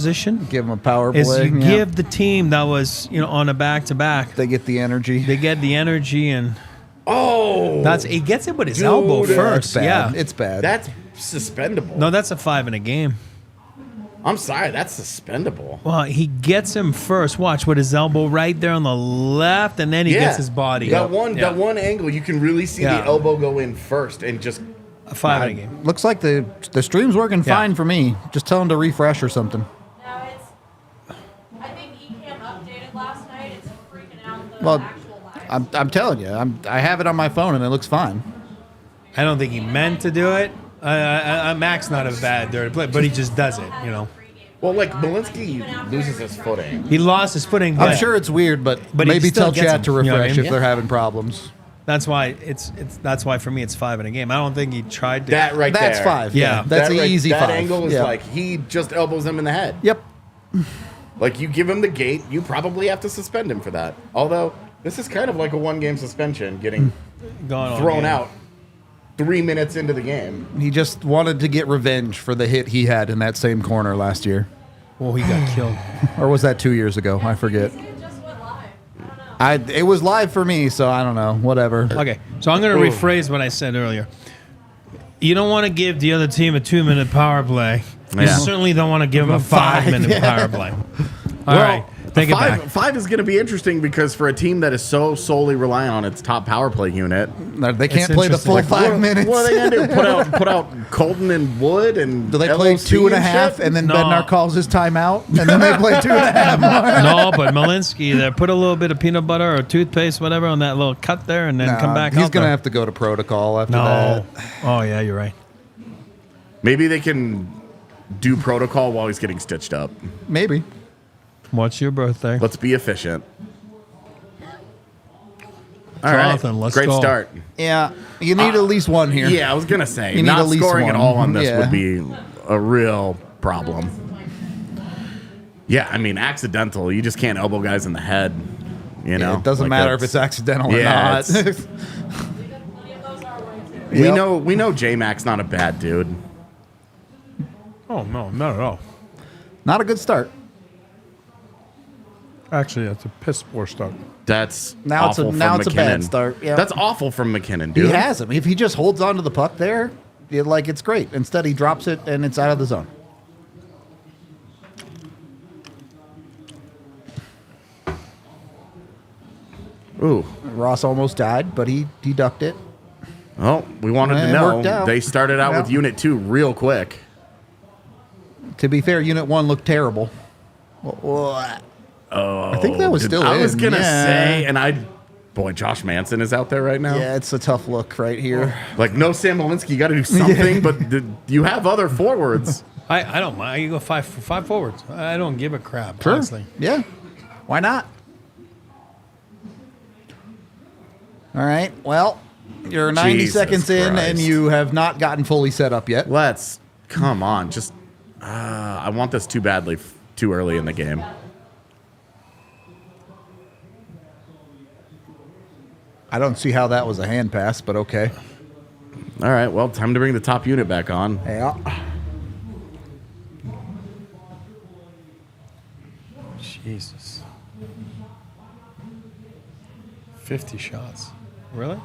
position. Give them a power play. Is you give the team that was on a back-to-back. They get the energy. They get the energy and he gets it with his Dude, elbow It's first. bad. Yeah, It's bad. That's suspendable. no, that's a 5 in a game. I'm sorry, that's suspendable. Well, he gets him first. Watch with his elbow right there on the left, and then he gets his body. That one angle, you can really see the elbow go in first and just a 5 in a game. Looks like the stream's working fine for me. Just tell them to refresh or something. No, I think eCam updated last night. It's freaking out the Well, actual live. I'm telling you, I have it on my phone and it looks fine. I don't think he meant to do it. Mac's not a bad dirty player, but he just does it. Well, like Malinsky loses his footing. He lost his footing. I'm sure it's weird, but he maybe still tell gets chat him, to you know what I refresh mean? if they're having problems. That's why that's why for me it's 5 in a game. I don't think he tried to. That right That's there. 5. Yeah. That's an easy that 5. angle is Yeah. like he just elbows him in the head. Yep. Like you give him the gate, you probably have to suspend him for that. Although this is kind of like a 1-game suspension getting thrown out 3 minutes into the game. He just wanted to get revenge for the hit he had in that same corner last year. Well, he got killed. Or was that 2 years ago? I forget. It just went live. I don't know. It was live for me, so I don't know. Whatever. Okay, so I'm going to rephrase what I said earlier. You don't want to give the other team a 2-minute power play. You Yeah. certainly don't want to give them a 5-minute power play. All right, take it back. 5 is going to be interesting because for a team that is so solely reliant on its top power play unit, They can't play the interesting. full Like, 5 minutes. what are they going to do? Put out Colton and Wood and Do they play LOC 2.5 shit? and then No. Bednar calls his timeout and then they play 2.5 more? No, but Malinsky there, put a little bit of peanut butter or toothpaste, whatever, on that little cut there, and then come back. He's out going to there. have to go to protocol after No. that. Oh yeah, you're right. Maybe they can do protocol while he's getting stitched up. Maybe. What's your birthday? Let's be efficient. All right, Jonathan, let's great go. start. Yeah. You need at least one here. Yeah, I was gonna say You need not at least scoring at one. all on this Yeah. would be a real problem. Yeah, I mean accidental. You just can't elbow guys in the head. You know, It doesn't Like, matter if that's- it's accidental or Yeah, not. Plenty of those our way too. Yep. we know J Mac's not a bad dude. Oh no, not at all. Not a good start. Actually, that's a piss poor start. That's Now it's a- awful from now it's a bad McKinnon. start, yeah. That's awful from McKinnon, He dude. has him. If he just holds on to the puck there, it's great. Instead, he drops it and it's out of the zone. Ooh. Ross almost died, but he ducked it. Oh, we wanted to It know. worked out. They started out with Yeah. Unit 2 real quick. To be fair, Unit 1 looked terrible. I think that was still I in. was gonna Yeah. say, boy, Josh Manson is out there right now. Yeah, it's a tough look right here. Like, no Sam Malinsky, you got to do something, but you have other forwards. I don't mind. You go five forwards. I don't give a crap. Sure. Honestly. Yeah. Why not? All right. Well, you're 90 Jesus seconds in and Christ. you have not gotten fully set up yet. Come on, just I want this too badly, too early in the game. I don't see how that was a hand pass, but okay. All right, well, time to bring the top unit back on. Yeah. Jesus. 50 shots. Really?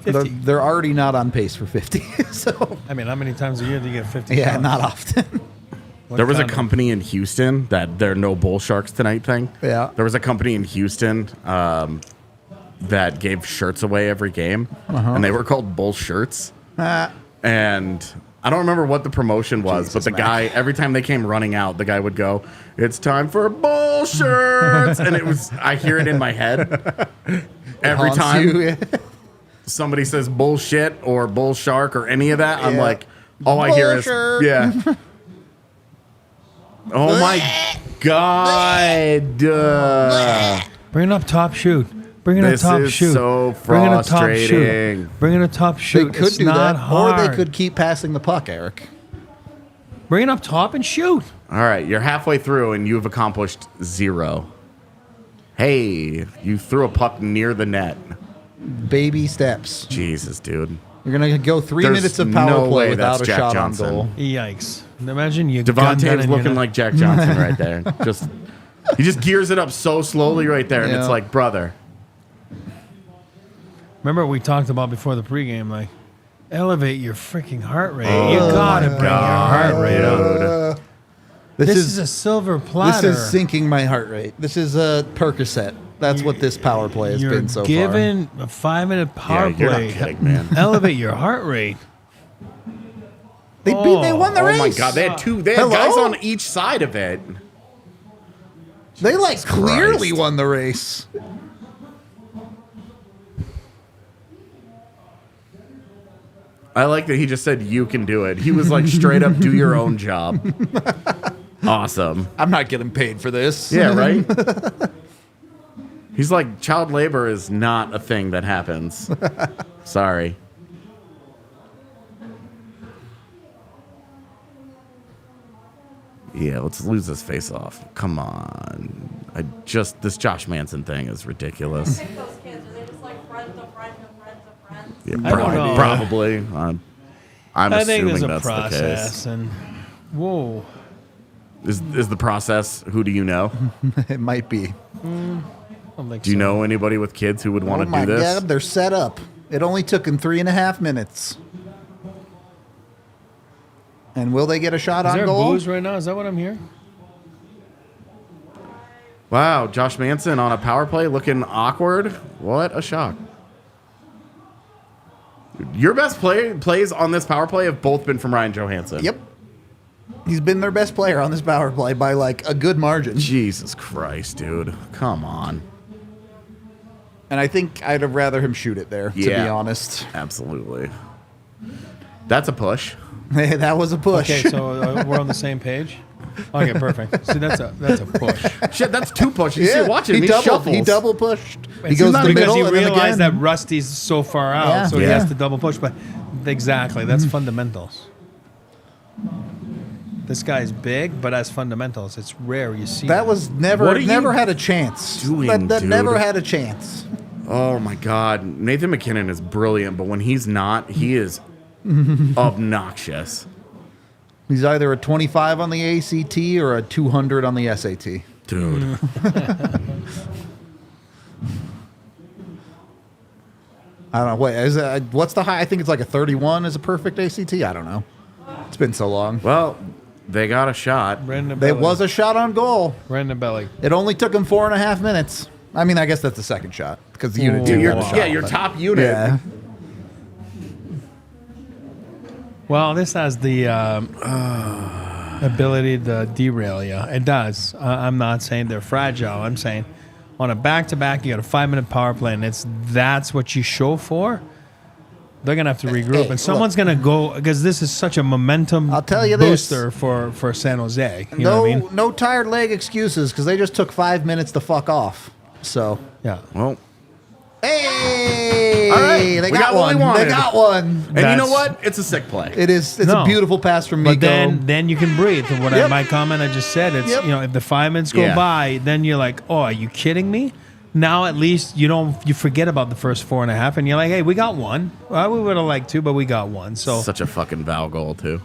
50. They're already not on pace for 50. So, I mean, how many times a year do you get 50 yeah, shots? not often. What There was a kind of- company in Houston that they're no bull sharks tonight thing. Yeah. There was a company in Houston that gave shirts away every game, and they were called Bull Shirts. And I don't remember what the promotion was, but the guy, every time they came running out, the guy would go, "It's time for Bull Shirts," and it was, I hear it in my head every Haunts time you, yeah. somebody says bullshit or bull shark or any of that. I'm Yeah. like, all I hear is, Bullshit. yeah. Oh my God. Bring it up top shoot. Bring it up This top is shoot. so Bring it up top frustrating. shoot. Bring it up top They shoot. could It's do not that, hard. or they could keep passing the puck, Eric. Bring it up top and shoot. All right, you're halfway through and you've accomplished 0. Hey, you threw a puck near the net. Baby steps. Jesus, dude. You're going to go 3 There's minutes of no power play way without that's a Jack shot Johnson. on goal. Yikes! Imagine you. gun that Devontae's and you're looking not- like Jack Johnson right there. He just gears it up so slowly right there, and it's Yeah. like, brother. Remember what we talked about before the pregame, like elevate your freaking heart rate. You gotta bring your heart rate up. This is a silver platter. This is sinking my heart rate. This is a Percocet. That's what this power play has You're been so far. given a 5-minute power Yeah, you're not play. kidding, man. Elevate your heart rate. They won the race. Oh my God, they had Hello? guys on each side of it. They like clearly Christ. won the race. I like that he just said, you can do it. He was like, straight up, do your own job. Awesome. I'm not getting paid for this. Yeah, right? He's like, child labor is not a thing that happens. Sorry. Yeah, let's lose this face off. Come on. This Josh Manson thing is ridiculous. Pick those kids. Are they just like friends of friends of friends of friends? Yeah, I don't know. probably. I'm I think assuming there's a that's process, the and whoa, case. Is the process, who do you know? It might be. I don't think Do you so. know anybody with kids who would want Oh to my do this? God, they're set up. It only took them 3.5 minutes. And will they get a shot Is on there goal? booze right now? Is that what I'm hearing? Wow, Josh Manson on a power play looking awkward. What a shock. Your best plays on this power play have both been from Ryan Johansson. Yep. He's been their best player on this power play by like a good margin. Jesus Christ, dude. Come on. And I think I'd have rather him shoot it there, to be Yeah. honest. Absolutely. That's a push. Hey, that was a push. Okay, so we're on the same page. Okay, perfect. See, that's a push. Shit, that's two pushes. You see, watch him. He doubled, shuffles. he double pushed. He It's goes not to the because middle he and then realized again. that Rusty's so far out, Yeah. so he Yeah. has to double push. But exactly, that's fundamentals. This guy's big, but as fundamentals, it's rare you see. That was What never are you had a chance. doing, that dude? never had a chance. Oh, my God. Nathan McKinnon is brilliant, but when he's not, he is obnoxious. He's either a 25 on the ACT or a 200 on the SAT. Dude. I don't know. Wait, what's the high? I think it's like a 31 is a perfect ACT. I don't know. It's been so long. Well, they got a shot. right in the There belly. was a shot on goal. right in the belly. It only took him 4.5 minutes. I mean, I guess that's the second shot because the unit Ooh. two Dude, got a shot. yeah, your but- top unit. Yeah. Well, this has the ability to derail you. It does. I'm not saying they're fragile. I'm saying on a back-to-back, you got a 5-minute power play, and that's what you show for. They're gonna have to regroup, Hey, and someone's gonna go because this is such a momentum. I'll tell you this. booster for San Jose. You know what I mean? No tired leg excuses because they just took 5 minutes to fuck off. So, Yeah. Well, hey, All right, they we got got what we one. They wanted. got one. and you That's- know what? It's a sick play. It's No. a beautiful pass from But Miko. then you can breathe. And Yep. my comment I just said, it's Yep. if the 5 minutes go Yeah. by, then you're like, oh, are you kidding me? Now at least you forget about the first 4.5, and you're like, hey, we got one. Well, we would have liked two, but we got one. So Such a fucking Val goal, too.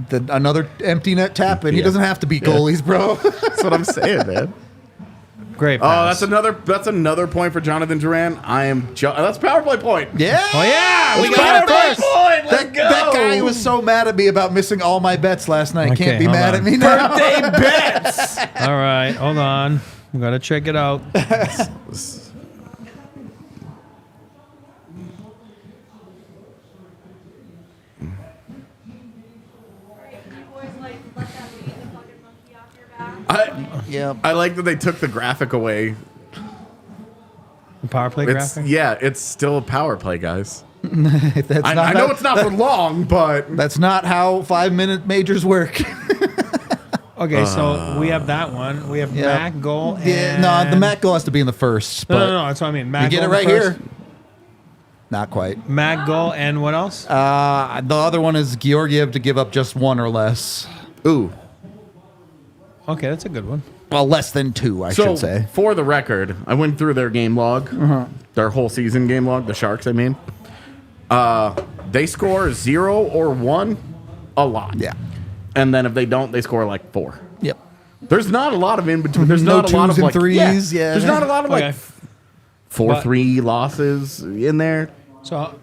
Another empty net tap, and he Yeah. doesn't have to be goalies, bro. That's what I'm saying, man. great. Oh, Pass. that's another point for Jonathan Duran. That's power play point. yeah. Oh yeah, we Let's got it go. first. Point. Let's go. That guy was so mad at me about missing all my bets last night. Okay, Can't be hold mad on. at me now. Birthday bets. All right, hold on. We gotta check it out. You boys like let that be the fucking monkey off your back. Yeah. I like that they took the graphic away. The power play graphic. It's still a power play, guys. That's I not know how- it's not for long, but That's not how 5-minute majors work. Okay, so we have that one. We have Yeah. Mac goal. Yeah, And no, the Mac goal has to be in the first. No, But no, that's what I mean. Mac you get goal it in the right first. here. Not quite. Mac goal and what else? The other one is Georgiev to give up just one or less. ooh. Okay, that's a good one. Well, less than two, I So should say. for the record, I went through their game log, their whole season game log. The Sharks, I mean. They score 0 or 1 a lot. Yeah. And then if they don't, they score like 4. Yep. There's not a lot of in between. There's No not a lot twos of and like threes, yeah. There's not a lot of Okay. like 4-3 losses in there. So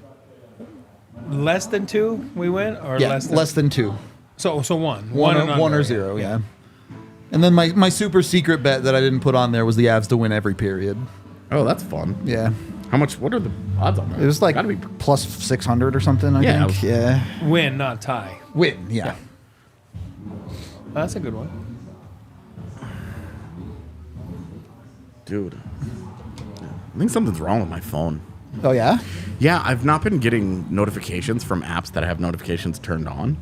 less than 2 we win, or Yeah. less than 2. so one One and or under, 0, yeah. And then my super secret bet that I didn't put on there was the Avs to win every period. Oh, that's fun. Yeah. How much? What are the odds on that? It was like Gotta be. plus 600 or something, I Yeah. think. Yeah. Win, not tie. Win, yeah. That's a good one. Dude, I think something's wrong with my phone. Oh, yeah? Yeah, I've not been getting notifications from apps that have notifications turned on.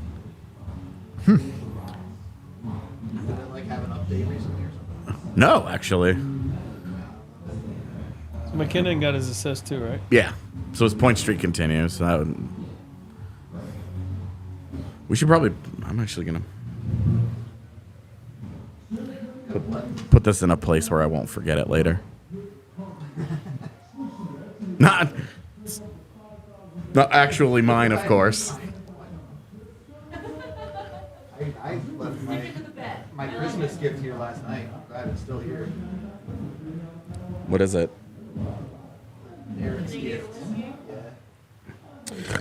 Did it like have an update recently or something? No, actually. So McKinnon got his assist too, right? Yeah. So his point streak continues. We should probably. I'm actually gonna put this in a place where I won't forget it later. Not actually mine, of course. I left my Christmas gift here last night. I'm glad it's still here. What is it? Eric's gift.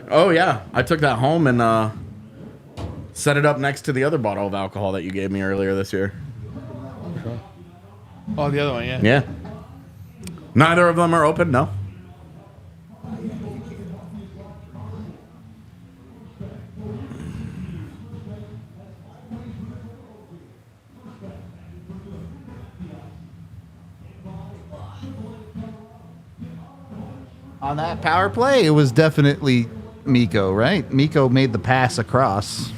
Oh yeah, I took that home and set it up next to the other bottle of alcohol that you gave me earlier this year. Oh, the other one, yeah. Yeah. Neither of them are open. No. On that power play, it was definitely Mikko, right? Mikko made the pass across.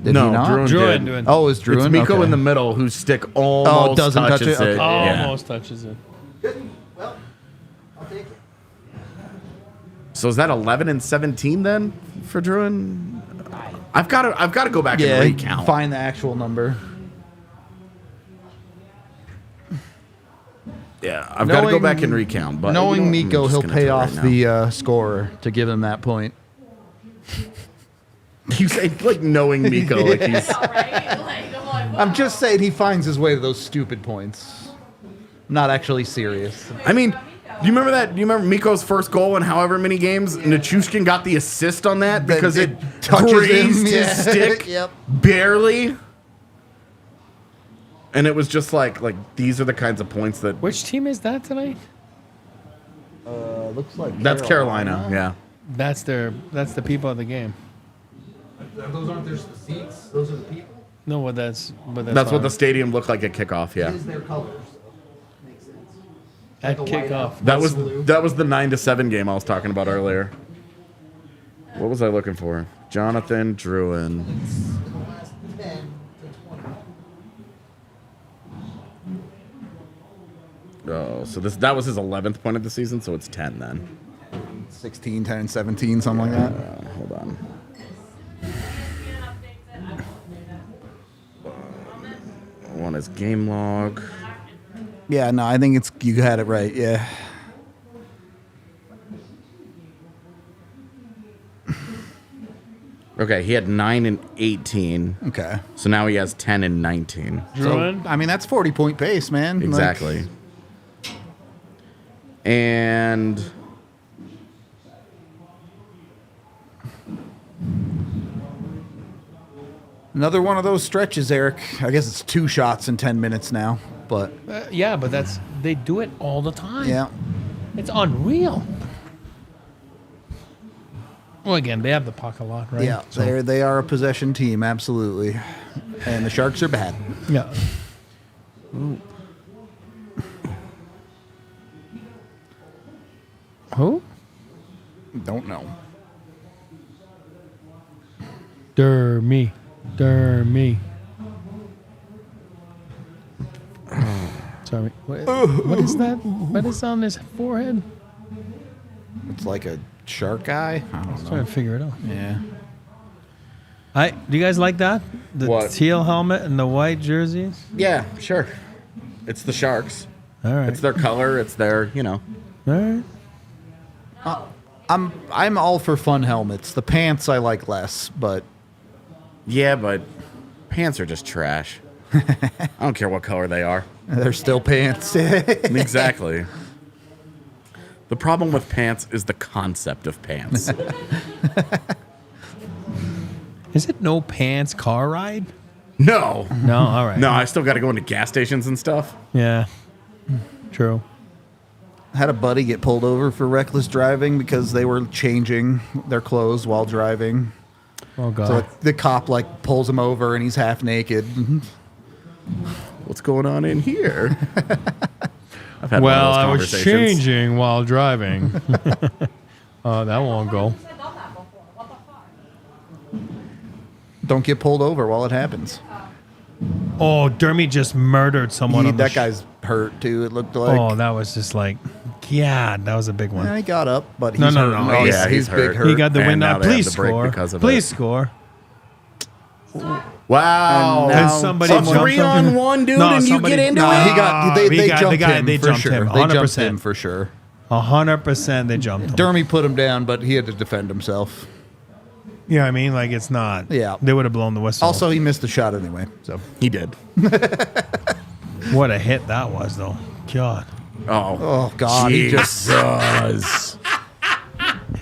Did No, he not? Druin Druin did. doing. Oh, it was Druin? It's Mikko Okay. in the middle whose stick almost doesn't touch touches it? it. Okay. Yeah. Almost touches it. Well, I'll take it. So is that 11 and 17 then for Druin? I've got to go back and recount. Find the actual number. Yeah, I've got to go back and recount. But knowing you know what, Mikko, I'm just he'll gonna pay do it off right now. the scorer to give him that point. You say like knowing Mikko, like he's. All right? Like, I'm like, I'm wow. just saying he finds his way to those stupid points. I'm not actually serious. I mean, do you remember that? Do you remember Mikko's first goal in however many games? Nichushkin got the assist on that because it touches grazed him, his yeah. stick Yep. barely. And it was just like these are the kinds of points that. Which team is that tonight? Looks like That's Carolina. Yeah. That's the people of the game. Those aren't their seats. Those are the people. No, but that's That's what the stadium looked like at kickoff. Yeah. Their colors. Makes sense. at like a kickoff. whiteout. That was the 9-7 game I was talking about earlier. What was I looking for? Jonathan Druin. Oh, so that was his 11th point of the season, so it's 10 then. 16, 10, and 17, something like that. Hold on. I want his game log. Yeah, no, I think you had it right. Yeah. Okay, he had 9 and 18. Okay. So now he has 10 and 19. Druin? I mean, that's 40-point pace, man. Like, Exactly. And another one of those stretches, Eric. I guess it's 2 shots in 10 minutes now, but Yeah, but they do it all the time. yeah. It's unreal. Well, again, they have the puck a lot, right? Yeah, they are a possession team, absolutely. And the Sharks are bad. Yeah. Who? Don't know. Me. Me. Sorry. What is that? What is on his forehead? It's like a shark eye. I don't Trying know. to figure it out. Yeah. Do you guys like that? The What? teal helmet and the white jerseys? yeah, sure. It's the Sharks. All right. It's their color. It's their, All right. I'm all for fun helmets. The pants I like less, but Yeah, but pants are just trash. I don't care what color they are. they're still pants. Exactly. The problem with pants is the concept of pants. Is it no pants car ride? No. No, all right. No, I still got to go into gas stations and stuff. Yeah. True. Had a buddy get pulled over for reckless driving because they were changing their clothes while driving. Oh god. So the cop like pulls him over and he's half naked. What's going on in here? I've had Well, one I of those was conversations. changing while driving. That won't go. I've done that before. What the fuck? Don't get pulled over while it happens. Oh, Dermy just murdered someone. On the That guy's hurt too. It looked like. Oh, that was just like, yeah, that was a big one. Yeah, he got up, but he's No, no, hurt. no, Oh, he's- yeah, he's big hurt. hurt. He got the And win now now. they have Please to break score. because of Please it. score. Wow. And now- somebody a jumped him. 3-on-1, dude, and you get into No, it? he got. They We got- jumped the guy- him they for jumped sure. him, They jumped 100%. him for sure. 100% they jumped him. Dermy put him down, but he had to defend himself. You know what I mean? Like, it's not. Yeah. They would have blown the whistle. Also, he missed the shot anyway. So He did. What a hit that was, though. God. oh god, he just Jesus.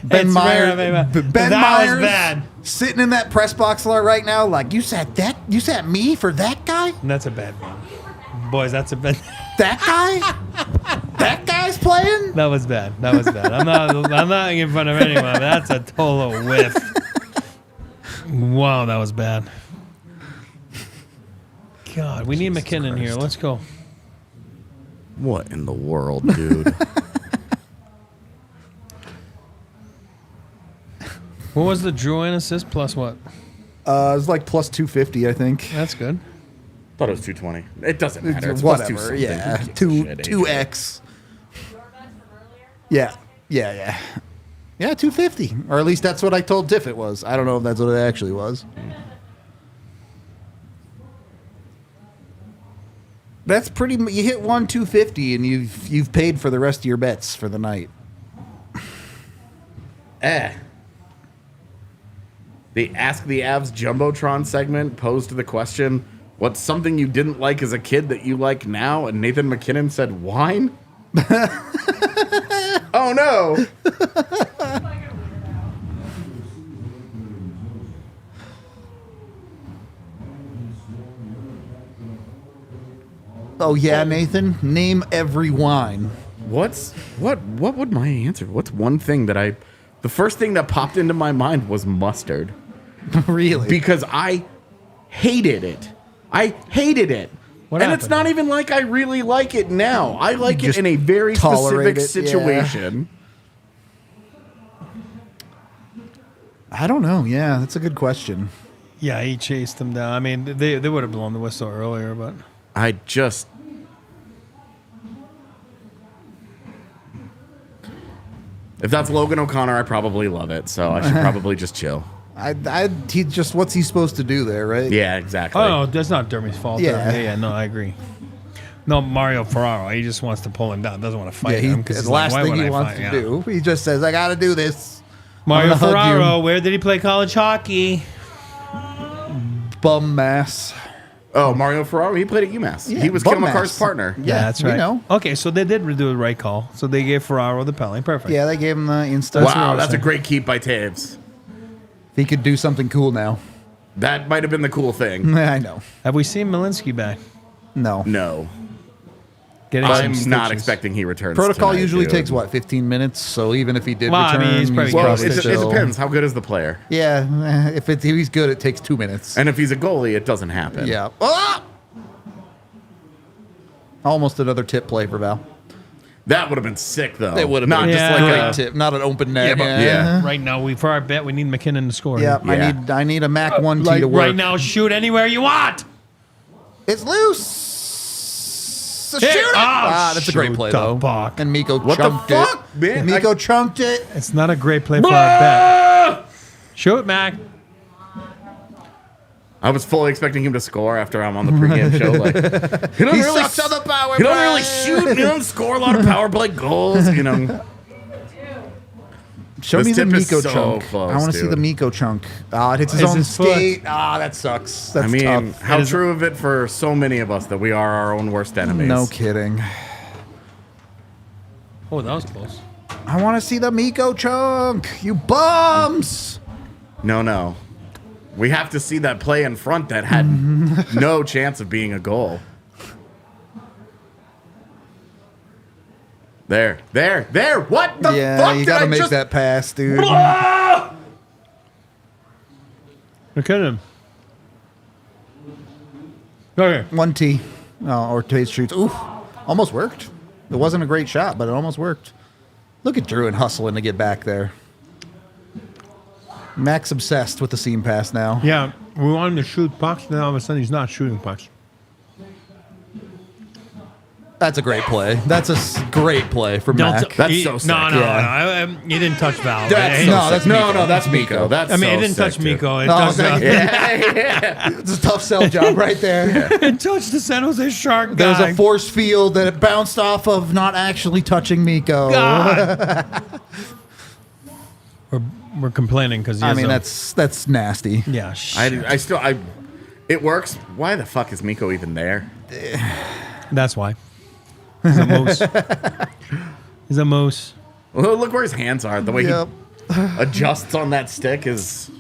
Ben It's Myers. rare, baby. Ben That was Myers bad. sitting in that press box lot right now. Like you sat me for that guy. That's a bad one. Boys, that's a bad. That guy. That guy's playing. That was bad. That was bad. I'm not making fun of anyone. That's a total whiff. Wow, that was bad. God, we need McKinnon here. Let's go. What in the world, dude? What was the Drew and assist plus what? It was like plus 250, I think. That's good. Thought it was 220. It doesn't matter. It's Whatever. plus 2 something. Yeah, Who gives a two shit, two AJ? x. Your bet from earlier? Yeah, yeah. Yeah, 250, or at least that's what I told Tiff it was. I don't know if that's what it actually was. That's pretty. You hit 250, and you've paid for the rest of your bets for the night. The Ask the Avs Jumbotron segment posed the question, what's something you didn't like as a kid that you like now? And Nathan McKinnon said, wine? Oh, no. Oh yeah, Nathan. Name every wine. What would my answer? What's one thing that the first thing that popped into my mind was mustard. Really? Because I hated it. What and it's happened? not even like I really like it now. I like it Just in a very tolerate specific it, yeah. situation. I don't know. Yeah, that's a good question. Yeah, he chased them down. I mean, they would have blown the whistle earlier, but I just. If that's Logan O'Connor, I probably love it. So I should probably just chill. He just what's he supposed to do there, right? Yeah, exactly. oh no, that's not Dermy's fault. Yeah. Yeah. No, I agree. No, Mario Ferraro, he just wants to pull him down. Doesn't want to fight Yeah, him because it's the last thing he wants to do. He just says, "I got to do this." Mario I'm gonna hug Ferraro, you. where did he play college hockey? Bum mass. Oh, Mario Ferraro, he played at UMass. Yeah, He was bum Kale McCarr's ass. partner. Yeah, that's we right. know. Okay, so they did do the right call. So they gave Ferraro the penalty. Perfect. Yeah, they gave him the Insta. That's what I Wow, was that's a saying. great keep by Taves. He could do something cool now. That might have been the cool thing. I know. Have we seen Malinsky back? No. No. Getting I'm some not stitches. expecting he returns. Protocol tonight, usually dude. takes what, 15 minutes? So even if he did Well, I return, mean, he's probably Well, Probably it still- depends. How good is the player? Yeah, if he's good, it takes 2 minutes. And if he's a goalie, it doesn't happen. Yeah. Ah! Almost another tip play for Val. That would have been sick, though. It would have not been just Yeah. like great a tip, not an open net. Yeah, but- yeah. Right now, for our bet, we need McKinnon to score. Yeah, Yeah. I need a Mac 1T Like to work. right now, shoot anywhere you want. It's loose. Shoot Hit. it! Oh, That's a great shoot play the though. puck. And Miko What the chunked fuck, it. man? Miko chunked it. It's not a great play for our bet. Shoot, Mac. I was fully expecting him to score after I'm on the pregame show. Like, he don't He really, sucks on the power he don't play. really shoot. He don't score a lot of power play goals. You know, Show This me the tip is Miko so chunk. close, I want to see dude. the Miko chunk. Ah, it hits his It's own his foot. skate. Ah, that sucks. That's I mean, tough. how It is- true of it for so many of us that we are our own worst enemies. No kidding. Oh, that was close. I want to see the Miko chunk. You bums. No. We have to see that play in front that had no chance of being a goal. There. What the Yeah, fuck you did got to I make just... that pass, dude. Ah! Look at him. Okay. 1T. Oh, or Taze shoots. Ooh, almost worked. It wasn't a great shot, but it almost worked. Look at Drew and hustling to get back there. Max obsessed with the seam pass now. Yeah, we want him to shoot pucks, and then all of a sudden he's not shooting pucks. That's a great play. That's a great play from Mac. That's so sick. No, Yeah. he didn't touch Val. That's Hey, so that's sick. Miko. That's Miko. That's I mean, so it didn't sick, touch dude. Miko. It Oh, touched, thank you. Yeah. It's a tough sell job right there. it touched the San Jose Shark There was guy. a force field that it bounced off of, not actually touching Miko. God. we're complaining because I mean, that's nasty. yeah. Shit. It works. Why the fuck is Miko even there? That's why. He's a moose. He's a moose. Well, look where his hands are. The way Yep. he adjusts on that stick is.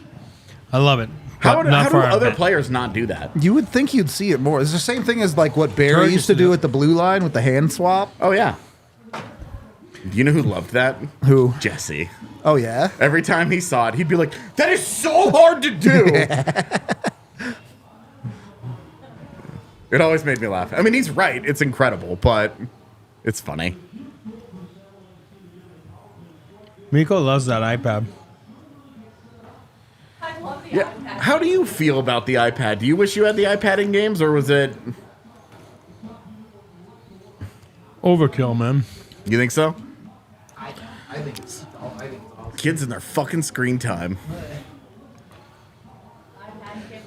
I love it. How But do not for our other event. players not do that? You would think you'd see it more. It's the same thing as like what Barry Turk used to used to do do it. at the blue line with the hand swap. Oh yeah. You know who loved that? Who? Jesse. Oh yeah. Every time he saw it, he'd be like, "That is so hard to do." It always made me laugh. I mean, he's right. It's incredible, but it's funny. Miko loves that iPad. I love the Yeah. iPad. How do you feel about the iPad? Do you wish you had the iPad in games, or was it? Overkill, man. You think so? I think it's awesome. Kids and their fucking screen time.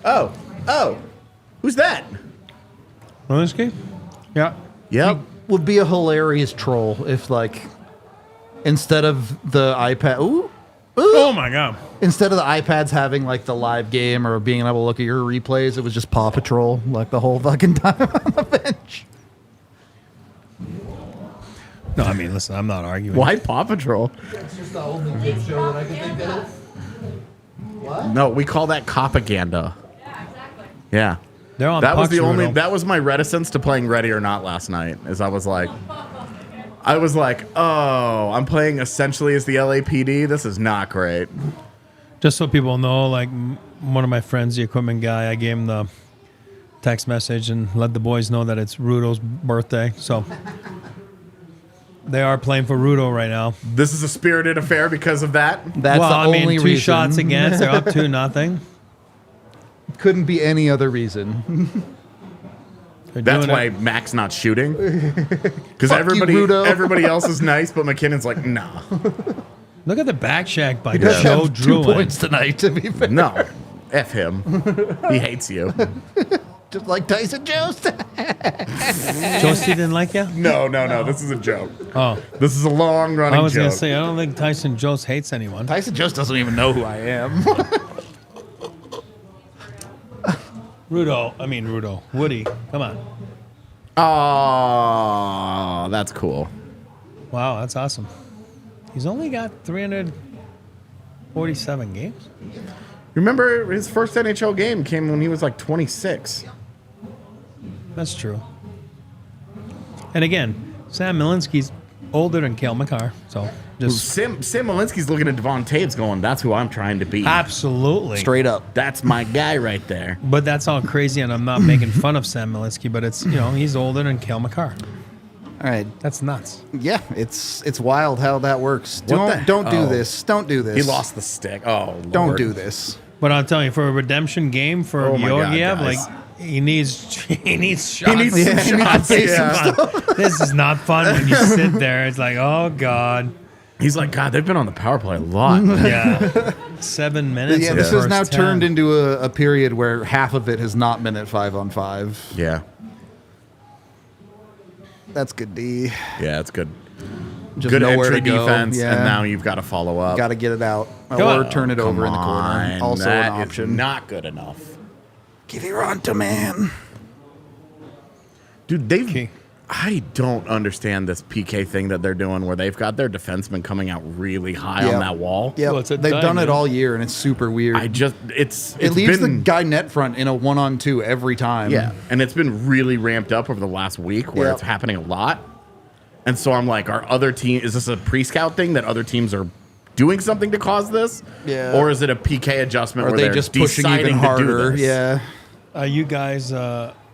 Oh, who's that? Walensky? Yeah. Yep. Would be a hilarious troll if like instead of the iPad. Ooh. Oh my god. Instead of the iPads having like the live game or being able to look at your replays, it was just Paw Patrol like the whole fucking time on the bench. No, I mean, listen, I'm not arguing. Why Paw Patrol? That's just the only game show that I can think of. What? No, we call that propaganda. Yeah, exactly. Yeah. They're on That was pucks, the only. Rudo. That was my reticence to playing Ready or Not last night. Is I was like, oh, I'm playing essentially as the LAPD. This is not great. Just so people know, like one of my friends, the equipment guy, I gave him the text message and let the boys know that it's Rudo's birthday. So they are playing for Rudo right now. This is a spirited affair because of that. That's well, the I only mean, two reason. shots against. They're up 2-0. Couldn't be any other reason. They're That's doing why it. Mac's not shooting. Because Fuck you, everybody, Rudo. everybody else is nice, but McKinnon's like, nah, Look at the back shack by Does Joe have Drew. 2 points tonight, to be fair. no, f him. He hates you. Just like Tyson Jost. Josie didn't like you? No. This is a joke. Oh, This is a long running I was joke. going to say, I don't think Tyson Jost hates anyone. Tyson Jost doesn't even know who I am. Rudo. Woody, come on. Oh, that's cool. Wow, that's awesome. He's only got 347 games. Remember his first NHL game came when he was like 26. That's true. And again, Sam Milinski's older than Cale Makar, so just Sam Malinsky's looking at Devon Taves going, that's who I'm trying to be. absolutely. Straight up. That's my guy right there. But that's all crazy, and I'm not making fun of Sam Milinski, but it's, he's older than Cale Makar. All right. That's nuts. Yeah, it's wild how that works. What Don't the- do oh. this. Don't do this. He lost the stick. Oh, Don't Lord. do this. But I'll tell you, for a redemption game for Oh my God, Georgiev, guys. like he needs shots. He needs Yeah, some he needs to shots. face Yeah. This is not fun when you sit there. It's like, oh God. He's like, God, they've been on the power play a lot. Yeah. 7 minutes. Yeah, of this the has now first 10. turned into a period where half of it has not been at 5-on-5. Yeah. That's good, D. Yeah, it's good. Just good nowhere entry to go. defense, Yeah. and now you've got to follow up. Got to get it out Come or on. turn it over in the corner. On, Also that an is option. not good enough. Give it on to man. Dude, they've. Okay. I don't understand this PK thing that they're doing where they've got their defensemen coming out really high Yep. on that wall. Yeah, Well, it's a they've done it diamond. all year, and it's super weird. It's it leaves been, the guy net front in a 1-on-2 every time. Yeah, and it's been really ramped up over the last week where Yep. it's happening a lot. And so I'm like, are other teams, is this a pre-scout thing that other teams are doing something to cause this? Yeah. Or is it a PK adjustment Are where they they're just pushing deciding even to do harder? this? Yeah. You guys,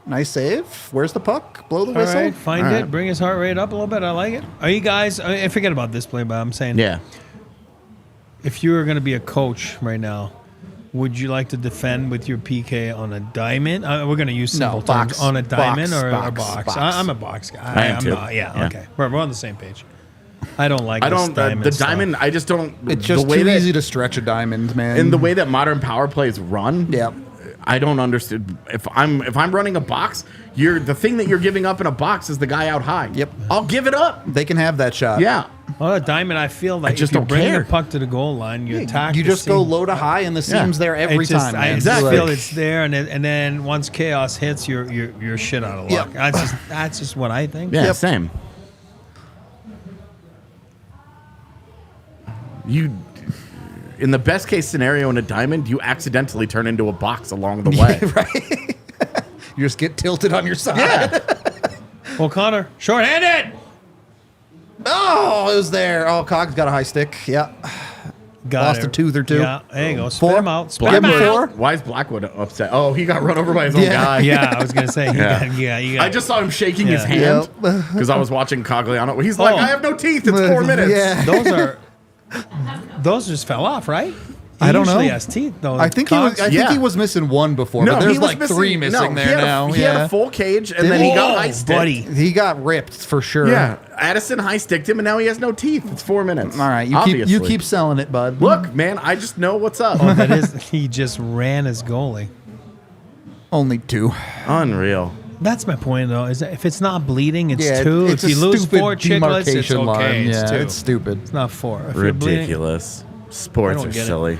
Nice save. Where's the puck? Blow the all whistle. right, find All it. right. Bring his heart rate up a little bit. I like it. Are you guys? I forget about this play, but I'm saying, Yeah. if you were going to be a coach right now, would you like to defend with your PK on a diamond? We're going to use simple No, terms. box. On a diamond Box, or a box, box? box. I'm a box guy. I am I'm too. not. Yeah, Yeah. okay. We're on the same page. I don't like I this don't, diamond the stuff. diamond, I just don't, It's just the way too that, easy to stretch a diamond, man. in the way that modern power plays run. Yeah. I don't understand. If I'm running a box, the thing that you're giving up in a box is the guy out high. Yep. I'll give it up. They can have that shot. Yeah. Well, a diamond, I feel like just if you don't bring care. the puck to the goal line, you attack. You the just go seam. low to high, and the seam's there every It's just, time. I man. just Exactly. feel it's there, and then once chaos hits, you're shit out of luck. Yep. That's just what I think. Yeah, Yep. same. You, in the best case scenario in a diamond, you accidentally turn into a box along the way. Right. You just get tilted on your side. Yeah. Well, Connor, shorthanded. Oh, it was there. Oh, Cog's got a high stick. Yeah. Got Lost it. a tooth or two. Yeah, there you go. Spit Four. him out. Spit Give him him out. four. Why is Blackwood upset? Oh, he got run over by his own Yeah. guy. Yeah, I was gonna say. Yeah. You got I just saw him shaking his Yeah. hand Yep. because I was watching Cogliano. He's like, Oh. I have no teeth. It's 4 minutes. Yeah. those just fell off, right? He I don't know. usually has teeth though. I think Cogs. Yeah. he was missing one before, but there's like three missing there now. He had a full cage, and then he got high sticked. buddy. He got ripped for sure. Yeah, Addison high sticked him, and now he has no teeth. It's 4 minutes. All right, you Obviously. keep selling it, bud. Look, man, I just know what's up. Oh, that is. He just ran his goalie. Only two. Unreal. That's my point, though. Is that if it's not bleeding, it's Yeah, two. it's if a you lose stupid 4 chicklets, it's demarcation okay. line. It's Yeah, 2. it's stupid. It's not 4. If you're bleeding- Ridiculous. I Sports don't are get it. silly.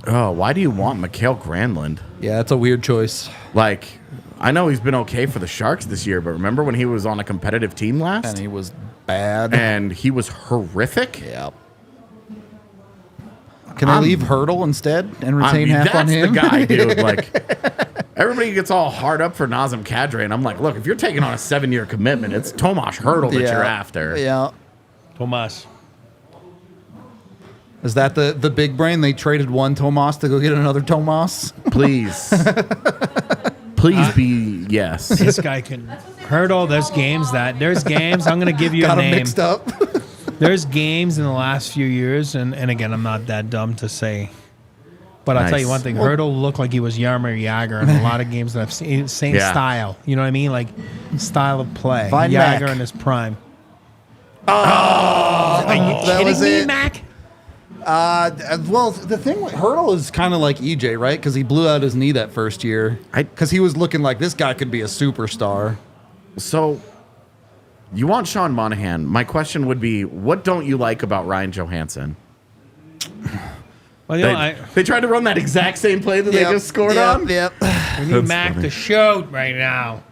Oh, why do you want Mikhail Granlund? Yeah, that's a weird choice. Like, I know he's been okay for the Sharks this year, but remember when he was on a competitive team last? And he was bad. And he was horrific? Yeah. Can they leave Hurdle instead and retain half on that's him? the guy, dude. Like, everybody gets all hard up for Nazem Kadri, and I'm like, look, if you're taking on a 7-year commitment, it's Tomas Hurdle that you're after. Yeah. Tomas. Is that the big brain? They traded one Tomas to go get another Tomas? Please. Please be yes. This guy can hurdle. There's games. I'm going to give you Got a him name. mixed up. There's games in the last few years, and again, I'm not that dumb to say. But I'll tell you Nice. one thing. Hurdle looked like he was Jaromir Jagr in a lot of games that I've seen. Same Yeah. style. You know what I mean? Like, style of play. Find Jagr Mac. in his prime. Are you That kidding was me, it. Mac? Well, the thing with Hurdle is kind of like EJ, right? Because he blew out his knee that first year. Because he was looking like this guy could be a superstar. So, you want Sean Monahan. My question would be, what don't you like about Ryan Johansson? Well, you know, They tried to run that exact same play that they just scored on? Yep. we need That's Mac funny. to shoot right now.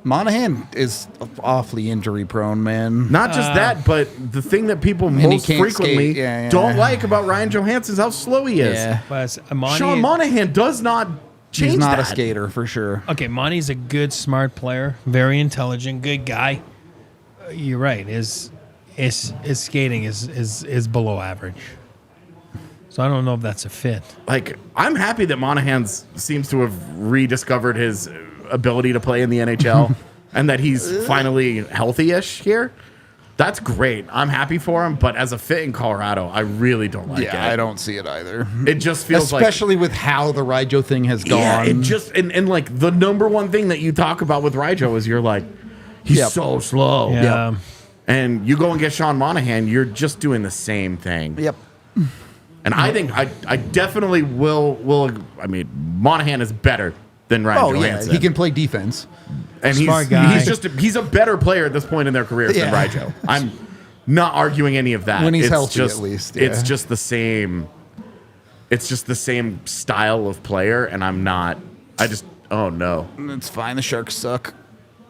Monahan is awfully injury prone, man. Not just that, but the thing that people he most can't frequently skate. Yeah, yeah. don't like about Ryan Johansson is how slow he is. Yeah. But Sean Monahan does not change He's not that. a skater for sure. Okay, Monty's a good, smart player, very intelligent, good guy. You're right. His skating is below average. So I don't know if that's a fit. Like, I'm happy that Monahan seems to have rediscovered his ability to play in the NHL and that he's finally healthy-ish here. That's great. I'm happy for him, but as a fit in Colorado, I really don't like it. I don't see it either. It just feels like... Especially with how the Rijo thing has gone. Yeah, it just... And like, the number one thing that you talk about with Rijo is you're like, he's Yep. so slow. Yeah. And you go and get Sean Monahan, you're just doing the same thing. Yep. And I think I definitely will. I mean, Monahan is better than Ryan Oh, yeah. Johansson. He can play defense. And Smart guy. he's a better player at this point in their careers than Yeah. Ryjo. I'm not arguing any of that. When he's It's healthy, just, at least, It's yeah. just the same. It's just the same style of player, and I'm not. Oh no. It's fine. The Sharks suck.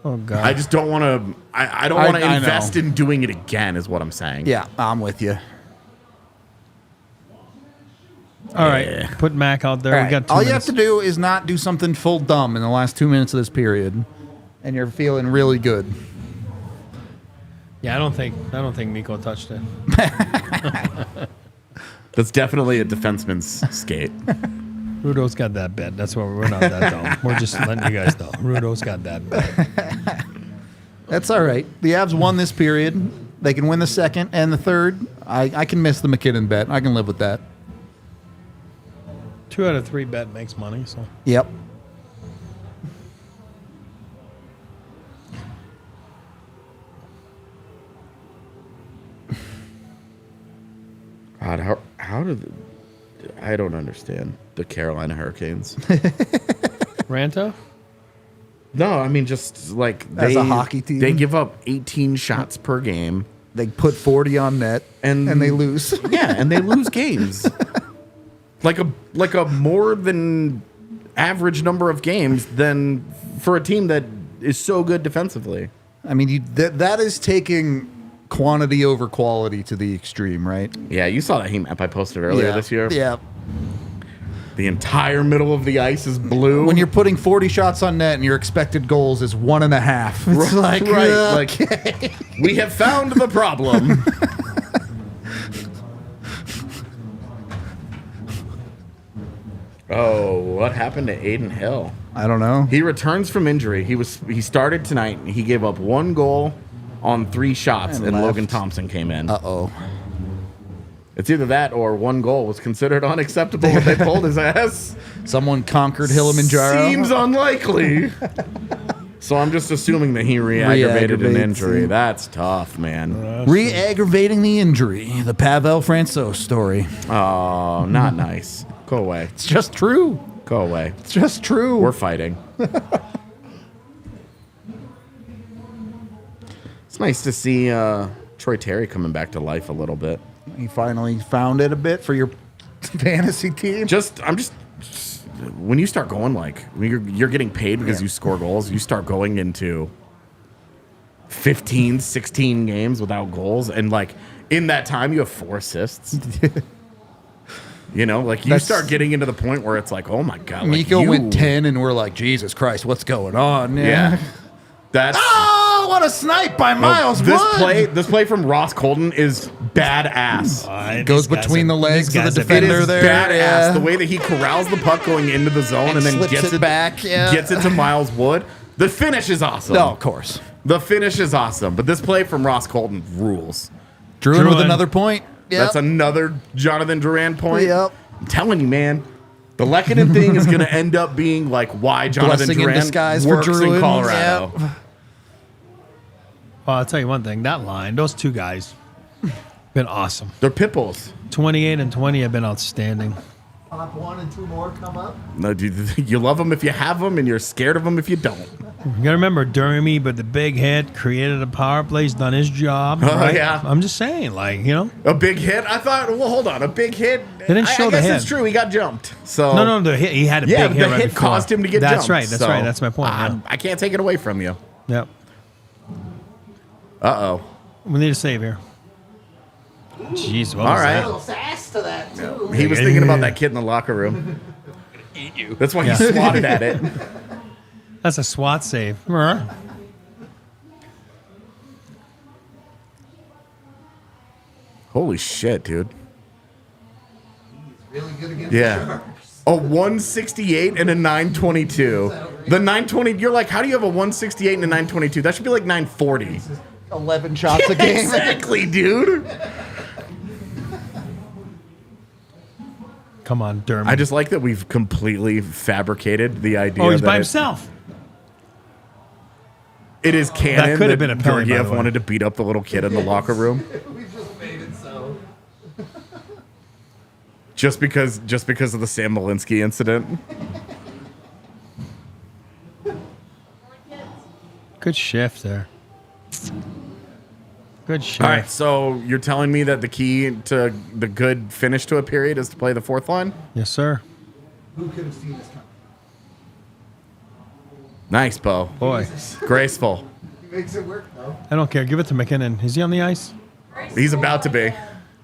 Oh God. I just don't want to. I don't want to I invest know. in doing it again. Is what I'm saying. Yeah, I'm with you. All right. Put Mac out there. All We right. got 2 All minutes. you have to do is not do something full dumb in the last 2 minutes of this period, and you're feeling really good. Yeah, I don't think Miko touched it. That's definitely a defenseman's skate. Rudo's got that bad. That's why we're not that dumb. We're just letting you guys know. Rudo's got that bad. That's all right. The Avs won this period. They can win the second and the third. I can miss the McKinnon bet. I can live with that. 2 out of 3 bet makes money. So Yep. God, how did I don't understand the Carolina Hurricanes. Ranta. No, I mean just like As a hockey team? they give up 18 shots per game, They put 40 on net, and they lose. Yeah, and they lose games. Like a more than average number of games than for a team that is so good defensively. I mean, that is taking quantity over quality to the extreme, right? Yeah, you saw that heat map I posted earlier this year. Yeah. The entire middle of the ice is blue. When you're putting 40 shots on net and your expected goals is 1.5, it's like, like we have found the problem. Oh, what happened to Aiden Hill? I don't know. He returns from injury. He started tonight. He gave up 1 goal on 3 shots, and left. Logan Thompson came in. Uh-oh. It's either that or 1 goal was considered unacceptable if they pulled his ass. Someone conquered Kilimanjaro. Seems unlikely. So I'm just assuming that he re-aggravated an Re-aggravates, injury. yeah. That's tough, man. Re-aggravating the injury. The Pavel Francois story. Oh, not nice. Go away. It's just true. Go away. It's just true. We're fighting. It's nice to see Troy Terry coming back to life a little bit. You finally found it a bit for your fantasy team. When you start going when you're getting paid because you score goals, you start going into 15, 16 games without goals, and in that time you have 4 assists. You start getting into the point where it's like, oh my god, Miko went 10, and we're like, Jesus Christ, what's going on? Yeah, that's. Oh, what a snipe by Miles Wood. This play from Ross Colton is badass. Goes between the legs of the defender It is there. badass. Yeah. The way that he corrals the puck going into the zone and then slips gets it back, yeah. gets it to Miles Wood. The finish is awesome. No, of course. The finish is awesome. But this play from Ross Colton rules. Druin with Druin. another point. Yep. That's another Jonathan Duran point. Yep. I'm telling you, man. The Lehkonen thing is going to end up being why Jonathan Blessing in Duran disguise for works Druin. in Colorado. Yep. Well, I'll tell you one thing. That line, those 2 guys, been awesome. They're pit bulls. 28 and 20 have been outstanding. Top 1 and 2 more come up. No, you love them if you have them, and you're scared of them if you don't. You gotta remember Dermy, but the big hit created a power play. He's done his job. Right? Yeah. I'm just saying, A big hit? I thought, well, hold on. A big hit? They didn't show I the guess hit. it's true. He got jumped. So No, the hit. He had a Yeah, big the hit. Right hit before. caused him to get That's jumped. right. That's so right. That's my point. Yeah. I can't take it away from you. Yep. Uh-oh. We need a save here. Jeez. What All was right. that? Sass to that, too. He was thinking about that kid in the locker room. That's why he swatted at it. That's a SWAT save. Holy shit, dude. Really good against Yeah. A 168 and a 922. The 920, you're like, how do you have a 168 and a 922? That should be like 940. 11 shots a game. Exactly, dude. Come on, Dermy. I just like that we've completely fabricated the idea. Oh, he's that by himself. It is canon That could have been a penalty, by the Georgiev way. wanted to beat up the little kid in the locker room. We just made it so. Just because of the Sam Malinsky incident. Good shift there. Good shift. All right, so you're telling me that the key to the good finish to a period is to play the fourth line? Yes, sir. Who could have seen this coming? Nice, Bo. Boy, Graceful. He makes it work, though. I don't care. Give it to McKinnon. Is he on the ice? He's about to be.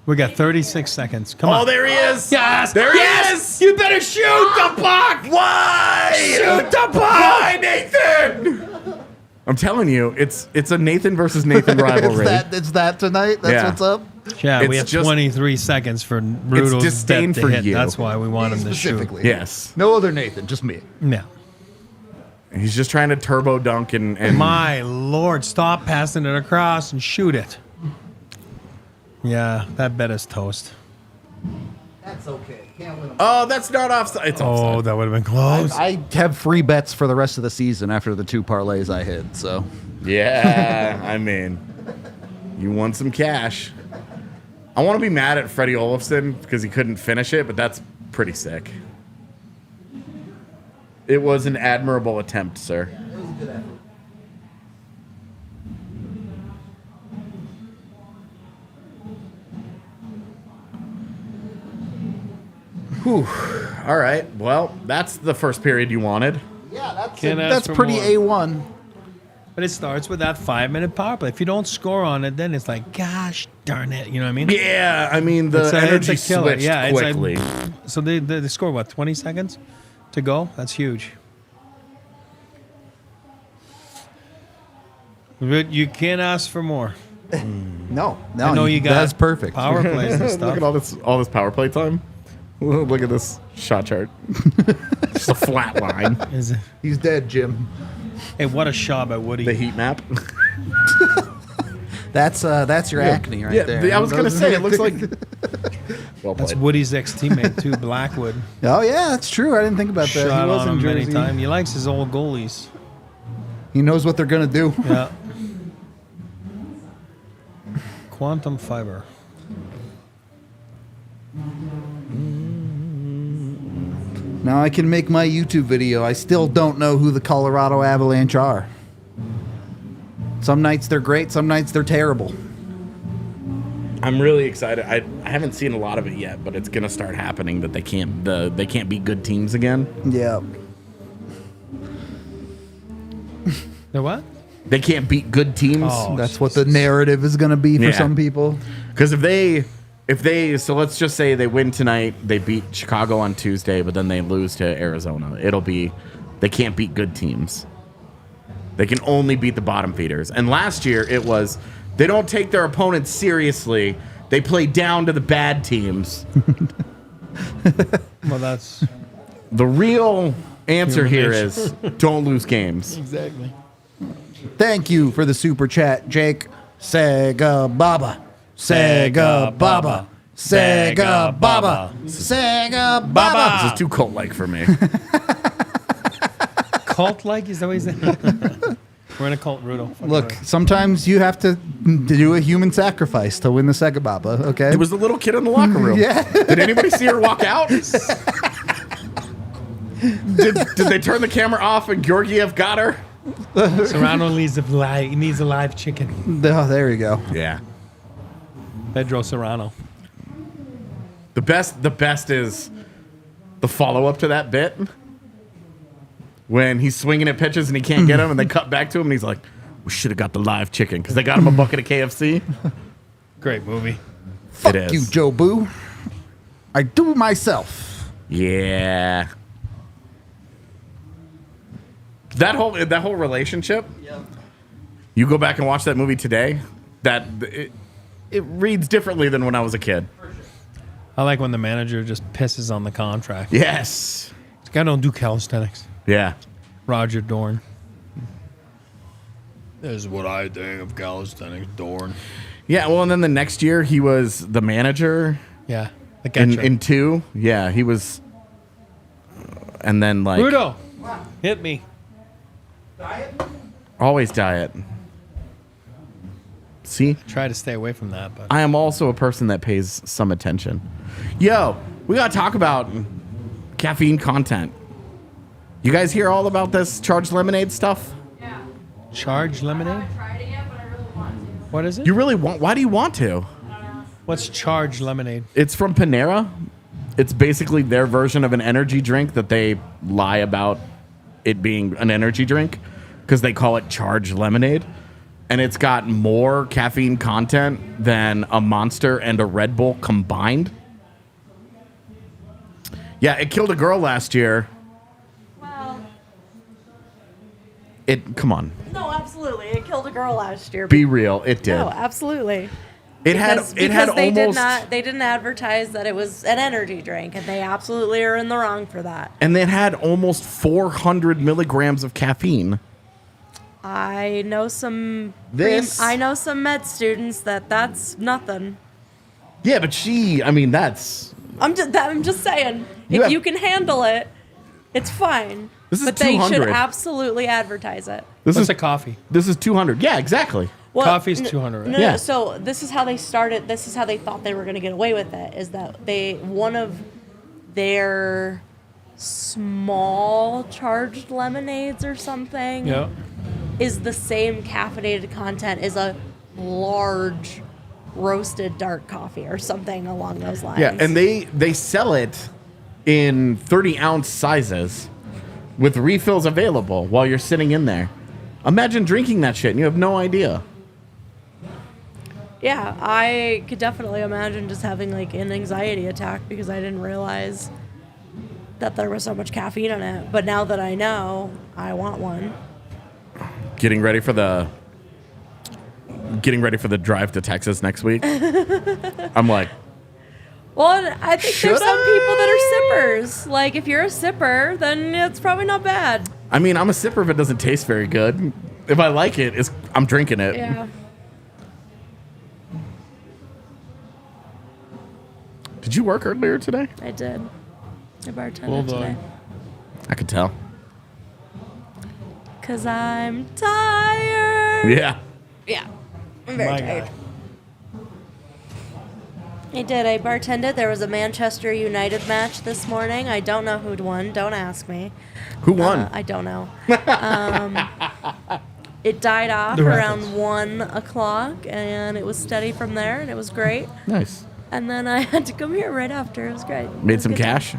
We got 36 seconds. Come Oh, on. there he is. Yes! There he Yes! is. You better shoot the puck! Why? Shoot the puck! Why, Nathan? I'm telling you, it's a Nathan versus Nathan rivalry. It's that tonight? That's Yeah. what's up? Yeah, we It's have just- 23 seconds for Rudo's disdain to for hit. you. That's why we want him to shoot. Specifically. Yes. No other Nathan, just me. Yeah. He's just trying to turbo dunk and My Lord, stop passing it across and shoot it. Yeah, that bet is toast. That's okay. Can't win them. oh, that's not offside. It's Oh, offside. that would have been close. I have free bets for the rest of the season after the 2 parlays I hit, so. Yeah, I mean, you won some cash. I want to be mad at Freddie Olofsson because he couldn't finish it, but that's pretty sick. It was an admirable attempt, sir. Whew. All right. Well, that's the first period you wanted. Yeah, Can't ask that's for pretty more. A1. But it starts with that 5-minute power play. If you don't score on it, then it's like, gosh darn it. You know what I mean? Yeah, I mean, the energy it's a killer. switched Yeah, it's quickly. so they score, what, 20 seconds to go? That's huge. But you can't ask for more. No, I know you got that's perfect. power plays and Look stuff. at all this power play time. Look at this shot chart. Just a flat line. Is it? He's dead, Jim. Hey, what a shot by Woody. The heat map. That's your acne right there. I was gonna say it looks like. Well That's played. Woody's ex-teammate, too, Blackwood. Oh yeah, that's true. I didn't think about that. Shot He was on in him many Jersey. times. He likes his old goalies. He knows what they're gonna do. Yeah. Quantum fiber. Now I can make my YouTube video. I still don't know who the Colorado Avalanche are. Some nights they're great, some nights they're terrible. I'm really excited. I haven't seen a lot of it yet, but it's gonna start happening that they can't beat good teams again. Yeah. The what? They can't beat good teams. Oh. That's what the narrative is going to be for Yeah. some people. Because if they so let's just say they win tonight, they beat Chicago on Tuesday, but then they lose to Arizona. It'll be they can't beat good teams. They can only beat the bottom feeders. And last year it was they don't take their opponents seriously. They play down to the bad teams. Well, that's The real answer Human here nature. is don't lose games. exactly. Thank you for the super chat, Jake. Sega Baba. Sega Baba. Sega Baba. Sega Baba. This is too cult-like for me. Cult-like? Is that what he said? We're in a cult, Rudo. Fuck Look, it. sometimes you have to do a human sacrifice to win the Sega Baba, okay? It was the little kid in the locker room. Yeah. Did anybody see her walk out? Did they turn the camera off and Georgiev got her? Serrano needs a live chicken. Oh, there you go. Yeah. Pedro Serrano. The best is the follow-up to that bit. When he's swinging at pitches and he can't get him and they cut back to him and he's like, we should have got the live chicken because they got him a bucket of KFC. Great movie. Fuck is. you, Joe Boo. I do it myself. Yeah. That whole relationship. Yeah. You go back and watch that movie today. It reads differently than when I was a kid. I like when the manager just pisses on the contract. Yes. This guy don't do calisthenics. Yeah. Roger Dorn. This is what I think of calisthenics, Dorn. Yeah. Well, and then the next year he was the manager Yeah. The catcher. in 2. Yeah, he was. And then like Rudo, hit me. always diet. See, Try to stay away from that, but I am also a person that pays some attention. Yo, We got to talk about caffeine content. You guys hear all about this charged lemonade stuff? Yeah. Charged I lemonade? haven't tried it yet, but I really want to. What is it? You really want? Why do you want to? What's charged lemonade? It's from Panera. It's basically their version of an energy drink that they lie about it being an energy drink because they call it charged lemonade. And it's got more caffeine content than a Monster and a Red Bull combined. Yeah, it killed a girl last year. Well, Come on, no, absolutely. It killed a girl last year. be real. It did. No, absolutely. It had they almost. they didn't advertise that it was an energy drink, and they absolutely are in the wrong for that. And it had almost 400 milligrams of caffeine. I know some This- I know some med students that's nothing. Yeah, but that's. I'm just saying, You if have- you can handle it, it's fine. This is but they should 200. absolutely advertise it. What's a coffee? This is 200. Yeah, exactly. Well, Coffee's 200, right? No, Yeah. so this is how they started. This is how they thought they were going to get away with it. Is that one of their small charged lemonades or something Yeah. is the same caffeinated content as a large roasted dark coffee or something along those lines. Yeah, and they sell it in 30-ounce sizes with refills available while you're sitting in there. Imagine drinking that shit and you have no idea. Yeah, I could definitely imagine just having like an anxiety attack because I didn't realize that there was so much caffeine in it. But now that I know, I want one. Getting ready for the drive to Texas next week. I'm like, Well, I think Should there's some people that I? are sippers. Like, if you're a sipper, then it's probably not bad. I mean, I'm a sipper if it doesn't taste very good. If I like it, I'm drinking it. Yeah. Did you work earlier today? I did. I bartended Bulldog. today. I could tell. Because I'm tired. Yeah. Yeah. I'm very My tired. guy. I did. I bartended. There was a Manchester United match this morning. I don't know who'd won. Don't ask me. Who won? I don't know. It died off The around Rapids. 1 o'clock, and it was steady from there, and it was great. Nice. And then I had to come here right after. It was great. It Made was a some good time. cash.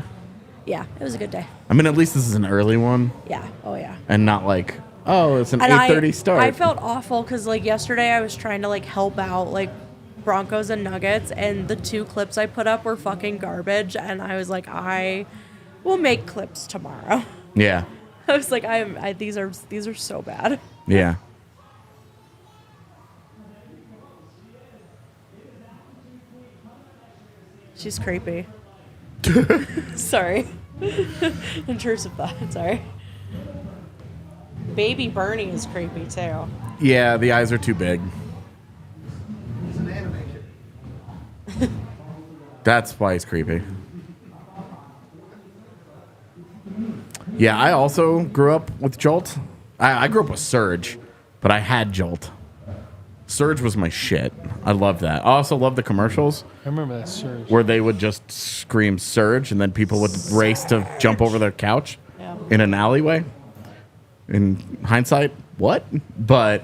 Yeah, it was a good day. I mean, at least this is an early one Yeah. Oh, yeah. and not like, oh, it's an And 8:30 start. I felt awful because, like, yesterday I was trying to, like, help out, like, Broncos and Nuggets, and the 2 clips I put up were fucking garbage, and I was like, I will make clips tomorrow. Yeah. I was like, these are so bad. Yeah. She's creepy. Sorry. Intrusive thought. Sorry. Baby Bernie is creepy too. Yeah, the eyes are too big. He's an animation. That's why he's creepy. Yeah, I also grew up with Jolt. I grew up with Surge, but I had Jolt. Surge was my shit. I loved that. I also loved the commercials I remember that surge. where they would just scream Surge and then people would race to jump over their couch Yeah. in an alleyway. In hindsight, what? But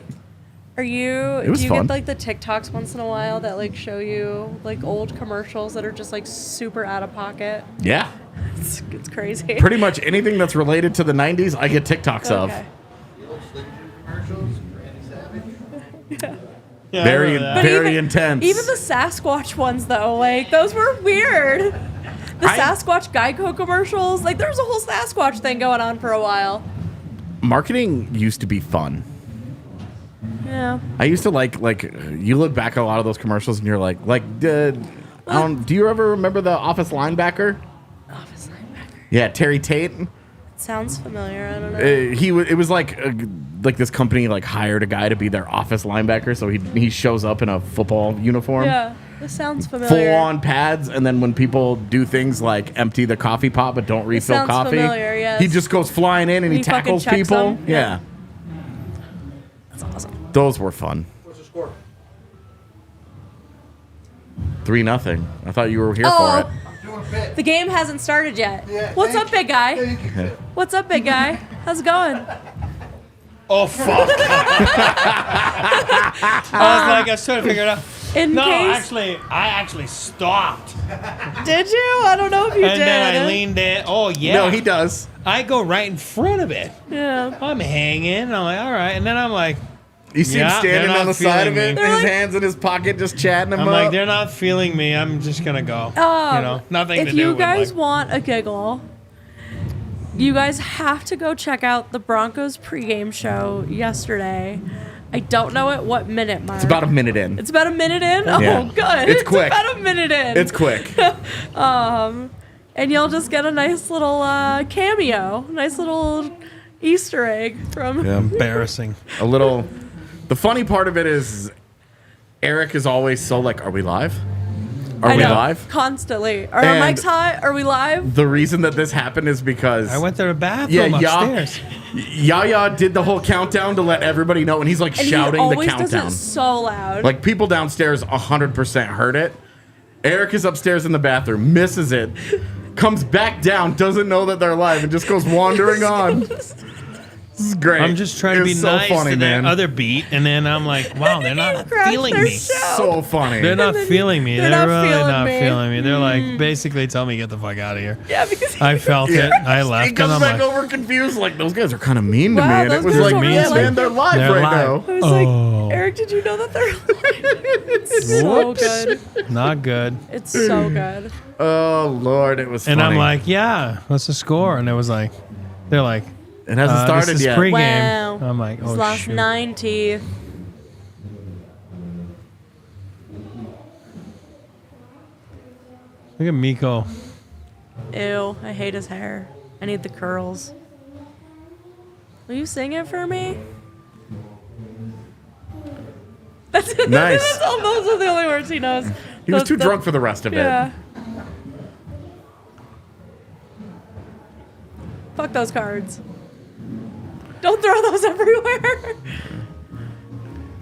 Do you was fun. get like the TikToks once in a while that like show you like old commercials that are just like super out of pocket? yeah, It's crazy. pretty much anything that's related to the 90s, I get TikToks of. Okay. The old Slim Jim commercials, Randy Savage. Yeah, I Very, remember that. very intense. Even the Sasquatch ones though, like those were weird. The Sasquatch Geico commercials, like there was a whole Sasquatch thing going on for a while. Marketing used to be fun. Yeah. I used to like you look back at a lot of those commercials and you're like, do you ever remember the Office linebacker? Office linebacker. Yeah, Terry Tate. Sounds familiar. I don't know. It was like this company like hired a guy to be their office linebacker, so he shows up in a football uniform. Yeah, this sounds familiar. Full on pads, and then when people do things like empty the coffee pot but don't refill sounds coffee, familiar, yes. he just goes flying in and he He fucking tackles checks people. them. Yeah. Yeah. That's awesome. Those were fun. What's the score? 3-0. I thought you were here Oh. for it. I'm doing The game hasn't started yet. What's up, big guy? What's up, big guy? How's it going? Oh, fuck. I was trying to figure it out. I actually stopped. Did you? I don't know if you did. And then I leaned in. Oh, yeah. No, he does. I go right in front of it. Yeah. I'm hanging. I'm like, all right. And then I'm like, You see him standing on the side of it, me. his hands in his pocket, just chatting him I'm up. like, they're not feeling me. I'm just going to go. Nothing to do with If you guys like, want a giggle, you guys have to go check out the Broncos pregame show yesterday. I don't know at what minute mark. It's about a minute in. It's about a minute in? Oh, Yeah. good. It's quick. About a minute in. It's quick. And you'll just get a nice little cameo, nice little Easter egg from. Yeah. embarrassing. A little. The funny part of it is, Eric is always so like, "Are we live? Are we live?" Constantly. Are our mics hot? Are we live? The reason that this happened is because I went to the bathroom upstairs. Yaya did the whole countdown to let everybody know, and he's like And shouting he the always countdown. does it so loud. Like people downstairs 100% heard it. Eric is upstairs in the bathroom, misses it, comes back down, doesn't know that they're live, and just goes wandering on. This is great. I'm just trying to be It's so nice funny, to man. that other beat, and then I'm like, wow, they're not crashed feeling their me. show. So funny. They're not feeling me. they're They're not really feeling not me. feeling me. They're like, basically, tell me get the fuck out of here. Yeah, because I felt it. I He left, and comes I'm back like, over confused, like those guys are kind of mean to Wow, me, and it those was guys like, are yeah, really man, like- they're live They're right live. now. I was like, Eric, did you know that they're It's so Whoops. good. not good. It's so good. Oh Lord, it was. And funny. I'm like, yeah, what's the score? And it was like, they're like, it hasn't started this is yet. pregame. Wow. I'm like, He's oh lost shoot. 9 teeth. Look at Miko. Ew, I hate his hair. I need the curls. Will you sing it for me? That's it. Nice. Those are the only words he knows. He was too drunk for the rest of Yeah. it. Fuck those cards. Don't throw those everywhere.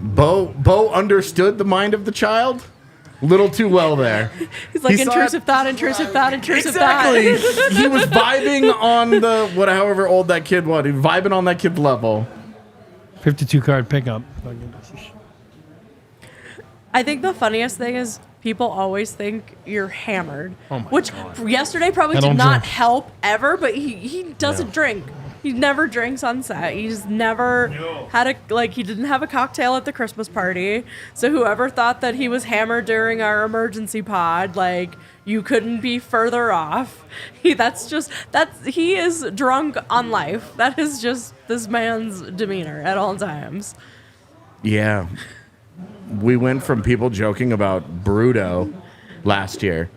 Bo understood the mind of the child little too well there. He's like, He saw intrusive thought, intrusive thought, intrusive Exactly. thought. He was vibing on the however old that kid was. He was vibing on that kid's level. 52 card pickup. I think the funniest thing is people always think you're hammered. Oh my which God. yesterday probably I did don't not drink. help ever, but he doesn't drink. He never drinks on set. He's never had he didn't have a cocktail at the Christmas party. So whoever thought that he was hammered during our emergency pod, you couldn't be further off. He is drunk on life. That is just this man's demeanor at all times. Yeah. We went from people joking about Bruto last year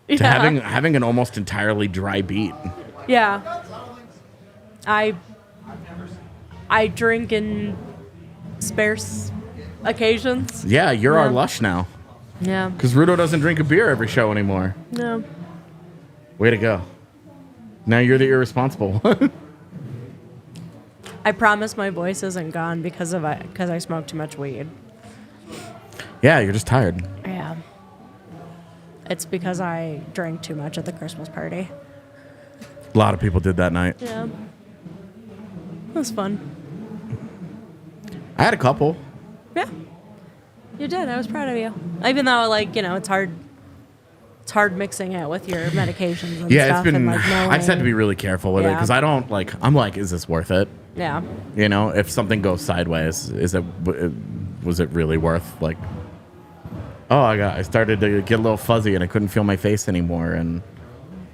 to Yeah. having an almost entirely dry beat. Yeah. I drink in sparse occasions. Yeah, you're our Yeah. lush now. Yeah. Because Rudo doesn't drink a beer every show anymore. No. Way to go. Now you're the irresponsible one. I promise my voice isn't gone because I smoke too much weed. Yeah, you're just tired. Yeah. It's because I drank too much at the Christmas party. A lot of people did that night. Yeah. It was fun. I had a couple. Yeah. You did. I was proud of you. Even though, it's hard. It's hard mixing it with your medications and Yeah, stuff. it's been. And, I just had to be really careful with it Yeah. because I don't I'm like, is this worth it? Yeah. You know, if something goes sideways, was it really worth I started to get a little fuzzy and I couldn't feel my face anymore and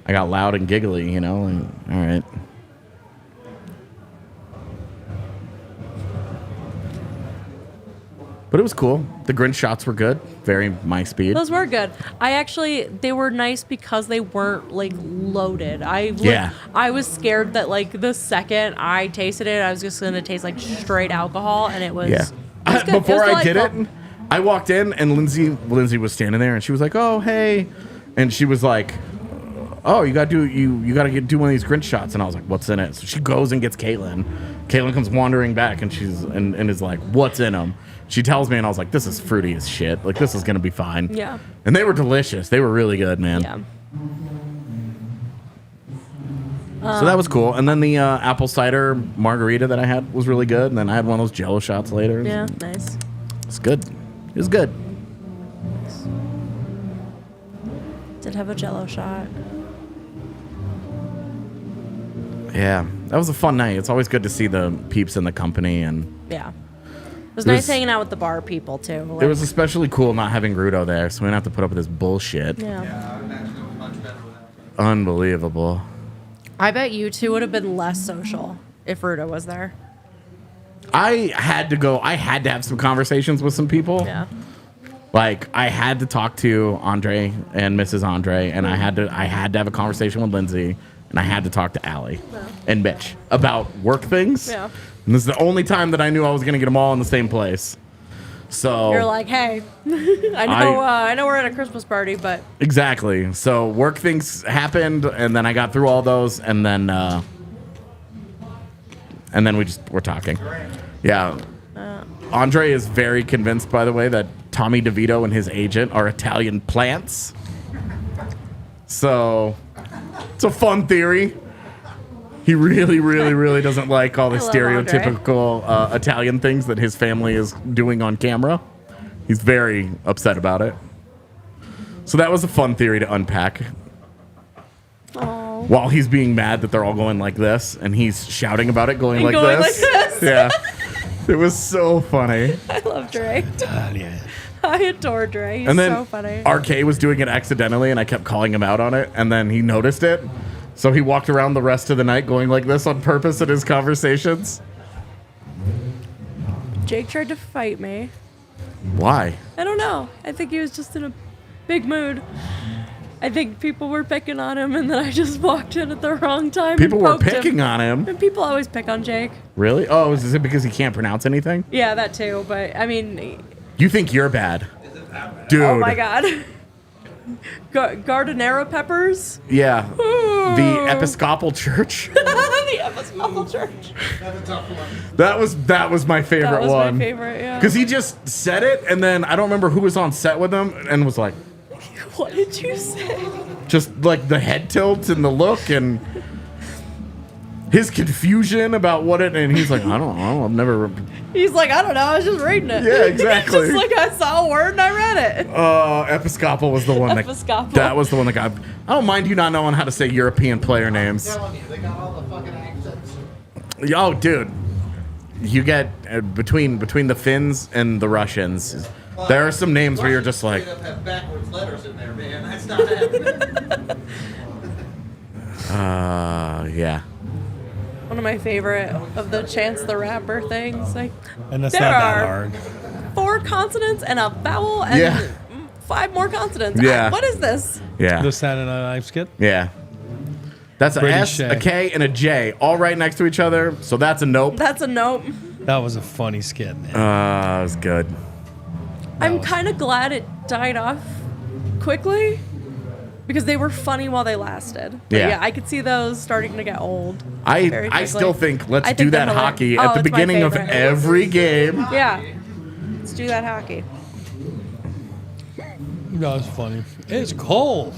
I got loud and giggly, and all right. But it was cool. The Grinch shots were good. Very my speed. Those were good. They were nice because they weren't loaded. Yeah. I was scared that the second I tasted it, I was just gonna taste straight alcohol, and it was. Yeah. It was good. Before It was I did it, delightful. I walked in and Lindsay was standing there and she was like, "Oh, hey," and she was like, "Oh, you gotta do one of these Grinch shots," and I was like, "What's in it?" So she goes and gets Caitlin. Caitlin comes wandering back and and is like, "What's in them?" She tells me, and I was like, "This is fruity as shit. This is gonna be fine." Yeah. And they were delicious. They were really good, man. Yeah. So that was cool. And then the apple cider margarita that I had was really good. And then I had one of those Jello shots later. Yeah, nice. It's good. It was good. Did have a Jello shot. Yeah, that was a fun night. It's always good to see the peeps in the company, and Yeah. It was nice hanging out with the bar people too. Like, it was especially cool not having Rudo there, so we didn't have to put up with this bullshit. yeah. Unbelievable. I bet you two would have been less social if Ruda was there. I had to have some conversations with some people. Yeah. Like, I had to talk to Andre and Mrs. Andre, and I had to have a conversation with Lindsay, and I had to talk to Allie and Mitch about work things. Yeah. And this is the only time that I knew I was going to get them all in the same place. So You're like, hey, I know we're at a Christmas party, but exactly. So work things happened, and then I got through all those, and then we're talking. Yeah. Andre is very convinced, by the way, that Tommy DeVito and his agent are Italian plants. So it's a fun theory. He really, really, really doesn't like all the I love Andre. stereotypical Italian things that his family is doing on camera. He's very upset about it. So that was a fun theory to unpack. oh, While he's being mad that they're all going like this, and he's shouting about it going, like, going this. like this. Yeah. It was so funny. I love Dre. Italian. I adore Dre. He's And then so funny. RK was doing it accidentally, and I kept calling him out on it, and then he noticed it. So he walked around the rest of the night going like this on purpose in his conversations. Jake tried to fight me. Why? I don't know. I think he was just in a big mood. I think people were picking on him, and then I just walked in at the wrong time. People and were poked picking him. on him. And people always pick on Jake. Really? Oh, is it because he can't pronounce anything? Yeah, that too. But I mean, You think you're bad. Dude. oh my god. Gardenera peppers. Yeah. The Episcopal Church. The Episcopal Church. That was my favorite That was one. my favorite. Yeah. Because he just said it, and then I don't remember who was on set with him, and was like, What did you say? just like the head tilt and the look and his confusion about what it, and he's like, I don't know, I've never. He's like, I don't know. I was just reading it. Yeah, exactly. Just like I saw a word and I read it. Episcopal was the one Episcopal. that was the one that got. I don't mind you not knowing how to say European player names. They got all the fucking accents. Oh, dude, you get between the Finns and the Russians. There are some names where you're just like, Have backwards letters in there, man. That's not happening. yeah. One of my favorite of the Chance the Rapper things. Like, And that's there not that are hard. 4 consonants and a vowel and Yeah. 5 more consonants. Yeah. What is this? Yeah. The Saturday Night Live skit. Yeah. That's a British S, Shay. a K, and a J, all right next to each other. So that's a nope. That's a nope. That was a funny skit, man. It was good. I'm was- kind of glad it died off quickly because they were funny while they lasted. But Yeah. I could see those starting to get old. very I quickly. still think let's I do think that they're hockey hilarious. at the Oh, it's my beginning of favorite. every game. Yeah. Let's do that hockey. That was funny. It's cold.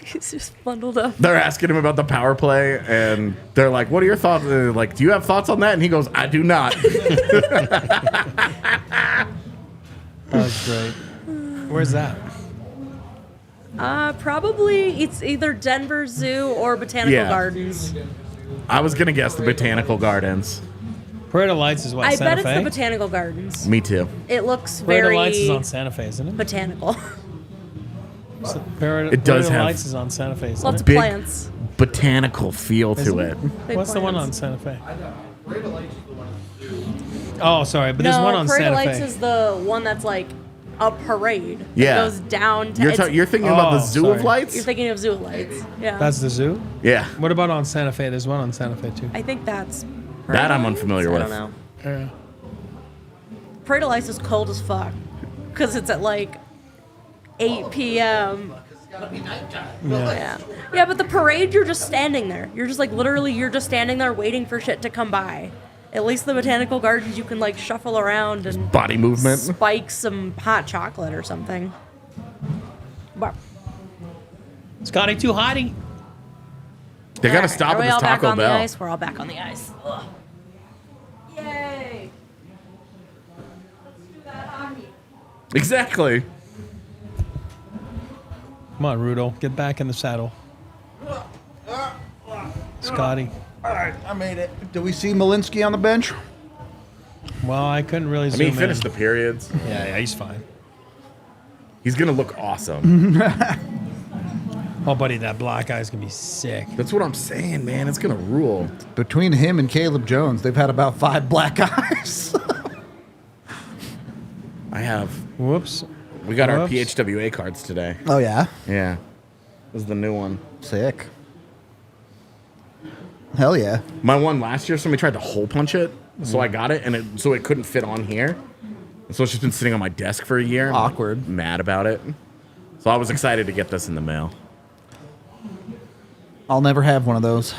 He's just bundled up. They're asking him about the power play, and they're like, "What are your thoughts?" They're like, "Do you have thoughts on that?" And he goes, "I do not." That was great. Where's that? Probably it's either Denver Zoo or Botanical Yeah. Gardens. I was gonna guess the Botanical Gardens. Parade of Lights is what, I Santa bet it's Fe? the Botanical Gardens. Me too. It looks Parade very of Lights is on Santa Fe, isn't it? botanical. Parade, It does Parade of have Lights is on Santa Fe, isn't Lots it? of Big- plants. Botanical feel Isn't to it? it. Big What's the one on plants. Santa Fe? Oh, sorry, but there's No, one on Parade of Santa Lights Fe. is the one that's like a parade. Yeah. It goes down to. You're thinking about the Oh, Zoo of sorry. Lights? You're thinking of Zoo Lights. Yeah. That's the zoo? Yeah. What about on Santa Fe? There's one on Santa Fe, too. I think that's. That I'm Lights? unfamiliar I with. don't know. Yeah. Parade of Lights is cold as fuck because it's at like 8 p.m. Yeah. Yeah, but the parade, you're just standing there. You're just like literally, you're just standing there waiting for shit to come by. At least the Botanical Gardens, you can like shuffle around and Body movement. spike some hot chocolate or something. But Scotty too hotty. They got to stop Are at we this all back Taco on the Bell. ice? We're all back on the ice. Ugh. Yay! Let's do that hockey. Exactly. Come on, Rudo. Get back in the saddle. Scotty. All right, I made it. Do we see Malinsky on the bench? Well, I couldn't really I zoom mean, he finished in. the periods. Yeah, he's fine. He's going to look awesome. Oh, buddy, that black guy's going to be sick. That's what I'm saying, man. It's going to rule. Between him and Caleb Jones, they've had about 5 black eyes. I have. Whoops. We got our Whoops. PHWA cards today. Oh, yeah? Yeah. This is the new one. Sick. Hell yeah. My one last year, somebody tried to hole punch it, so I got it, and so it couldn't fit on here. So it's just been sitting on my desk for a year. I'm Awkward. mad about it. So I was excited to get this in the mail. I'll never have one of those.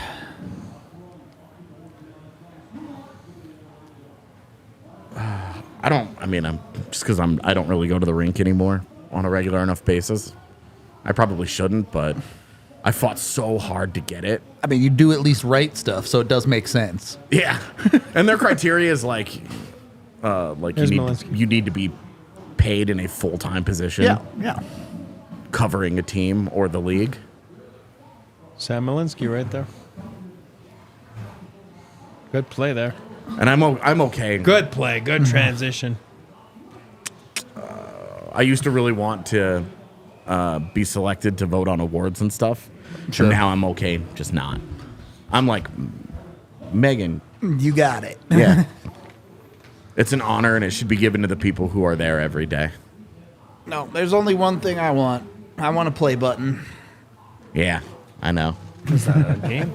I'm just because I don't really go to the rink anymore on a regular enough basis. I probably shouldn't, but I fought so hard to get it. I mean, you do at least write stuff, so it does make sense. Yeah. And their criteria is like Here's Malinsky. you need to be paid in a full-time position. Yeah. Covering a team or the league. Sam Malinsky right there. Good play there. And I'm okay. Good play. Good transition. I used to really want to be selected to vote on awards and stuff. Sure. And now I'm okay, just not. I'm like, Megan. You got it. Yeah. It's an honor, and it should be given to the people who are there every day. No, there's only one thing I want. I want a play button. Yeah, I know. Is that a game?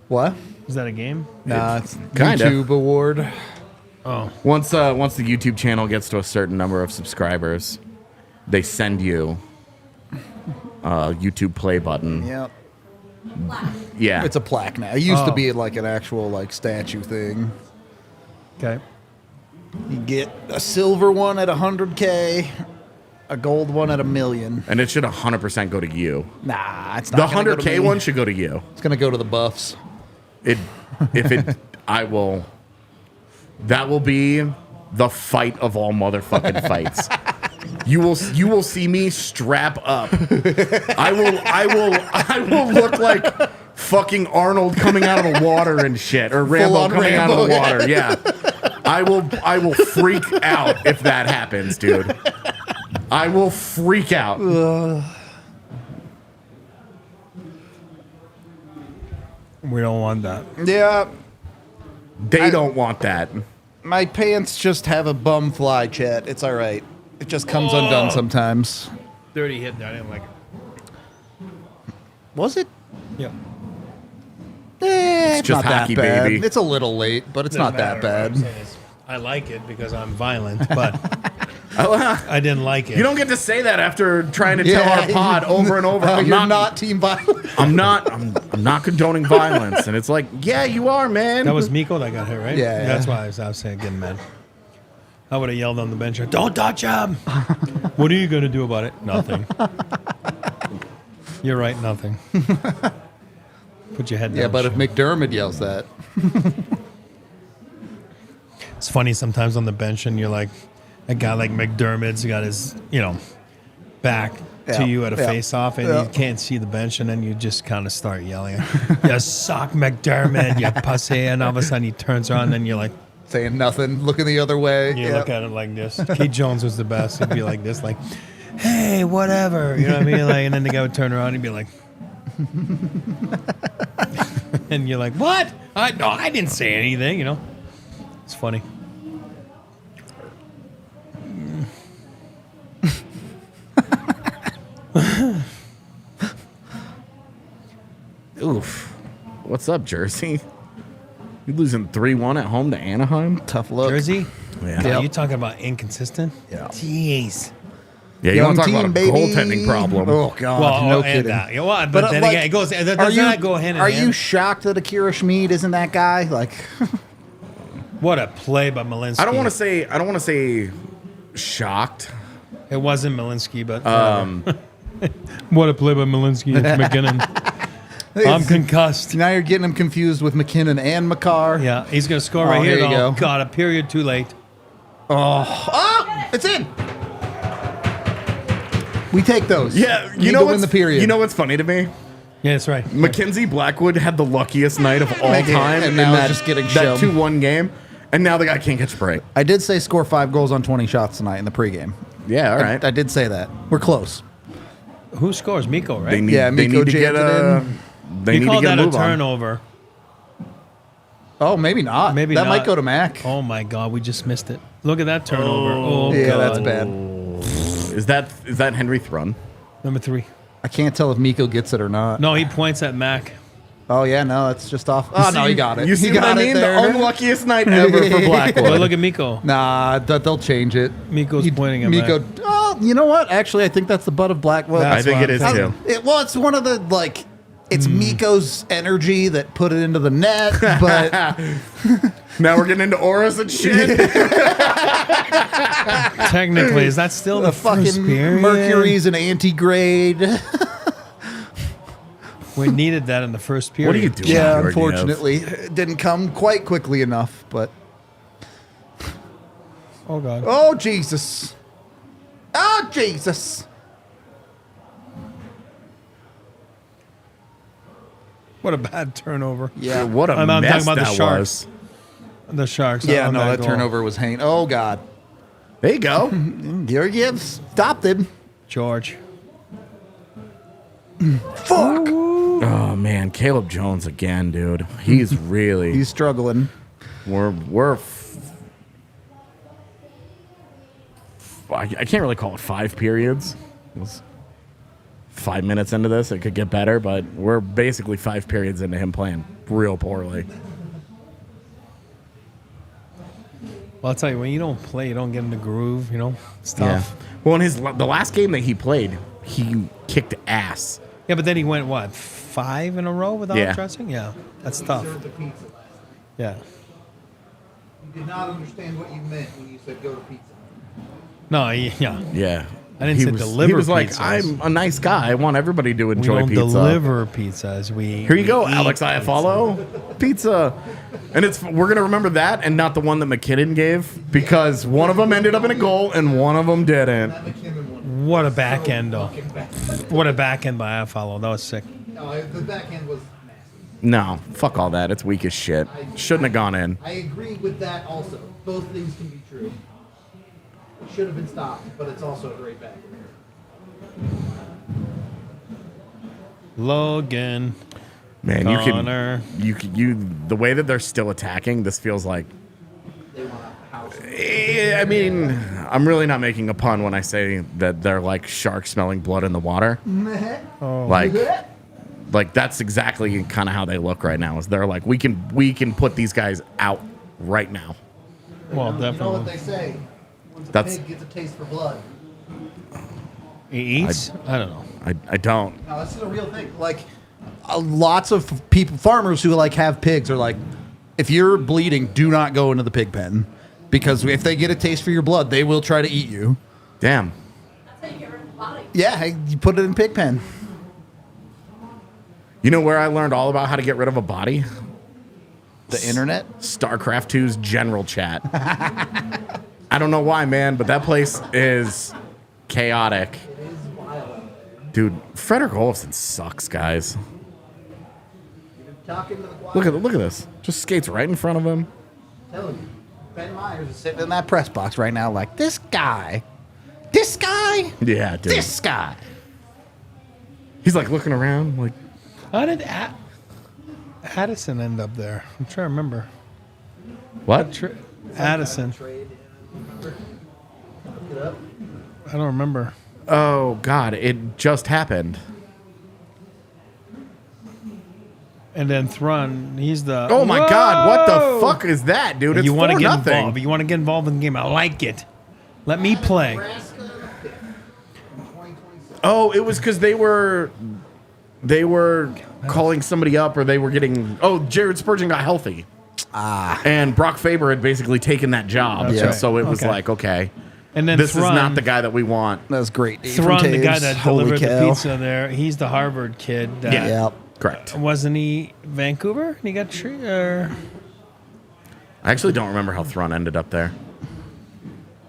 What? Is that a game? Nah, it's Kinda. YouTube award. Oh. Once the YouTube channel gets to a certain number of subscribers, they send you a YouTube play button. Yep. Yeah. It's a plaque now. It used to Oh. be like an actual like statue thing. Okay. You get a silver one at 100K, a gold one at 1 million. And it should 100% go to you. Nah, it's The not. gonna go to 100K me. one should go to you. It's gonna go to the buffs. That will be the fight of all motherfucking fights. You will see me strap up. I will look like fucking Arnold coming out of the water and shit, or Rambo Full-on coming out of the Rambo, water. Yeah. I will freak out if that happens, dude. I will freak out. We don't want that. Yeah, They don't want that. my pants just have a bum fly, chat. It's all right. It just comes undone sometimes. Dirty hit there. I didn't like it. Was it? Yeah. It's just not hockey, that bad. baby. It's a little late, but it's not that bad. I like it because I'm violent, but I didn't like it. You don't get to say that after trying to tell Yeah, our pod over and over. You're not team violent. I'm not condoning violence, and it's like, yeah, you are, man. That was Miko that got hit, right? Yeah, That's yeah. why I was saying getting mad. I would have yelled on the bench, "Don't touch him!" What are you going to do about it? Nothing. You're right, nothing. Put your head down. Yeah, but if shit. McDermott yells that, It's funny sometimes on the bench, and you're like, a guy like McDermott's got his, back Yeah, to you at a yeah, face-off, and yeah. you can't see the bench, and then you just kind of start yelling, "You suck, McDermott, you pussy!" And all of a sudden he turns around, and you're like, saying nothing, looking the other way. you Yeah. look at it like this. Keith Jones was the best. He'd be like this, like, "Hey, whatever," you know what I mean? Like, and then the guy would turn around and be like, and you're like, "What? I didn't say anything," It's funny. Oof. What's up, Jersey? You losing 3-1 at home to Anaheim? Tough look. Jersey? Yeah. Are you talking about inconsistent? Yeah. Jeez. Yeah, you Young want to talk team, about a baby. goaltending problem. Oh God, Well, no and kidding. that. Yeah, well, but then like, again, it goes. That are does you not go hand in Are hand. you shocked that Akira Schmid isn't that guy? Like, What a play by Malinsky. I don't want to say shocked. It wasn't Malinsky, but what a play by Malinsky. It's McKinnon. I'm concussed. Now you're getting him confused with McKinnon and McCarr. Yeah, he's going to score Oh, right here, here you though. go. God, a period too late. Oh, it's in. We take those. Yeah, Need to win the period. You know what's funny to me? Yeah, that's right. Mackenzie Blackwood had the luckiest night of all time And in now that, it's just getting that shelled. 2-1 game, and now the guy can't catch a break. I did say score 5 goals on 20 shots tonight in the pregame. Yeah, all right. I did say that. We're close. Who scores? Miko, right? They need, Yeah, they Miko need to get jammed it a. in. They He need to called get that a a move on. turnover. Oh, maybe not. Maybe that not. might go to Mac. Oh, my God. We just missed it. Look at that turnover. Oh, yeah, God. that's bad. Is that Henry Thrun? Number 3. I can't tell if Miko gets it or not. No, he points at Mac. Oh, yeah, no, that's just off. Oh, no, he got it. You see he what I got mean? it The there. unluckiest night ever for Well, Blackwood. look at Miko. Nah, they'll change it. Miko's pointing at Miko. Mac. Oh, you know what? Actually, I think that's the butt of Blackwood. I think it is too. It's one of the, like, it's Miko's energy that put it into the net, but Now we're getting into auras and shit. Technically, is that still the the first fucking period? Mercury's an antigrade. We needed that in the first period. What are you doing? Yeah, Georgiev? unfortunately, it didn't come quite quickly enough, but Oh, God. oh, Jesus. Oh, Jesus. What a bad turnover. Yeah. What a I'm talking mess about the that Sharks. was. The Sharks. Yeah, on no, that goal. turnover was hanging. Oh, God. There you go. Georgiev stopped him. George. Fuck. Oh man, Caleb Jones again, dude. He's really. He's struggling. I can't really call it 5 periods. It was 5 minutes into this. It could get better, but we're basically 5 periods into him playing real poorly. Well, I'll tell you, when you don't play, you don't get in the groove, you know? It's tough. Well, in the last game that he played, he kicked ass. Yeah, but then he went, what, 5 in a row without Yeah. dressing? Yeah, that's tough. Yeah. You did not understand what you meant when you said go to pizza. No, yeah. Yeah. I didn't he say was, deliver He was like, pizzas. I'm a nice guy. I want everybody to We enjoy don't pizza. deliver pizzas. We Here you go, we Alex eat Iafallo. Pizza. And we're going to remember that and not the one that McKinnon gave because one of them ended up in a goal and one of them didn't. What a back end, though. What a back end by Iafallo. That was sick. No, the backhand was nasty. No, fuck all that. It's weak as shit. Shouldn't have gone in. I agree with that also. Both things can be true. It should have been stopped, but it's also a great back. Logan. Man, Connor. the way that they're still attacking, this feels like. I mean, I'm really not making a pun when I say that they're like sharks smelling blood in the water. Like that's exactly kind of how they look right now. Is they're like we can put these guys out right now. Well, You know what definitely. they say? Once That's- a pig gets a taste for blood. He eats? I don't know. I don't. No, this is a real thing. Like, lots of people, farmers who like have pigs are like, if you're bleeding, do not go into the pig pen, because if they get a taste for your blood, they will try to eat you. Damn. That's how you get rid of the body. Yeah, hey, you put it in pig pen. You know where I learned all about how to get rid of a body? The internet. StarCraft 2's general chat. I don't know why, man, but that place is chaotic. Dude, Frederick Olofsson sucks, guys. Look at this. Just skates right in front of him. Telling you, Ben Myers is sitting in that press box right now, like this guy, this guy, Yeah, dude. this guy. He's like looking around, like How did Addison end up there? I'm trying to remember. what? Addison. I don't remember. Oh God, it just happened. And then Thrun, he's the. Oh my God, what the Whoa! fuck is that, dude? It's You want to 4-0. get involved. You want to get involved in the game. I like it. Let me play. Oh, it was because they were calling somebody up, or they were getting. Oh, Jared Spurgeon got healthy. And Brock Faber had basically taken that job. That's Yeah. right. So it was Okay. like, okay, And then this Thrun, is not the guy that we want. That was great. Thrun, the guy that delivered the pizza there, he's the Harvard kid. That, Yeah. Yep. Correct. Wasn't he Vancouver? And he got or I actually don't remember how Thron ended up there.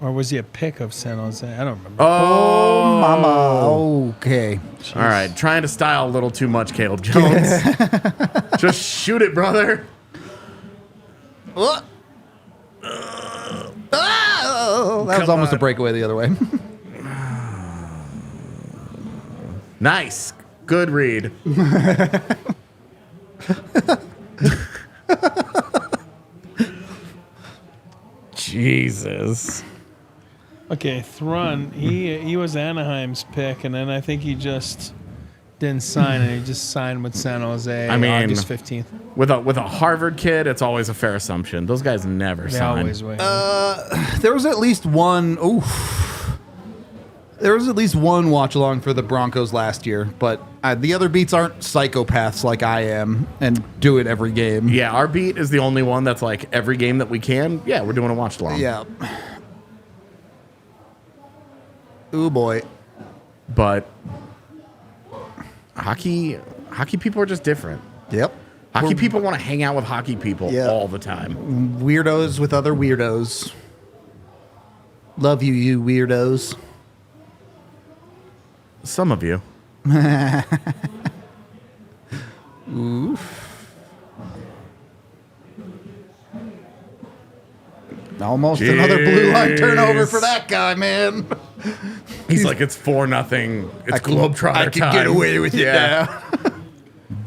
was he a pick of San Jose? I don't remember. Oh, mama. Okay. All right, trying to style a little too much, Caleb Jones. Just shoot it, brother. Oh, that was almost a breakaway the other way. Nice. Good read. Jesus. Okay, Thrun, he was Anaheim's pick, and then I think he just didn't sign, and he just signed with San Jose I mean, August 15th. With a Harvard kid, it's always a fair assumption. Those guys never They sign. always wait. There was at least one. There was at least one watch along for the Broncos last year, but the other beats aren't psychopaths like I am and do it every game. Yeah, our beat is the only one that's like every game that we can. Yeah, we're doing a watch along. Yeah. Ooh boy. But hockey people are just different. Yep. Hockey people want to hang out with hockey people Yeah. all the time. Weirdos with other weirdos. Love you, you weirdos. Some of you. Oof. Almost another blue line turnover for that guy, man. He's like, it's 4-0. It's Globetrotter I can time. get away with it now.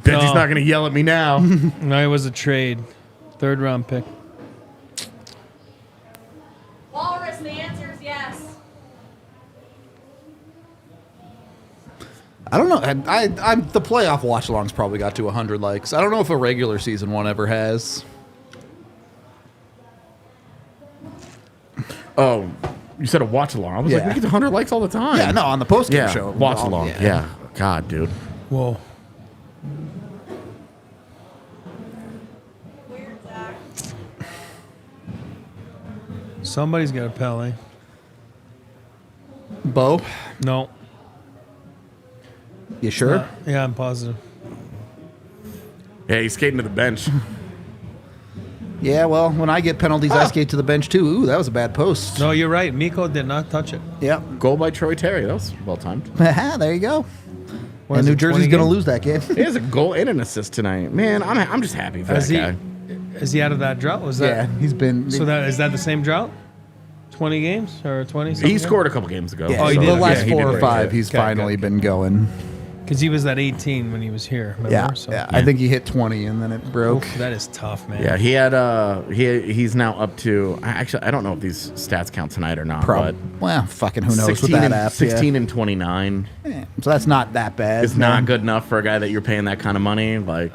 Bet he's No. not going to yell at me now. No, it was a trade. 3rd round pick. Walrus, the answer is yes. I don't know. I'm the playoff watch alongs probably got to 100 likes. I don't know if a regular season one ever has. Oh, you said a watch along. I was like, Yeah. we get 100 likes all the time. Yeah, no, on the post game Yeah, show. watch Oh, along. Yeah. God, dude. Whoa. Weird, Zach. Somebody's got a Pele. Bo, No. you sure? Yeah, I'm positive. Yeah, he's skating to the bench. Yeah, well, when I get penalties, I skate to the bench too. Ooh, that was a bad post. No, you're right. Miko did not touch it. Yep. Goal by Troy Terry. That was well timed. There you go. What And is New it, Jersey's 20 going to games? lose that game. He has a goal and an assist tonight. Man, I'm just happy for Is that he, guy. is he out of that drought? Was Yeah, that he's been. so? That is that the same drought? 20 games or 20? He scored a couple games ago. Yeah, Oh, he so did? the last Yeah, he 4 did or great. 5, he's Okay, finally good. been going. Because he was at 18 when he was here. Remember? Yeah, So, yeah. I think he hit 20 and then it broke. Oof, that is tough, man. Yeah, he had he's now up to I don't know if these stats count tonight or not, but Well, fucking who knows 16 with that and, app. 16 and 29 Yeah. So that's not that bad. is not good enough for a guy that you're paying that kind of money, like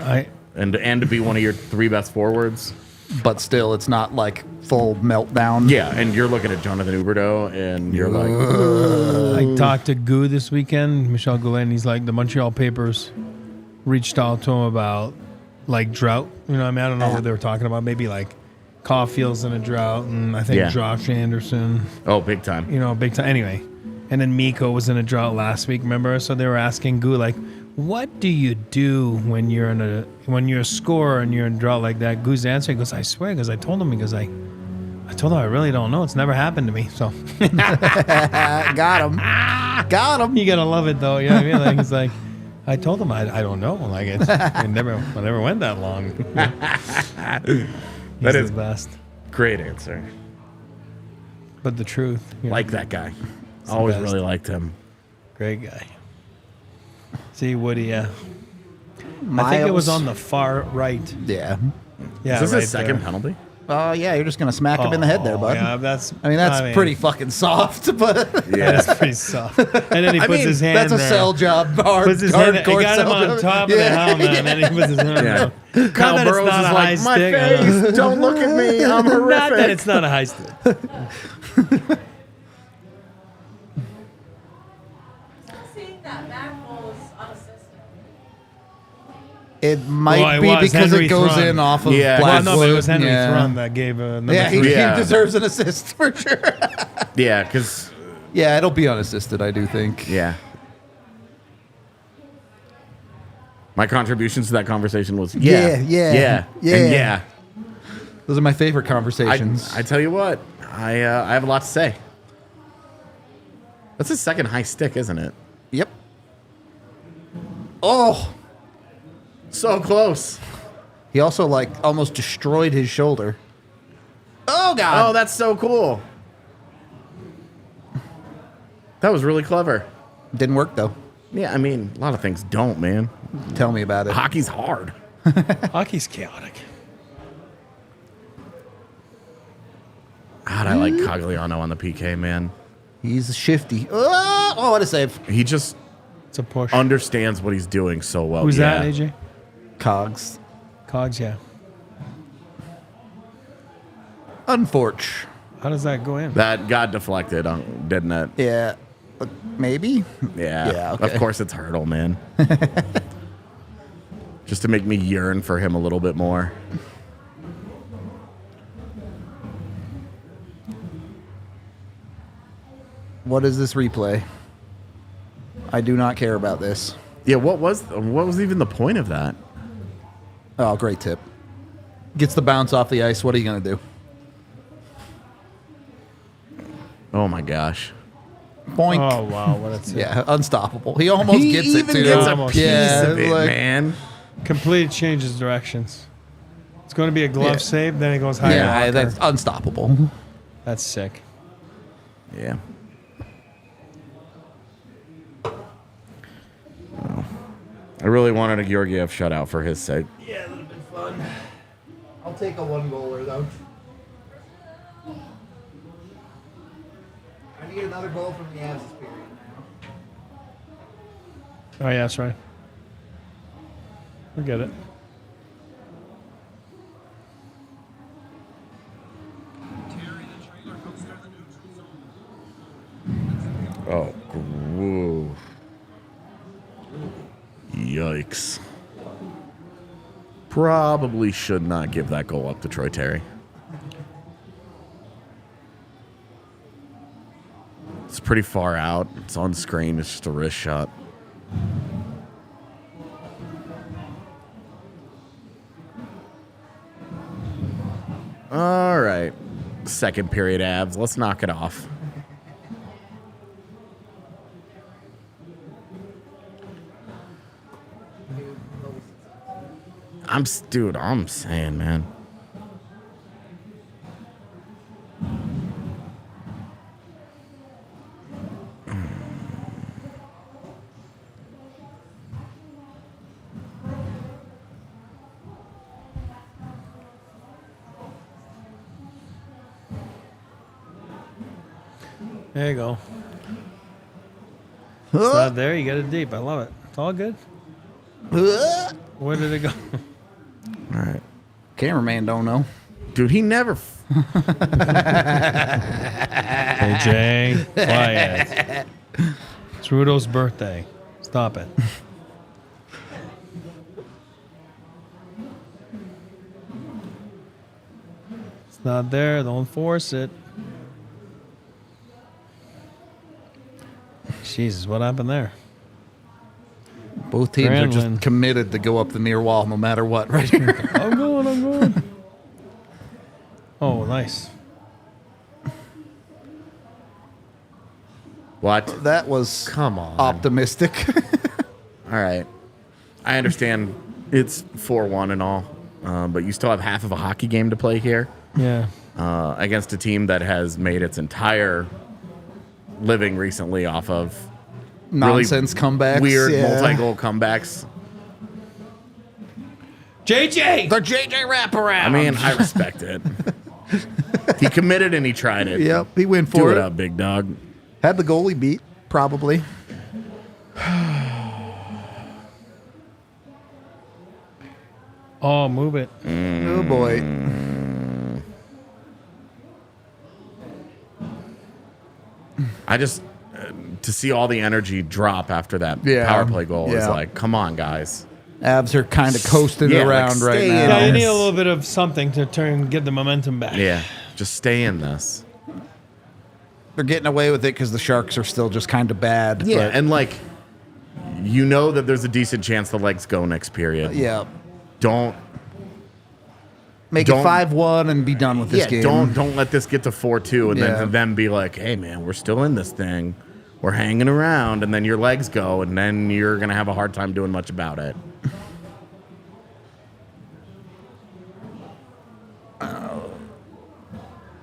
and to be one of your 3 best forwards. But still, it's not like full meltdown. Yeah, and you're looking at Jonathan Huberdeau, and you're like, I talked to Goo this weekend, Michel Goulet, and he's like, the Montreal papers reached out to him about like drought. You know, I mean, I don't know what they were talking about. Maybe like Caulfield's in a drought, and I think Yeah. Josh Anderson, oh, big time. you know, big time. Anyway, and then Miko was in a drought last week, remember? So they were asking Goo, like, what do you do when you're a scorer and you're in a drought like that? Goo's answer, he goes, I swear, because I told him, I told him I really don't know. It's never happened to me. So Got him. Got him. you gotta love it, though. You know what I mean? Like, it's like, I told him I don't know. Like I never went that long. He's is- the best. Great answer. But the truth, you know, Like that guy. the Always best. really liked him. great guy. See Woody, yeah. I think it was on the far right. Yeah. Yeah, Is this right his second there. penalty? Oh, yeah, you're just going to smack him in the head there, bud. Yeah, that's. I mean, that's pretty fucking soft, but That's pretty soft. And then he puts his hand. that's a there. sell job. Hard, Puts his hand. He hardcore got him sell on job. top of the helmet, and then he puts his hand. Yeah. Not Kyle that it's Burrows not is a like, high my stick. face, don't look at me, I'm horrific. Not that it's not a high stick. Seeing that back goal is unassisted. It might Well, it be was because Henry it goes Thrun. in off of Yeah. Well, Blackwood. no, but it was Henry yeah. Thrun that gave number Yeah, he, 3. Yeah. he deserves an assist for sure. Yeah, because, Yeah, it'll be unassisted, I do think. yeah. My contributions to that conversation was Yeah. and yeah. Those are my favorite conversations. I tell you what, I have a lot to say. That's his second high stick, isn't it? Yep. Oh, So close. he also like almost destroyed his shoulder. Oh God. Oh, that's so cool. That was really clever. Didn't work though. Yeah, I mean, a lot of things don't, man. Tell me about it. Hockey's hard. Hockey's chaotic. God, I like Cogliano on the PK, man. He's shifty. Oh, what a save. He just It's a push. understands what he's doing so well. Who's Yeah. that, AJ? Cogs. Cogs, yeah. Unfortunate. How does that go in? That got deflected, didn't it? Yeah. Maybe. Yeah. Yeah, okay. Of course it's Hurdle, man. Just to make me yearn for him a little bit more. What is this replay? I do not care about this. Yeah, what was even the point of that? Oh, great tip. Gets the bounce off the ice. What are you going to do? Oh my gosh. Boink. Oh, wow. What a tip. Yeah, unstoppable. He almost He gets it, even too. gets a Almost. piece Yeah, of it, like- man. Completely changes directions. It's going to be a glove Yeah. save, then it goes higher. Yeah, blocker. that's unstoppable. That's sick. Yeah. Oh. I really wanted a Georgiev shutout for his sake. Yeah, that would have been fun. I'll take a one-goaler, though. I need another goal from the Avs period now. Oh, yeah, that's right. We get it. Oh, whoa. Yikes. Probably should not give that goal up to Troy Terry. It's pretty far out. It's on screen. It's just a wrist shot. All right. Second period, Avs. Let's knock it off. Dude, I'm saying, man. There you go. It's not there. You get it deep. I love it. It's all good. Where did it go? All right. Cameraman don't know. Dude, he never... AJ, quiet. It's Rudo's birthday. Stop it. It's not there. Don't force it. Jesus, what happened there? Both teams are Granlund. just committed to go up the near wall no matter what, right here. I'm going. Oh, nice. What? That was Come on. optimistic. All right. I understand it's 4-1 and all, but you still have half of a hockey game to play here Yeah. against a team that has made its entire living recently off of Nonsense comebacks. weird yeah. multi-goal comebacks. JJ! The JJ wraparound. I mean, I respect it. He committed and he tried it. Yep, he went Do for it it. up, big dog. Had the goalie beat, probably. Oh, move it. Oh, boy. I just to see all the energy drop after that Yeah. power play goal is Yeah. like, come on, guys. Avs are kind of coasting Yeah, like, around right stay now. in Yeah, you Yes. need a little bit of something to get the momentum back. Yeah, just stay in this. They're getting away with it because the Sharks are still just kind of bad. Yeah, but and like you know that there's a decent chance the legs go next period. Yeah. Don't Make it 5-1 and be done with this game. Don't let this get to 4-2 and then be like, hey man, we're still in this thing. We're hanging around, and then your legs go, and then you're gonna have a hard time doing much about it.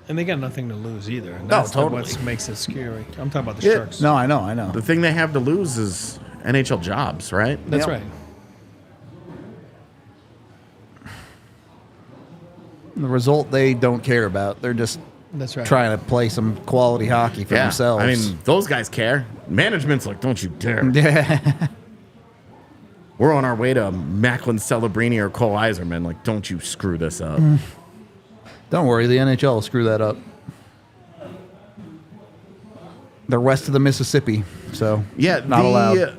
And they got nothing to lose either. And No, that's totally. what makes it scary. I'm talking about the Sharks. No, I know. The thing they have to lose is NHL jobs, right? That's Yep. right. The result they don't care about. They're just That's right. trying to play some quality hockey for themselves. I mean, those guys care. Management's like, don't you dare. yeah. We're on our way to Macklin Celebrini or Cole Iserman. Like, don't you screw this up. Don't worry, the NHL will screw that up. They're west of the Mississippi, so Yeah, not allowed.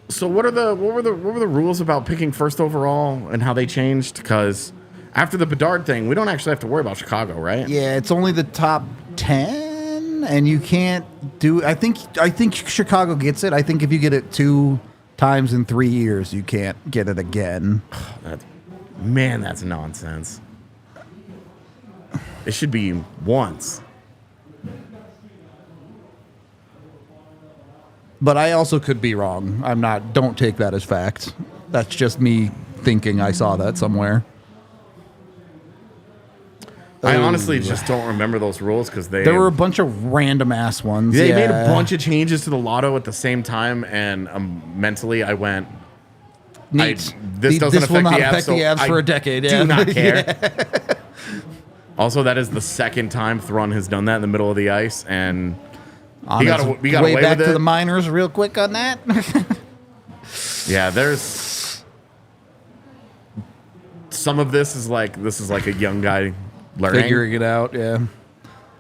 So what were the rules about picking first overall and how they changed? Because after the Bedard thing, we don't actually have to worry about Chicago, right? Yeah, it's only the top 10, and you can't do. I think Chicago gets it. I think if you get it 2 times in 3 years, you can't get it again. That's nonsense. It should be once. But I also could be wrong. I'm not. Don't take that as fact. That's just me thinking I saw that somewhere. I honestly just don't remember those rules because There were a bunch of random ass ones. They made a Yeah. bunch of changes to the lotto at the same time, and mentally I went, Neat. this doesn't will affect not the Avs, affect so the Avs I for a decade. Yeah. do not care. Also, that is the second time Thrun has done that in the middle of the ice, and On he his got way away back with to it. the minors real quick on that. Yeah, there's some of this is like a young guy learning. Figuring it out. Yeah.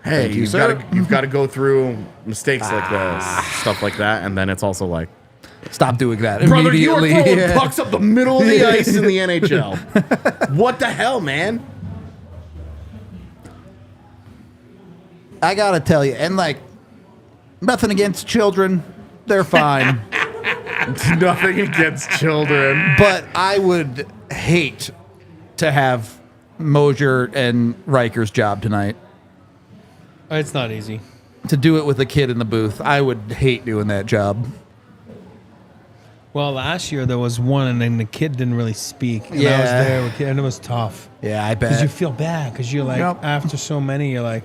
Hey, Thank you, you've sir. got to go through mistakes like this, stuff like that, and then it's also like, Stop doing that brother, you are immediately. throwing Yeah. pucks up the middle of the ice in the NHL. What the hell, man? I gotta tell you, and like, nothing against children, they're fine. Nothing against children. But I would hate to have Mosier and Riker's job tonight. It's not easy. To do it with a kid in the booth, I would hate doing that job. Well, last year there was one, and then the kid didn't really speak. And I was Yeah. there with kid, and it was tough. Yeah, I Because bet. you feel bad, because you're like, Yep. after so many, you're like,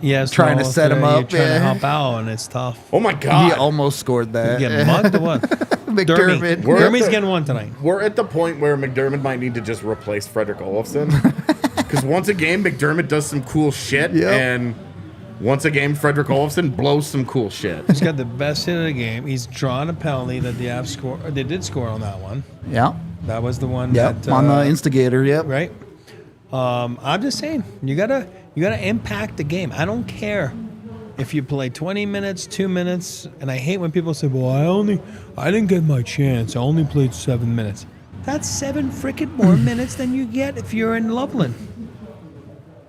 yes, Trying no, to set 'em you're up, trying to yeah. help out, and it's tough. Oh my He god. almost scored that. You get mugged or what? McDermott. Dermy's getting one tonight. We're at the point where McDermott might need to just replace Frederick Olofsson. Because once a game, McDermott does some cool shit, Yep. and once a game, Frederick Olofsson blows some cool shit. He's got the best hit of the game. He's drawn a penalty that the Avs score. They did score on that one. Yeah. That was the one. Yep. that, On the instigator. Yep. right. I'm just saying, you gotta impact the game. I don't care if you play 20 minutes, 2 minutes, and I hate when people say, "Well, I didn't get my chance. I only played 7 minutes." That's 7 freaking more minutes than you get if you're in Loveland,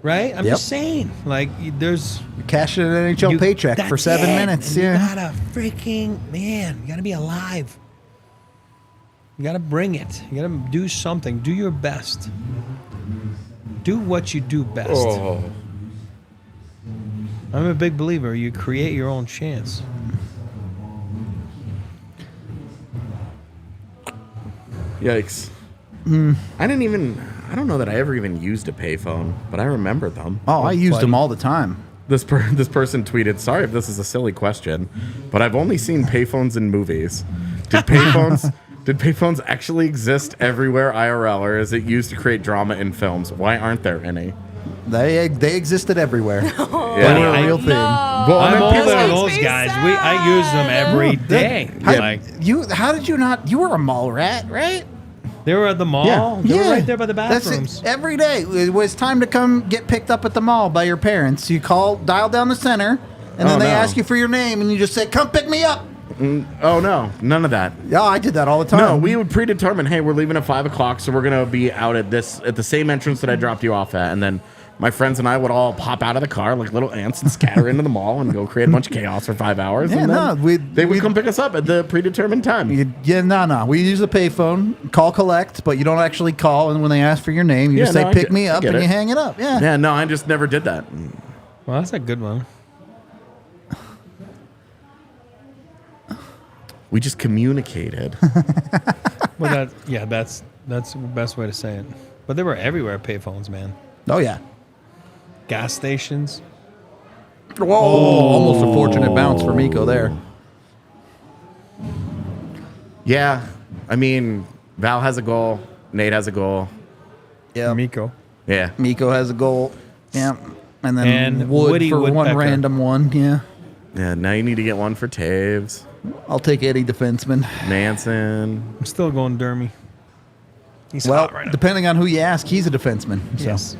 right? I'm Yep. just saying, like, there's Cashing an NHL you- paycheck for that's 7 it. minutes. And Yeah. you gotta freaking man. You gotta be alive. You gotta bring it. You gotta do something. Do your best. Do what you do best. Oh. I'm a big believer. You create your own chance. Yikes. I don't know that I ever even used a payphone, but I remember them. Oh, I used buddy. them all the time. This person tweeted, sorry if this is a silly question, but I've only seen payphones in movies. Did payphones actually exist everywhere IRL, or is it used to create drama in films? Why aren't there any? They existed everywhere. They Yeah. were a real No. thing. Well, I'm I mean, older people- than makes those me guys. I use them every day. How did you not? You were a mall rat, right? They were at the mall. They were right there by the That's it. bathrooms. Every day it was time to come get picked up at the mall by your parents. You dial down the center, and then Oh, they no. ask you for your name, and you just say, "Come pick me up." Oh, no. None of that. Yeah, I did that all the time. No, we would predetermine, hey, we're leaving at 5 o'clock, so we're going to be out at the same entrance that I dropped you off at, and then my friends and I would all pop out of the car like little ants and scatter into the mall and go create a bunch of chaos for 5 hours. Yeah, and no, then they would come pick us up at the predetermined time. No. We use the payphone, call collect, but you don't actually call. And when they ask for your name, you just say, I pick get- me I up, get and it. you hang it up. Yeah. Yeah, no, I just never did that. Well, that's a good one. We just communicated. Well, that's the best way to say it. But they were everywhere, payphones, man. Oh, yeah. Gas stations. Whoa. Almost a fortunate bounce for Miko there. Yeah, I mean, Val has a goal. Nate has a goal. Yeah. Miko. Yeah. Miko has a goal. Yeah. And then And Wood Woody for one Woodpecker. random one. Yeah. Yeah, now you need to get one for Taves, I'll take Eddie defenseman. Manson. I'm still going Dermy. He's Well, hot right now. depending on who you ask, he's a defenseman. So. Yes.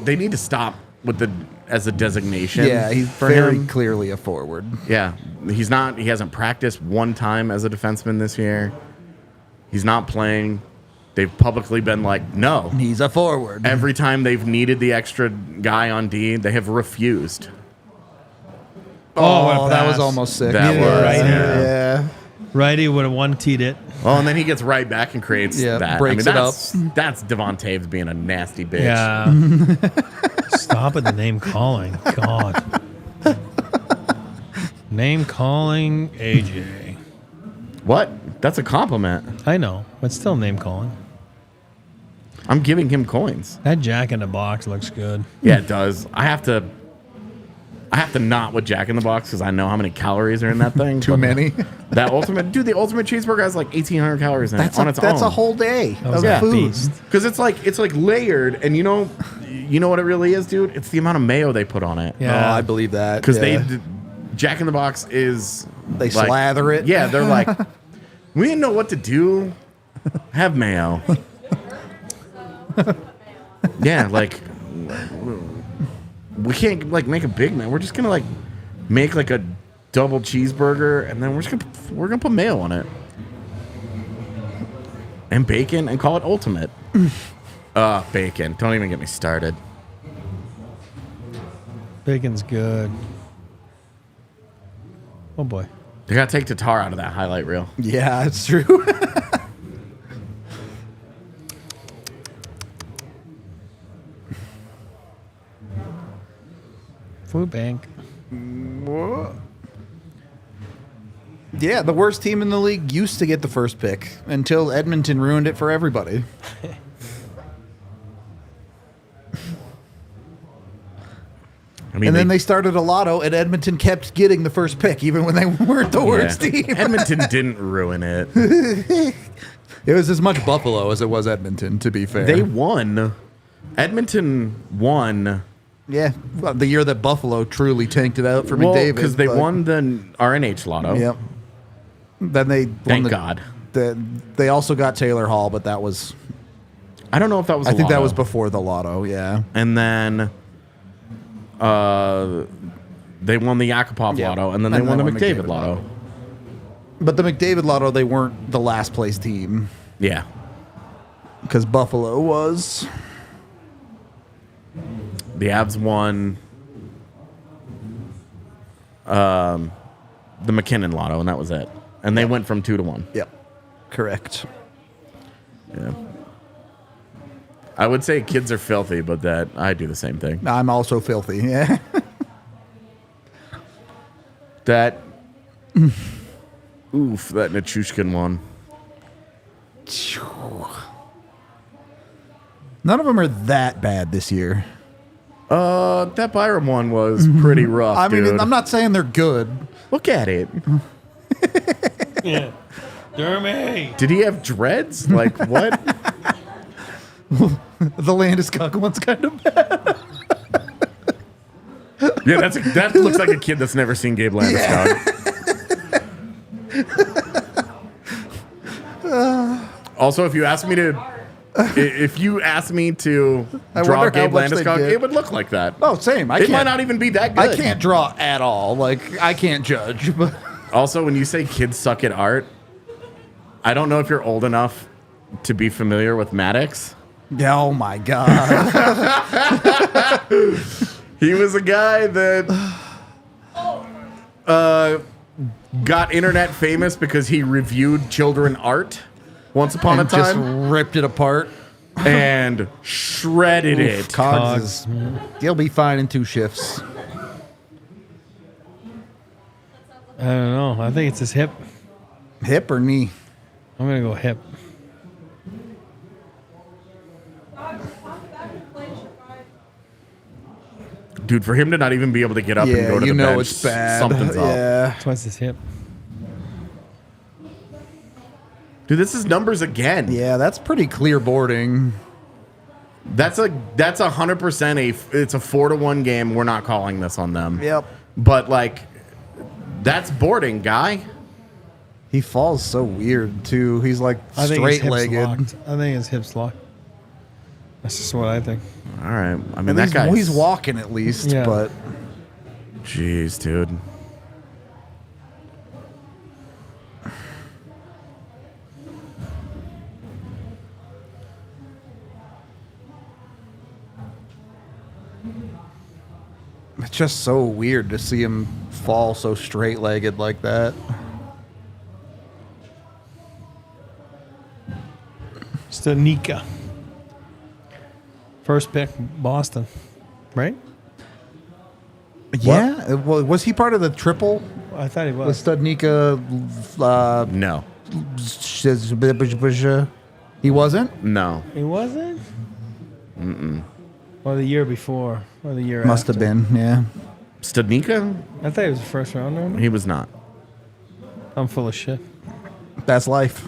They need to stop with the as a designation. Yeah, he's for very him. clearly a forward. Yeah, he hasn't practiced one time as a defenseman this year. He's not playing. They've publicly been like, no. He's a forward. Every time they've needed the extra guy on D, they have refused. Oh, what a that was pass. almost sick. That yeah, was, right yeah. Righty would have one-teed it. Well, and then he gets right back and creates Yeah, that. breaks it That's Devon Taves being a nasty bitch. Yeah. Stop with the name calling. God. Name calling AJ. What? That's a compliment. I know, but still name calling. I'm giving him coins. That Jack in the Box looks good. Yeah, it does. I have to not with Jack in the Box because I know how many calories are in that thing. Too but many. the ultimate cheeseburger has like 1,800 calories in it on its own. That's a whole day of a food. beast. Because it's like layered, and you know what it really is, dude. It's the amount of mayo they put on it. Yeah. Oh, I believe that. Because yeah. Jack in the Box is They like- slather it. Yeah, they're like, we didn't know what to do. Have mayo. Yeah, like we can't like make a Big Mac. We're just gonna like make like a double cheeseburger, and then we're gonna put mayo on it and bacon and call it ultimate. Bacon. Don't even get me started. Bacon's good. Oh boy. They gotta take Tatar out of that highlight reel. Yeah, it's true. Food bank. Yeah, the worst team in the league used to get the first pick until Edmonton ruined it for everybody. I mean, And then they started a lotto, and Edmonton kept getting the first pick, even when they weren't the worst yeah. team. Edmonton didn't ruin it. It was as much Buffalo as it was Edmonton, to be fair. They won. Edmonton won. Yeah, well, the year that Buffalo truly tanked it out for McDavid. Because they but- won the RNH lotto. Yep. Then they won Thank God. They also got Taylor Hall, but that was I don't know if that was. I think that lotto. was before the lotto. Yeah. And then, they won the Yakupov Yeah. lotto, and then they won the McDavid lotto. But the McDavid lotto, they weren't the last place team Yeah. because Buffalo was. The Avs won. The McKinnon lotto, and that was it. And they went from 2 to 1. Yep. Correct. Yeah. I would say kids are filthy, but that I do the same thing. I'm also filthy. Yeah. That that Nichushkin one. None of them are that bad this year. That Byram one was pretty rough, I mean, dude. I'm not saying they're good. Look at it. Yeah. Dermy. Did he have dreads? Like what? The Landeskog one's kind of bad. Yeah, that looks like a kid that's never seen Gabe Landeskog. Also, if you ask me to I draw wonder how Gabe much they Landeskog, did. it would look like that. Oh, same. It might not even be that good. I can't draw at all. Like, I can't judge. But Also, when you say kids suck at art, I don't know if you're old enough to be familiar with Maddox, Oh my god. He was a guy that got internet famous because he reviewed children art once upon a And just time ripped it apart. and shredded it. Cogs he'll be fine in 2 shifts. I don't know. I think it's his hip. Hip or knee? I'm gonna go hip. Dude, for him to not even be able to get up and Yeah, go to you the know bench, it's bad. something's up. Yeah. Twice his hip. Dude, this is numbers again. Yeah, that's pretty clear boarding. That's 100% it's a 4-1 game. We're not calling this on them. Yep. But like, that's boarding, guy. He falls so weird too. He's like I think his straight hips legged. locked. I think his hips locked. That's just what I think. All right. I mean, At that least, guy. he's walking at least, Yeah. but Jeez, dude. it's just so weird to see him fall so straight legged like that. Stanika. First pick, Boston. Right? Yeah. Well, was he part of the triple? I thought he With was. Studnicka, No. he wasn't? No. He wasn't? Mm-mm. Or the year before. Or the year Must after. have been, yeah. Studnicka? I thought he was a first rounder. He was not. I'm full of shit. That's life.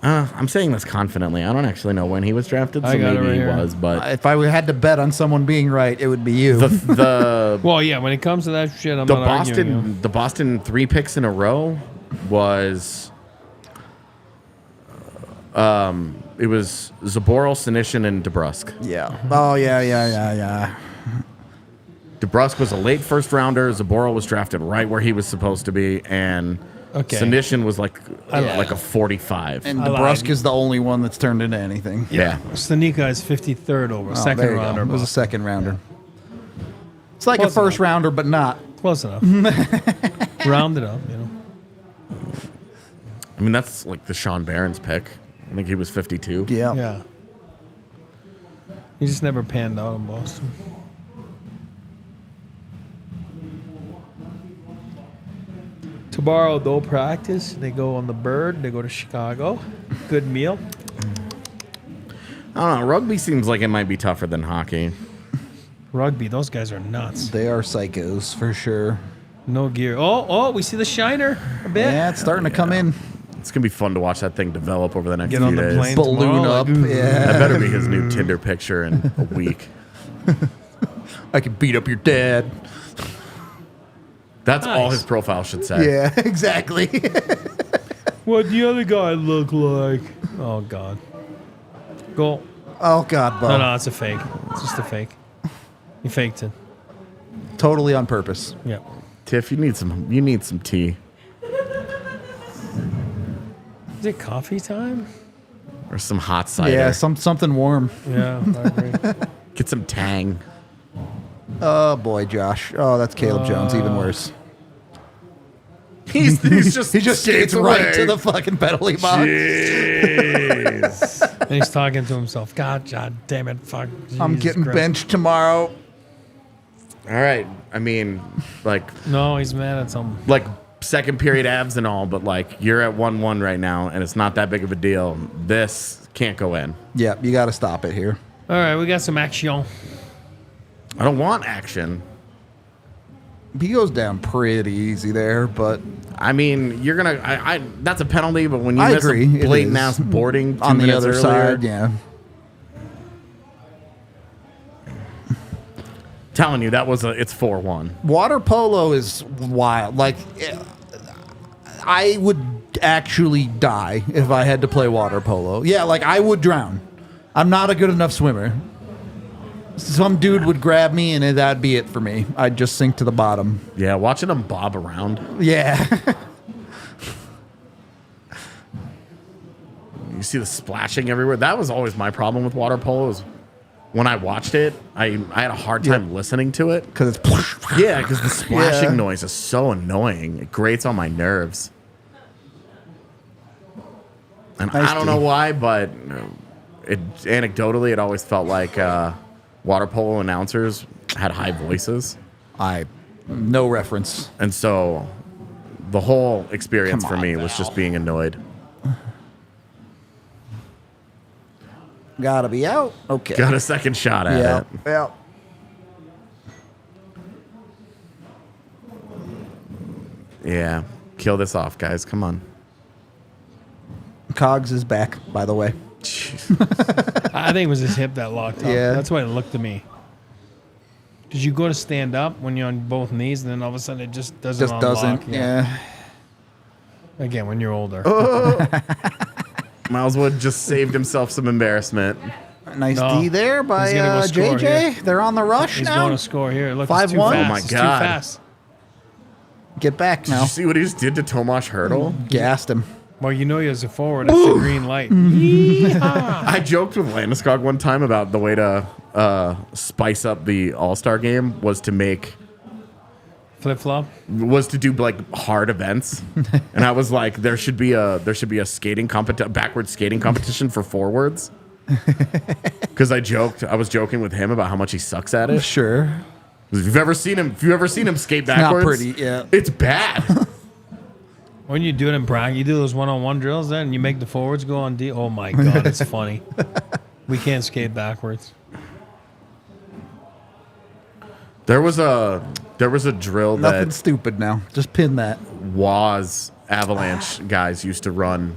I'm saying this confidently. I don't actually know when he was drafted, so I got it maybe right he here. was, but If I had to bet on someone being right, it would be you. the Well, yeah, when it comes to that shit, I'm the not arguing. You know. Boston 3 picks in a row was it was Zaboral, Senyshyn, and DeBrusque. yeah. Oh, yeah. DeBrusque was a late first rounder. Zaboral was drafted right where he was supposed to be, and Okay. Senyshyn was like lied. a 45. And I DeBrusque lied. is the only one that's turned into anything. yeah. Stanika is 53rd over, Oh, second there you go. rounder. It was a Boston. second rounder. It's like Close a first enough. rounder, but not. Close enough. Round it up, you know. I mean, that's like the Sean Barron's pick. I think he was 52. Yeah. Yeah. He just never panned out in Boston. Tomorrow, they'll practice. They go on the Bird. They go to Chicago. Good meal. I don't know. Rugby seems like it might be tougher than hockey. Rugby, those guys are nuts. They are psychos for sure. No gear. Oh, we see the shiner a bit. Yeah, it's starting to come in. It's gonna be fun to watch that thing develop over the next Get few on the days. plane. Balloon tomorrow, up. like, ooh. Yeah. That better be his new Tinder picture in a week. I can beat up your dad. That's all Nice. his profile should say. Yeah, exactly. What the other guy look like? Oh, God. Goal. Oh, God, Bo. No, it's a fake. It's just a fake. He faked it. Totally on purpose. Yeah. Tiff, you need some tea Is it coffee time? or some hot cider. Yeah, something warm. Yeah, I agree. Get some Tang. Oh, boy, Josh. Oh, that's Caleb Jones. Even worse. He's just He just skates right to the fucking penalty box. Jeez. And he's talking to himself. God damn it. Fuck. I'm Jesus getting Christ. benched tomorrow. All right. I mean, like No, he's mad at something. second period abs and all, but like you're at 1-1 right now, and it's not that big of a deal. This can't go in. Yeah, you got to stop it here. All right, we got some action. I don't want action. He goes down pretty easy there, but I mean, you're gonna. I that's a penalty, but when you I miss agree, a it blatant is. ass boarding 2 on the minutes other earlier, side, yeah. telling you it's 4-1. Water polo is wild. Like, I would actually die if I had to play water polo. Yeah, like I would drown. I'm not a good enough swimmer. Some dude would grab me and that'd be it for me. I'd just sink to the bottom. Yeah, watching them bob around. Yeah. you see the splashing everywhere. That was always my problem with water polo. Is when I watched it, I had a hard time listening to it Because it's yeah, because the splashing Yeah. noise is so annoying. It grates on my nerves. And Nice I don't tea. know why, but anecdotally, it always felt like water polo announcers had high voices. no reference. And so the whole experience Come for on, me was just Val. being annoyed. Gotta be out. Okay. Got a second shot at Yeah. it. Yeah. Yeah. Kill this off, guys. Come on. Cogs is back, by the way. I think it was his hip that locked up. Yeah. That's why it looked to me. Did you go to stand up when you're on both knees, and then all of a sudden it just doesn't Just unlock? doesn't. Yeah. Again, when you're older. Miles Wood just saved himself some embarrassment. Nice No. D there by He's gonna go score JJ. here. They're on the rush He's now. going to score here. Look, 5-1? it's too fast. Oh my It's God. too fast. Get back Did now. you see what he just did to Tomas Hurdle? Gassed him. Well, you know he has a forward. It's a green light. I joked with Landeskog one time about the way to spice up the All-Star game was to Flip flop. do like hard events, and I was like, there should be a skating backwards skating competition for forwards. Because I was joking with him about how much he sucks at it. Sure. If you've ever seen him skate not backwards, pretty, yeah. it's bad. When you do it in practice, you do those one-on-one drills then, and you make the forwards go on D. Oh, my God, it's funny. We can't skate backwards. There was a drill Nothing that stupid now. Just pin that. Waz Avalanche guys used to run.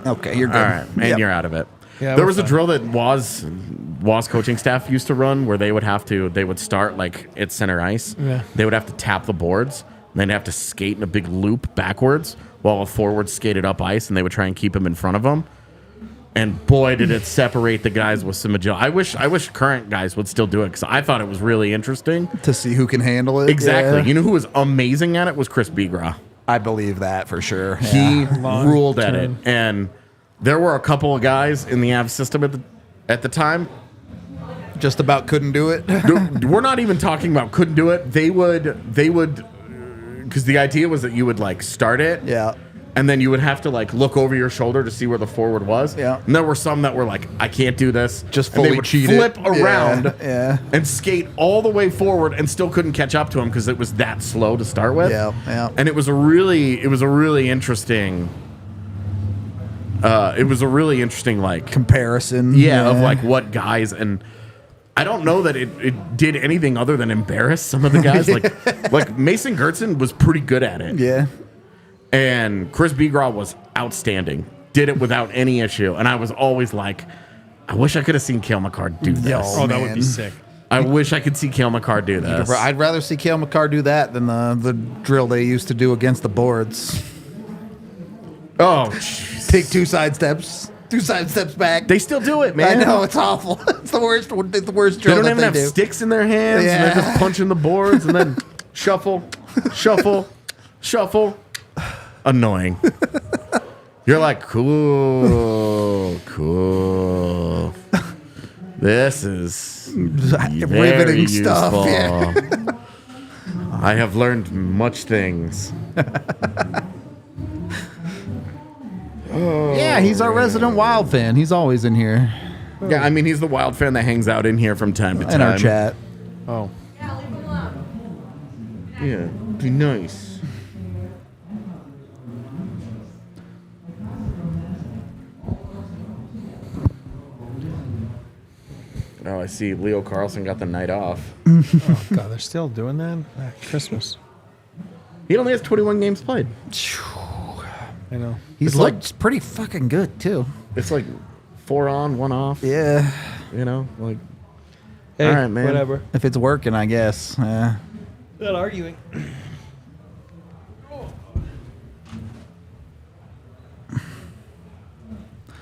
Okay, you're good. All right, and Yep. you're out of it. Yeah, There we're was a fine. drill that Waz coaching staff used to run where they would start like at center ice. Yeah. They would have to tap the boards, and then have to skate in a big loop backwards while a forward skated up ice, and they would try and keep him in front of them. And boy, did it separate the guys with some agility. I wish current guys would still do it because I thought it was really interesting. To see who can handle it. Exactly. Yeah. You know who was amazing at it was Chris Begra. I believe that for sure. He Yeah. Long ruled at it, term. and there were a couple of guys in the Av system at the time. Just about couldn't do it. We're not even talking about couldn't do it. They would, because the idea was that you would like start it, Yeah. and then you would have to like look over your shoulder to see where the forward was. Yeah. And there were some that were like, I can't do this. Just And they fully would cheat it. flip around Yeah. and skate all the way forward and still couldn't catch up to him because it was that slow to start with. Yeah, yeah. And it was a really interesting. It was a really interesting like Comparison. of like what guys, and I don't know that it did anything other than embarrass some of the guys. like Mason Gertson was pretty good at it. Yeah. And Chris Begra was outstanding. Did it without any issue. And I was always like, I wish I could have seen Cale McCarr do this. Yo. Oh, that would Man. be sick. I wish I could see Cale McCarr do this. I'd rather see Cale McCarr do that than the drill they used to do against the boards. Oh, jeez. Take 2 side steps. 2 side steps back. They still do it, I man. know, it's awful. It's the worst. It's the worst They drill don't that even they have do. sticks in their hands. Yeah. And they're just punching the boards and then shuffle, shuffle, shuffle. Annoying. You're like, cool. This is very Riveting stuff, useful. yeah. I have learned much things. Yeah, he's our resident Wild fan. He's always in here Yeah, I mean, he's the Wild fan that hangs out in here from time to time. in our chat. Oh. Yeah, be nice. Oh, I see. Leo Carlson got the night off. Oh, God, they're still doing that? Christmas. He only has 21 games played. I know. He's It's like- looked pretty fucking good too. It's like 4 on, 1 off. Yeah, You know, like Hey, All right, man. whatever. if it's working, I guess. Yeah. Not arguing.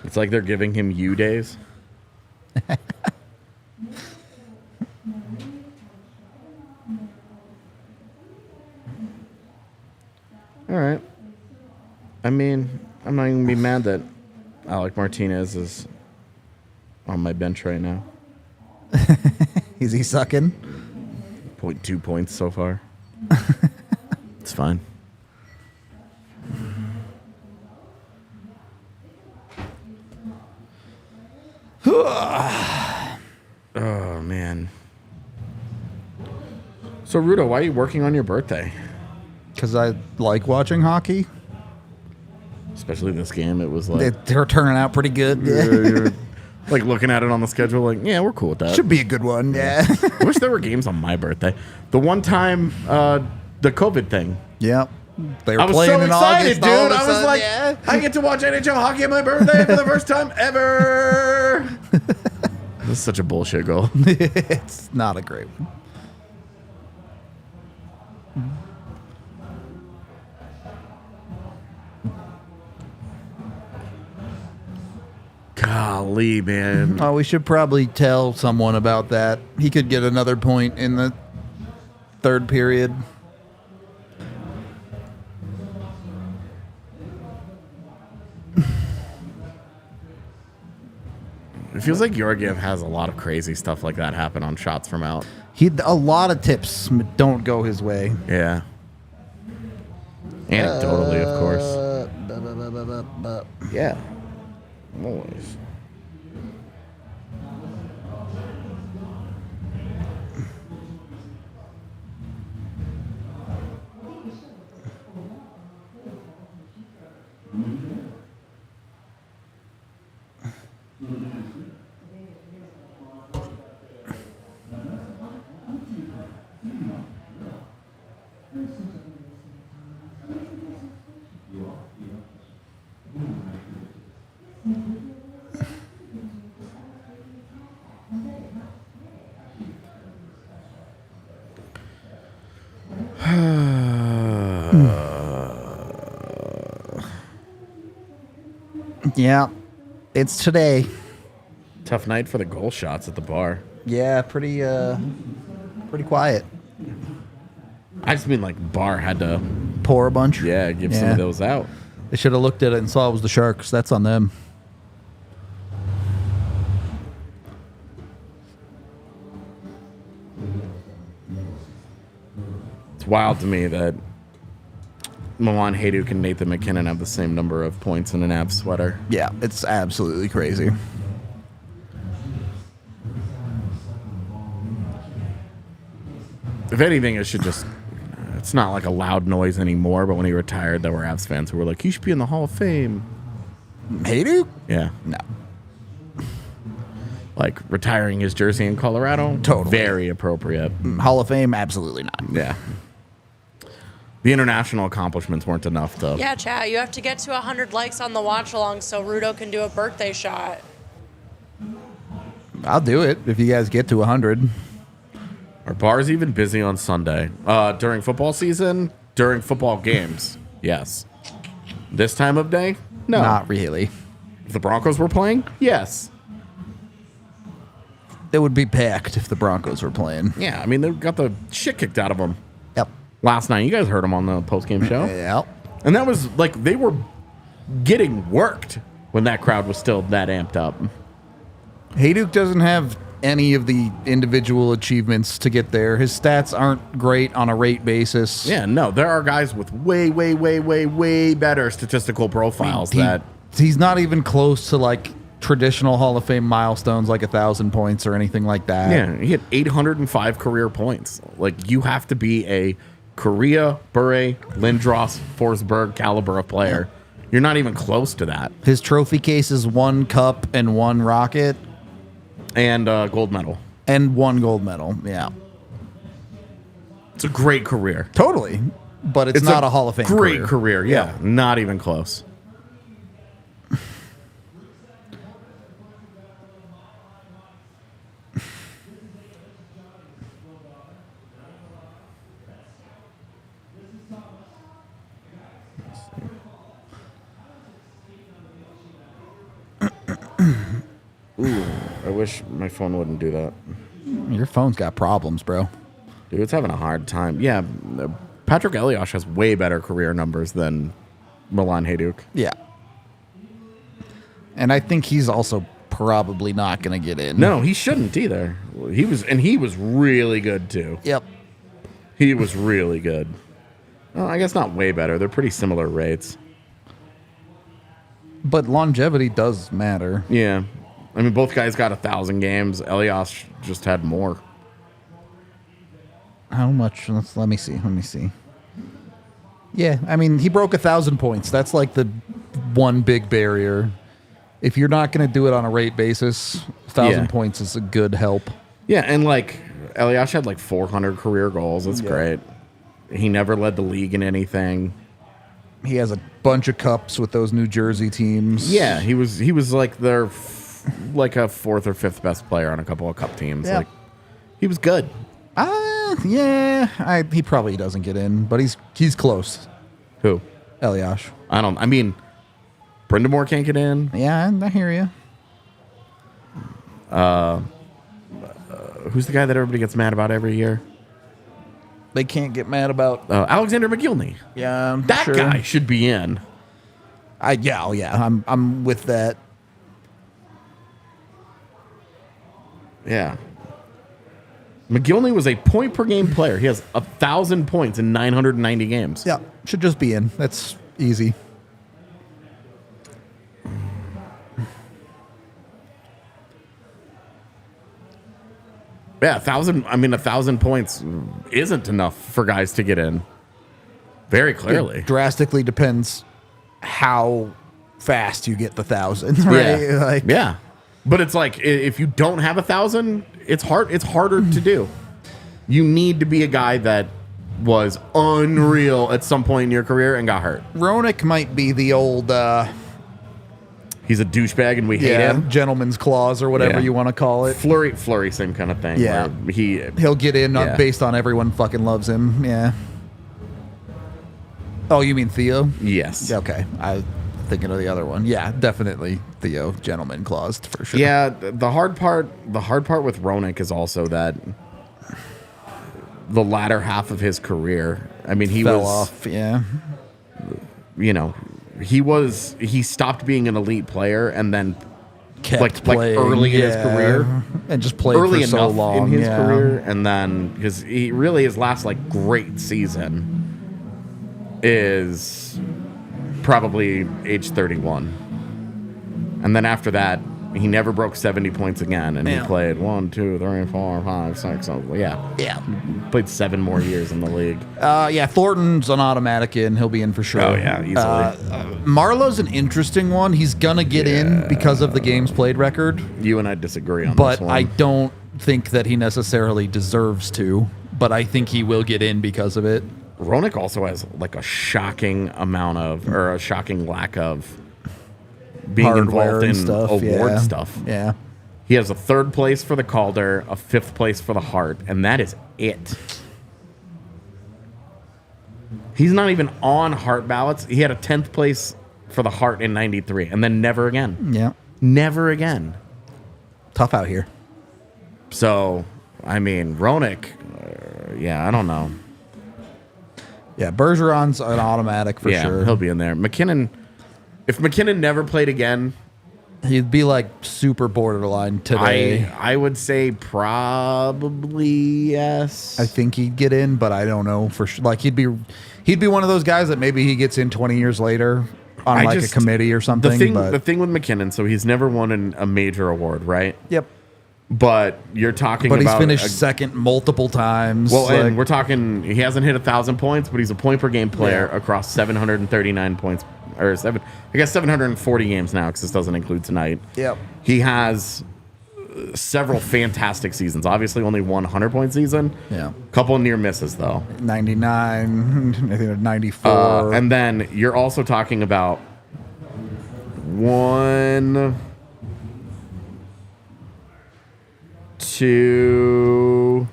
it's like they're giving him U days. All right. I mean, I'm not even gonna be mad that Alec Martinez is on my bench right now. Is he sucking? 0.2 points so far. It's fine. Oh, man. So, Rudo, why are you working on your birthday? Because I like watching hockey. Especially this game, it was like... They're turning out pretty good. You're like looking at it on the schedule, like, yeah, we're cool with that. Should be a good one, yeah. I wish there were games on my birthday. The one time, the COVID thing. Yep. They were I was playing so in excited, August, all of dude. a I was sudden, like, yeah. I get to watch NHL hockey on my birthday for the first time ever. This is such a bullshit goal. It's not a great one. Golly, man. Oh, we should probably tell someone about that. He could get another point in the third period. It feels like Georgiev has a lot of crazy stuff like that happen on shots from out. A lot of tips don't go his way. Yeah. Anecdotally, of course. Yeah. Always. Yeah, it's today. Tough night for the goal shots at the bar. Yeah, pretty quiet. I just mean like bar had to, Pour a bunch. give some of those out. They should have looked at it and saw it was the Sharks. That's on them. It's wild to me that Milan Hajduk and Nathan McKinnon have the same number of points in an Avs sweater. Yeah, it's absolutely crazy. If anything, it should just... It's not like a loud noise anymore, but when he retired, there were Avs fans who were like, he should be in the Hall of Fame. Hajduk? Yeah. No. Like, retiring his jersey in Colorado? Totally. Very appropriate. Hall of Fame? Absolutely not. Yeah. The international accomplishments weren't enough to... Yeah, chat. You have to get to 100 likes on the watch along so Rudo can do a birthday shot. I'll do it if you guys get to 100. Are bars even busy on Sunday? During football season? During football games? Yes. This time of day? No. Not really. If the Broncos were playing? Yes. It would be packed if the Broncos were playing. Yeah, I mean, they got the shit kicked out of them Yep. last night. You guys heard them on the post-game show. Yep. And that was like they were getting worked when that crowd was still that amped up. Hajduk doesn't have any of the individual achievements to get there. His stats aren't great on a rate basis. Yeah, no, there are guys with way, way, way, way, way better statistical profiles that... He's not even close to like traditional Hall of Fame milestones like 1,000 points or anything like that. Yeah, he had 805 career points. Like, you have to be a Correa, Bure, Lindros, Forsberg caliber of player. You're not even close to that. His trophy case is 1 cup and 1 rocket. And gold medal. And 1 gold medal, yeah. It's a great career. Totally. But it's not a Hall of Fame great career, yeah. Not even close. Ooh, I wish my phone wouldn't do that. Your phone's got problems, bro. Dude, it's having a hard time. Yeah, Patrick Elias has way better career numbers than Milan Hajduk. Yeah. And I think he's also probably not going to get in. No, he shouldn't either. He was really good too. Yep. He was really good. Well, I guess not way better. They're pretty similar rates. But longevity does matter. Yeah. I mean, both guys got 1,000 games. Elias just had more. How much? Let me see. Yeah, I mean, he broke 1,000 points. That's like the one big barrier. If you're not going to do it on a rate basis, 1,000 points is a good help. Yeah, and like Elias had like 400 career goals. That's great. He never led the league in anything. He has a bunch of cups with those New Jersey teams. Yeah, he was like their like a 4th or 5th best player on a couple of cup teams. Yeah. Like he was good. Yeah, he probably doesn't get in, but he's close. Who? Elias. I mean, Brindamore can't get in. Yeah, I hear you. Who's the guy that everybody gets mad about every year? They can't get mad about. Alexander McGillney. Yeah, That guy should be in. I'm with that. Yeah. McGillney was a point per game player. He has 1,000 points in 990 games. Yeah, should just be in. That's easy. Yeah, 1,000 points isn't enough for guys to get in. Very clearly. It drastically depends how fast you get the 1,000, right? Yeah. Like, yeah. But it's like if you don't have 1,000, it's harder to do. You need to be a guy that was unreal at some point in your career and got hurt. Roenick might be the old He's a douchebag and we hate him. gentleman's clause or whatever you want to call it. Flurry, same kind of thing. Yeah. where He'll get in Yeah. based on everyone fucking loves him. Yeah. Oh, you mean Theo? Yes. Okay. I thinking of the other one. Yeah, definitely Theo, gentleman clause for sure. Yeah, the hard part with Roenick is also that the latter half of his career, I mean, he fell was off. Yeah. You know, he stopped being an elite player and then Kept like playing, early in his career, and just played early for so enough long in his career, and then because he really his last like great season is probably age 31, and then after that he never broke 70 points again, and he played 1, 2, 3, 4, 5, 6. So yeah, played 7 more years in the league. Thornton's an automatic in. He'll be in for sure. Oh yeah, easily. Marlowe's an interesting one. He's gonna get in because of the games played record, You and I disagree on but this one. I don't think that he necessarily deserves to. But I think he will get in because of it. Roenick also has like a shocking lack of being Hardware involved in and stuff, award stuff. Yeah. He has a 3rd place for the Calder, a 5th place for the Hart, and that is it. He's not even on Hart ballots. He had a 10th place for the Hart in 93, and then never again. Yeah. Never again. Tough out here. So, I mean, Roenick, I don't know. Yeah, Bergeron's an automatic for sure. He'll be in there. McKinnon, if McKinnon never played again, He'd be like super borderline today. I would say probably yes. I think he'd get in, but I don't know for sure. Like he'd be one of those guys that maybe he gets in 20 years later on a committee or something. The thing with McKinnon, so he's never won a major award, right? Yep. But you're talking But about he's finished second multiple times. Well, and we're talking he hasn't hit 1,000 points, but he's a point per game player across 739 points. Or 740 games now because this doesn't include tonight. Yep. He has several fantastic seasons. Obviously, only one 100-point season. Yeah. Couple of near misses though. 99, I think 94. And then you're also talking about 1, 2,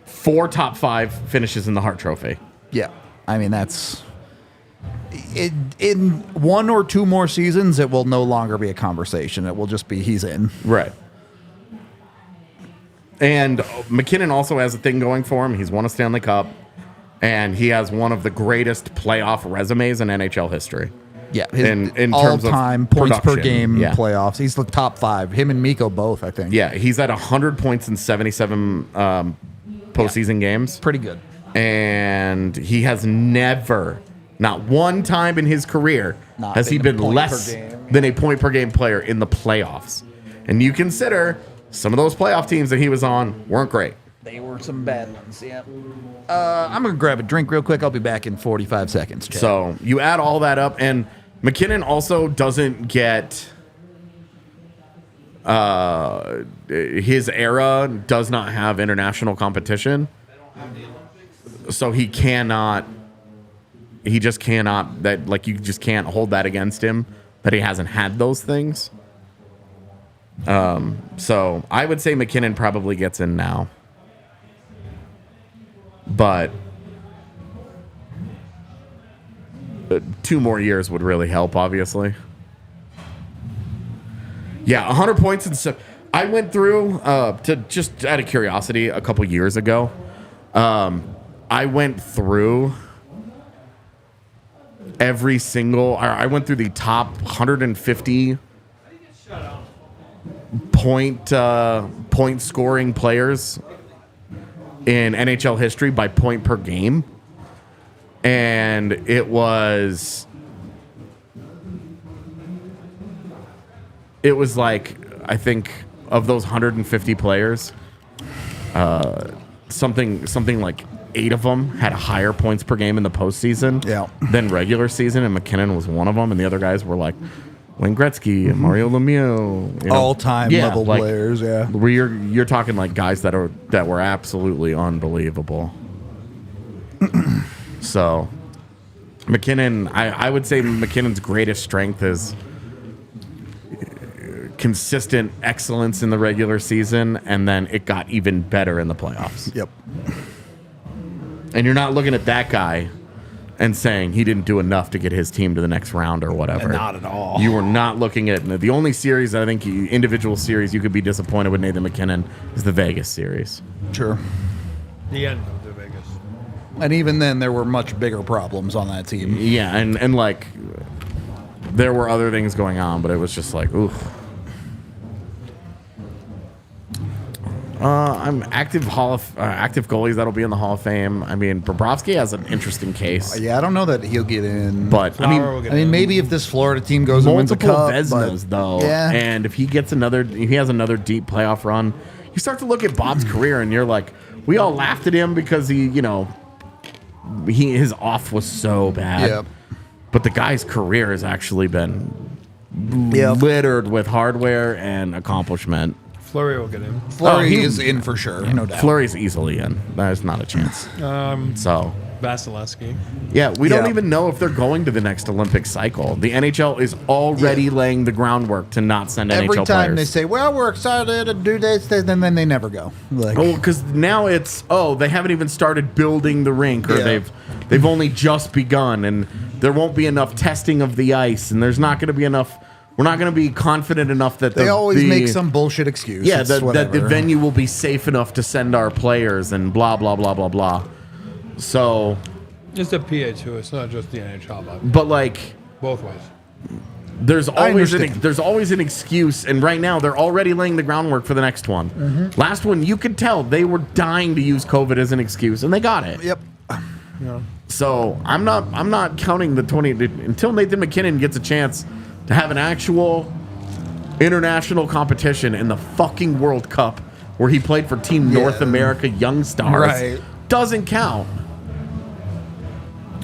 4 top 5 finishes in the Hart Trophy. Yeah. I mean, that's... In 1 or 2 more seasons, it will no longer be a conversation. It will just be he's in. Right. And McKinnon also has a thing going for him. He's won a Stanley Cup. And he has one of the greatest playoff resumes in NHL history. Yeah, in terms of all-time points per production. game Yeah. playoffs. He's the top 5. Him and Mikko both, I think. Yeah, he's at 100 points in 77 postseason games. Pretty good. And he has never, not one time in his career, Not has he been a been point less per game. than a point per game player in the playoffs. And you consider some of those playoff teams that he was on weren't great. They were some bad ones, yeah. I'm going to grab a drink real quick. I'll be back in 45 seconds. Chad. So you add all that up, and McKinnon also doesn't get his era does not have international competition. So he just cannot, that like you just can't hold that against him, that he hasn't had those things. So I would say McKinnon probably gets in now. But 2 more years would really help, obviously. Yeah, 100 points and stuff. I went through, to just out of curiosity, a couple years ago, I went through I went through the top 150 point scoring players in NHL history by point per game. And it was like, I think of those 150 players, something like 8 of them had higher points per game in the postseason than regular season, and McKinnon was one of them, and the other guys were like Wayne Gretzky and Mario Lemieux, you know? All-time level players, yeah. Where you're talking like guys that were absolutely unbelievable. So McKinnon, I would say McKinnon's greatest strength is consistent excellence in the regular season, and then it got even better in the playoffs. Yep. And you're not looking at that guy and saying he didn't do enough to get his team to the next round or whatever. Not at all. You were not looking at the only series I think individual series you could be disappointed with Nathan McKinnon is the Vegas series. Sure. The end of the Vegas. And even then, there were much bigger problems on that team. Yeah, and like there were other things going on, but it was just like, oof. I'm active goalies that'll be in the Hall of Fame. I mean, Bobrovsky has an interesting case. Yeah, I don't know that he'll get in. But Flower will get I mean, in. maybe if this Florida team goes and wins a multiple cup, Vezinas but- though. Yeah. And if he has another deep playoff run, you start to look at Bob's career and you're like, we all laughed at him because his off was so bad. Yep. But the guy's career has actually been Yep. littered with hardware and accomplishment. Fleury will get in. Fleury he- is in for sure, no doubt. Fleury's easily in. There's not a chance. So Vasilevsky. yeah, we don't Yeah. even know if they're going to the next Olympic cycle. The NHL is already laying the groundwork to not send Every NHL time players. they say, well, we're excited to do this, and then they never go. Like, Oh, because now it's they haven't even started building the rink, or Yeah. they've only just begun, and there won't be enough testing of the ice, and there's not going to be enough. We're not going to be confident enough that they always make some bullshit excuse. yeah It's that the whatever. venue will be safe enough to send our players, and blah blah blah blah blah. So, It's a PA too. It's not just the NHL, but but like. both ways. There's understand. there's always an excuse, and right now they're already laying the groundwork for the next one. Mm-hmm. Last one, you could tell they were dying to use COVID as an excuse, and they got it. Yep. So I'm not counting the 20 until Nathan McKinnon gets a chance to have an actual international competition in the fucking World Cup where he played for Team North America Young Stars. Right. Doesn't count.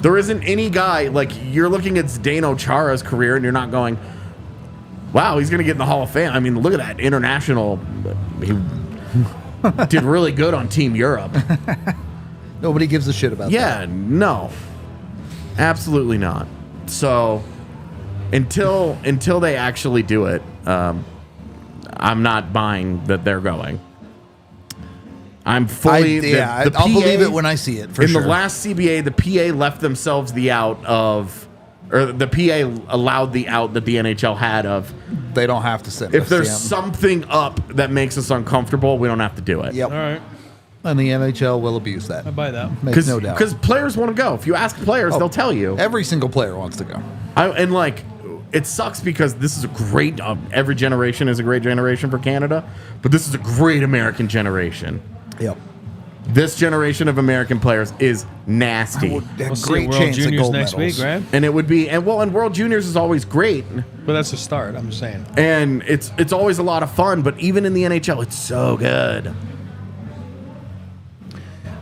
There isn't any guy like you're looking at Zdeno Chara's career and you're not going, wow, he's going to get in the Hall of Fame. I mean, look at that international. He did really good on Team Europe. Nobody gives a shit about that. Yeah, no. Absolutely not. So until they actually do it, I'm not buying that they're going. I'm fully I'll believe it when I see it, for in sure. the last CBA, the PA left themselves the out of, or the PA allowed the out that the NHL had of, They don't have to send if us, there's yeah. something up that makes us uncomfortable, we don't have to do it. Yep. All right. And the NHL will abuse that. I buy that. Makes no doubt. Because players want to go. If you ask players, they'll tell you. Every single player wants to go. And like, it sucks because this is a great. Every generation is a great generation for Canada, but this is a great American generation. Yep. This generation of American players is nasty, We'll see Great World chance at Juniors gold next medals. week, right? and it would be and World Juniors is always great, But that's a start. I'm just saying. and it's always a lot of fun. But even in the NHL, it's so good.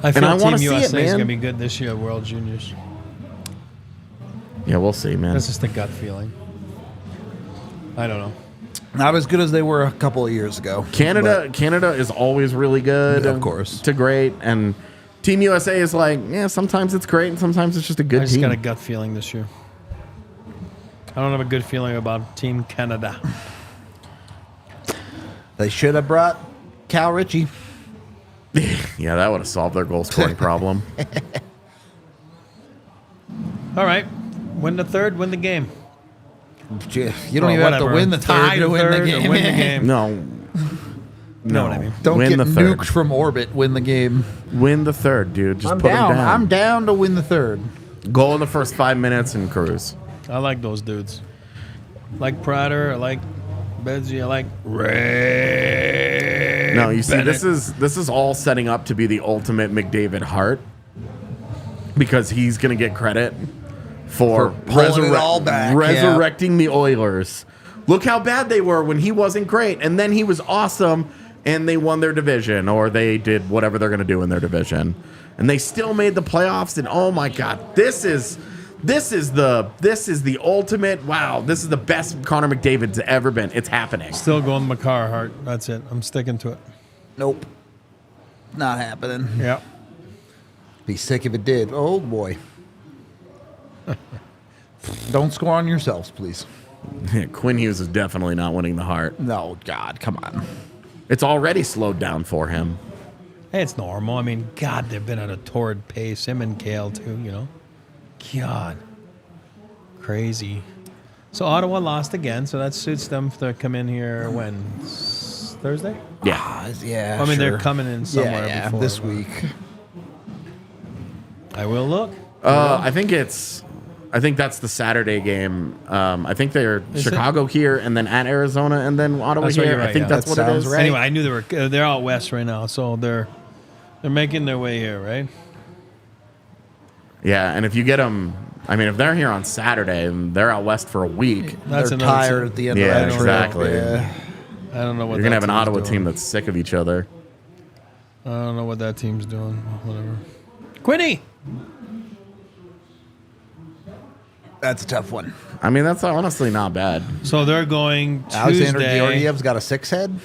I feel I wanna Team see it, USA is man. gonna be good this year at World Juniors. Yeah, we'll see, man. That's just a gut feeling. I don't know. Not as good as they were a couple of years ago. Canada is always really good, Yeah, of course. to great, and Team USA is like, yeah, sometimes it's great, and sometimes it's just a I good just team. got a gut feeling this year. I don't have a good feeling about Team Canada. They should have brought Cal Ritchie. Yeah, that would have solved their goal scoring problem. All right, win the third, win the game. You don't even have to Whatever. win the third Tie to win the third or game. Win the game. No, know what I mean. Don't win get the third. nuked from orbit. Win the game. Win the third, dude. Just I'm put down. them down. I'm down to win the third. Goal in the first 5 minutes and cruise. I like those dudes. Like Prater, I like Bedsy, I like Ray. No, you see, Bennett. this is all setting up to be the ultimate McDavid Hart because he's gonna get credit for pulling it all back, resurrecting the Oilers. Look how bad they were when he wasn't great, and then he was awesome, and they won their division, or they did whatever they're gonna do in their division, and they still made the playoffs. And oh my God, this is the ultimate. Wow, this is the best Connor McDavid's ever been. It's happening. Still going McCarr Hart. That's it. I'm sticking to it. Nope. Not happening. Yeah. Be sick if it did. Oh boy. Don't score on yourselves, please. Quinn Hughes is definitely not winning the Hart. No, God, come on. It's already slowed down for him. Hey, it's normal. I mean, God, they've been at a torrid pace. Him and Kale, too, you know? God. Crazy. So Ottawa lost again, so that suits them to come in here when? Thursday? Yeah. Yeah. I mean, sure. they're coming in somewhere yeah, before. this week. I will look. I think that's the Saturday game. I think they're Is Chicago here, and then at Arizona, and then Ottawa That's right, here. you're right, I think yeah. that's That what it sounds is. right. Anyway, I knew they're out west right now, so they're making their way here, right? Yeah, and if you get them, I mean, if they're here on Saturday and they're out west for a week, That's they're another tired team. at the end Yeah, of that trip. exactly. Yeah. I don't know what you're gonna have an team's Ottawa doing. team that's sick of each other. I don't know what that team's doing. Whatever. Quinny. That's a tough one. I mean, that's honestly not bad. So they're going Alexander Tuesday. Georgiev's got a 6 head.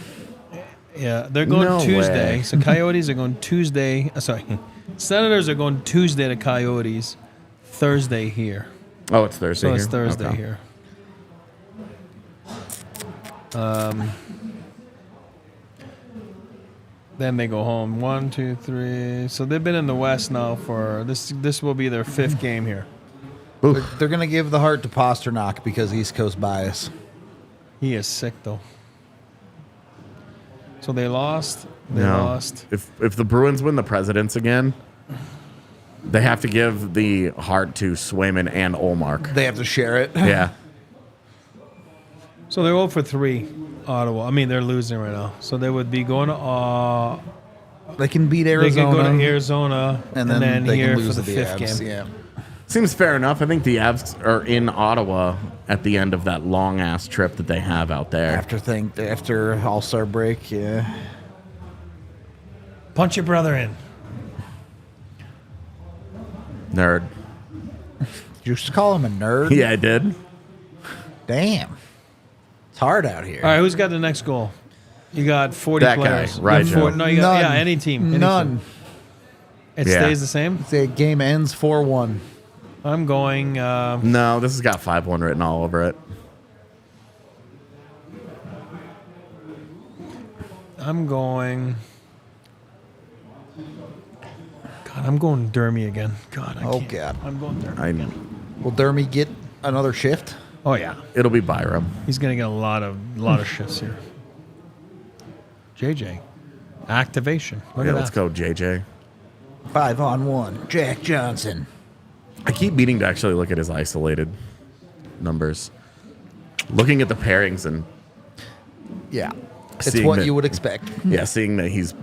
Yeah, they're going No Tuesday. way. So Coyotes are going Tuesday. Sorry, Senators are going Tuesday to Coyotes. Thursday here. Oh, it's Thursday. So it's here? Thursday Okay. here. Then they go home. 1, 2, 3. So they've been in the West now for this. This will be their 5th game here. They're going to give the heart to Pasternak because East Coast bias. He is sick though. So they lost. They No. lost. If the Bruins win the Presidents again, they have to give the Hart to Swayman and Olmark. They have to share it. Yeah. So they're 0 for 3. Ottawa. I mean, they're losing right now. So they would be going to. They can beat They Arizona. could go to Arizona and then they here can for lose the to 5th Avs, game. Yeah. Seems fair enough. I think the Avs are in Ottawa at the end of that long ass trip that they have out there. After All-Star break, yeah. Punch your brother in. Nerd. You used to call him a nerd? Yeah, I did. Damn. It's hard out here. All right, who's got the next goal? You got 40 That guy, players. You right, got Joe. No, you got None. any team. Any None. team. It Yeah. stays the same. The game ends 4-1. I'm going. No, this has got 5-1 written all over it. I'm going. God, I'm going Dermy again. God, I Oh, can't. God. I'm going Dermy. I know. Will Dermy get another shift? Oh yeah, It'll be Byram. he's gonna get a lot of shifts here. JJ. Activation. Look Yeah, at let's that. go, JJ. 5-on-1. Jack Johnson. I keep meaning to actually look at his isolated numbers. Looking at the pairings and Yeah. It's Seeing what that- you would expect. yeah, seeing that he's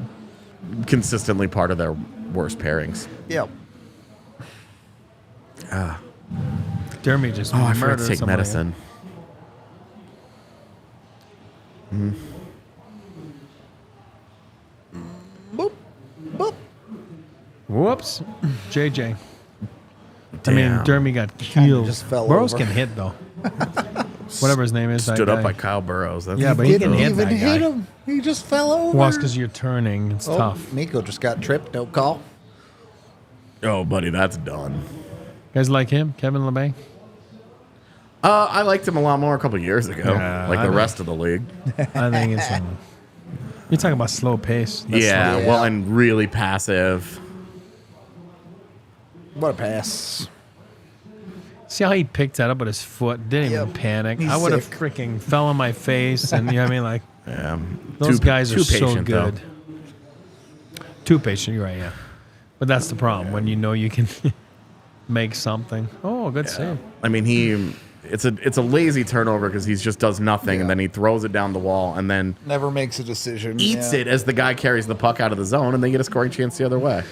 consistently part of their worst pairings. Yep. Jeremy just Oh, I forgot murdered to take somebody. medicine. Boop. Boop. Whoops. JJ. I mean, Damn. Jeremy got killed. just fell Burrows over. can hit, though. Whatever his name is. that Stood up guy. by Kyle Burrows. That's Yeah, but he Didn't can hit even that hit guy. him. He just fell over. Well, it's because you're turning. It's Oh, tough. Miko just got tripped. No call. oh, buddy, that's done. Guys like him? Kevin LeBay? I liked him a lot more a couple years ago, Yeah, like I the know. rest of the league. I think it's. You're talking about slow pace. That's Yeah, slow. well, and really passive. What a pass. See how he picked that up with his foot? Didn't even Yep. panic. He's I would have sick. freaking fell on my face, and you know what I mean, like Yeah, those guys are too so patient, though. good. Too patient. You're right. Yeah, but that's the problem when you know you can make something. Oh, good save. I mean, it's a lazy turnover because he just does nothing, and then he throws it down the wall, and then Never makes a decision. eats it as the guy carries the puck out of the zone, and they get a scoring chance the other way.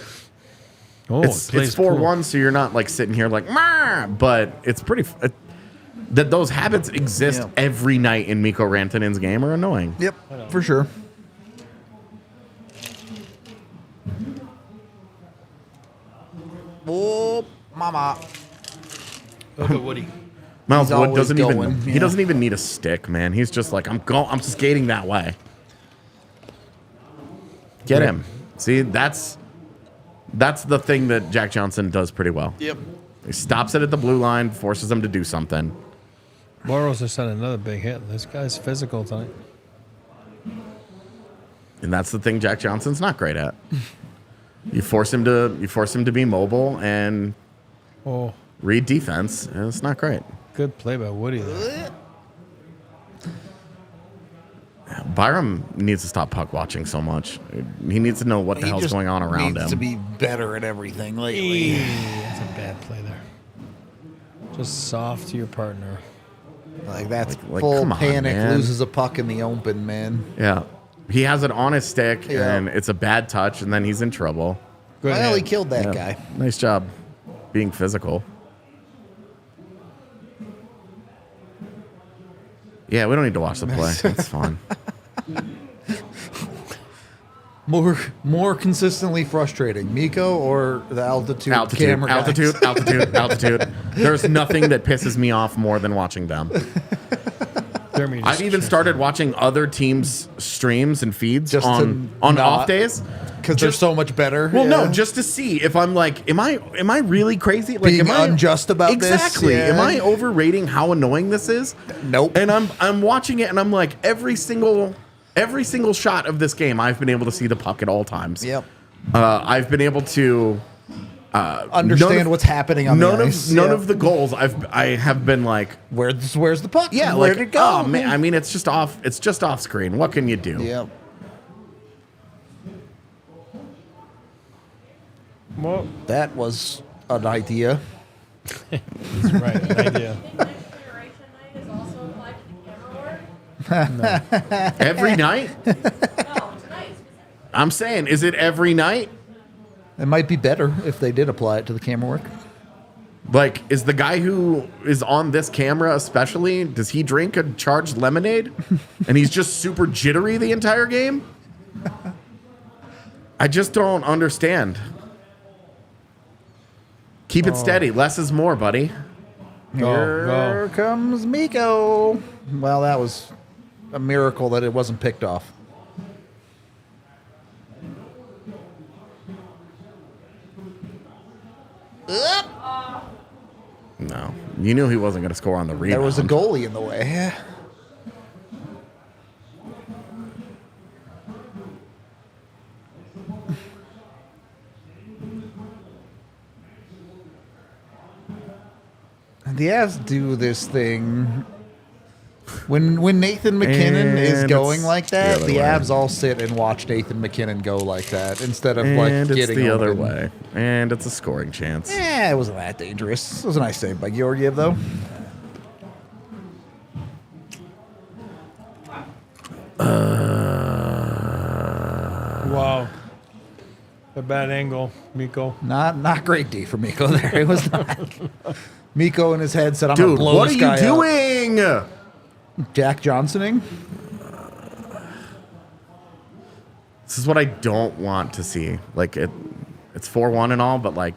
Oh, It's plays 4-1, cool. so you're not like sitting here like, "Mah," but it's pretty. That those habits exist Yeah. every night in Mikko Rantanen's game are annoying. Yep, for sure. Oh, mama. Look at Woody. Miles He's Wood always doesn't even going, he yeah. doesn't even need a stick, man. He's just like I'm skating that way. Get Right. him. See, that's the thing that Jack Johnson does pretty well. Yep. He stops it at the blue line, forces him to do something. Burrows just had another big hit. This guy's physical tonight. And that's the thing Jack Johnson's not great at. You force him to be mobile and Oh, read defense, and it's not great. good play by Woody there. Byram needs to stop puck watching so much. He needs to know what the hell's going on around needs him. to be better at everything lately. That's a bad play there. Just soft to your partner. Like that's Like, full come on, panic. man. Loses a puck in the open, man. Yeah. He has it on his stick, Yeah. and it's a bad touch, and then he's in trouble. Good Well, he hit. killed that Yeah. guy. Nice job being physical. Yeah, we don't need to watch the play. It's fine. More consistently frustrating, Miko or the altitude camera guys? Altitude. There's nothing that pisses me off more than watching them. Jeremy just I've even started watching other teams' streams and feeds Just on to not- off days. Because they're Just- so much better. Well, Yeah. no, just to see if I'm like, am I really crazy? Like, Being am I unjust about this? exactly? Yeah. Am I overrating how annoying this is? Nope. And I'm watching it, and I'm like, every single shot of this game, I've been able to see the puck at all times. Yep. I've been able to Understand none of- what's happening on none the of ice. none Yep. of the goals I have been like, Where's the puck? yeah, Where'd like, it go? oh man, I mean, it's just off screen. What can you do? Yep. Well, That was an idea. that's right. An idea. Configuration night is also applied to the camera work. Every night. No, tonight. I'm saying, is it every night? It might be better if they did apply it to the camera work. Like, is the guy who is on this camera especially, does he drink a charged lemonade? And he's just super jittery the entire game? I just don't understand. Keep it steady. Less is more, buddy. Here comes Miko. Well, that was a miracle that it wasn't picked off. No. You knew he wasn't going to score on the rebound. There was a goalie in the way. And the Avs do this thing When Nathan McKinnon is And going it's like the that, other the way. Avs all sit and watch Nathan McKinnon go like that instead of And like it's getting the other open. way. And it's a scoring chance. It wasn't that dangerous. It was a nice save by Georgiev, though. Wow. A bad angle, Miko. Not great D for Miko there. It was not. Miko in his head said, "I'm gonna Dude, blow what this are guy you up." doing? Jack Johnsoning. This is what I don't want to see. Like it's 4-1 and all, but like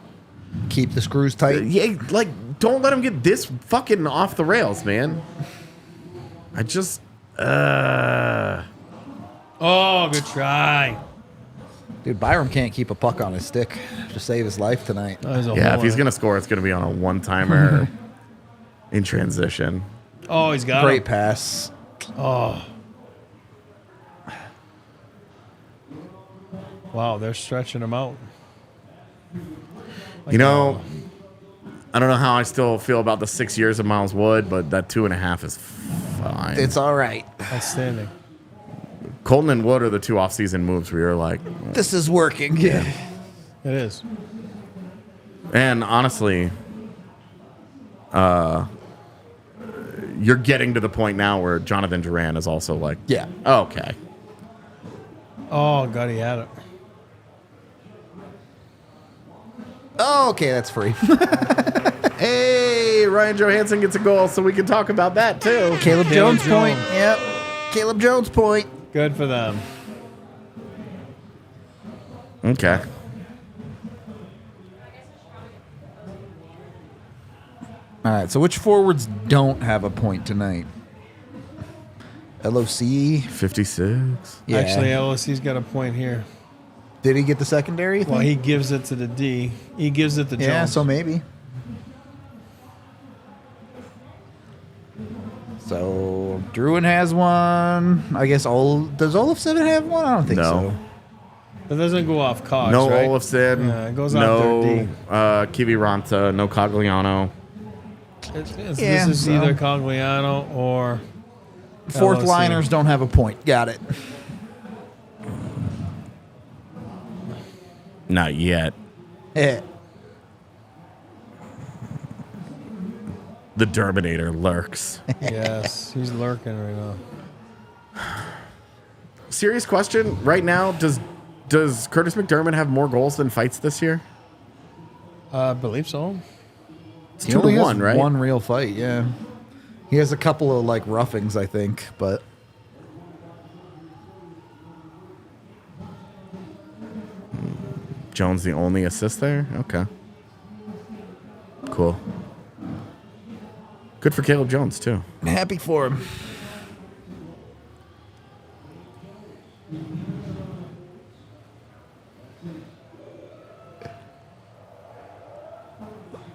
Keep the screws tight. yeah, like don't let him get this fucking off the rails, man. I just Oh, good try. Dude, Byram can't keep a puck on his stick to save his life tonight. That was a yeah, hole if he's in it. gonna score, it's gonna be on a one-timer in transition. Oh, he's got Great him. pass. Oh. Wow, they're stretching him out. You know, I don't know how I still feel about the 6 years of Miles Wood, but that 2.5 is fine. It's all right. Outstanding. Colton and Wood are the two off-season moves where you're like, This is working. It is. and honestly, you're getting to the point now where Jonathan Duran is also like, Yeah. okay. Oh, God, he had it. Oh, okay, that's free. Hey, Ryan Johansson gets a goal, so we can talk about that too. Caleb Jones Jones. point. Yep. Caleb Jones point. Good for them. Okay. All right, so which forwards don't have a point tonight? LOC. 56. Yeah. Actually, LSC's got a point here. Did he get the secondary? you Well, think? he gives it to the D. He gives it to Jones. Yeah, so maybe. So Druin has one. I guess does Olofsson have one? I don't think No. so. That doesn't go off Cogs, No right? Olofsson. Yeah, it goes off no their D. Kiviranta. No Cogliano. Yeah, This is so- either Cogliano or Fourth LOC. liners don't have a point. Got it. Not yet. Eh. The Derminator lurks. Yes, he's lurking right now. Serious question. Right now, does Curtis McDermott have more goals than fights this year? I believe so. It's He 2 only to has 1, right? one real fight, yeah. He has a couple of like roughings, I think, but Jones the only assist there? Okay. Cool. Good for Caleb Jones, too. happy for him.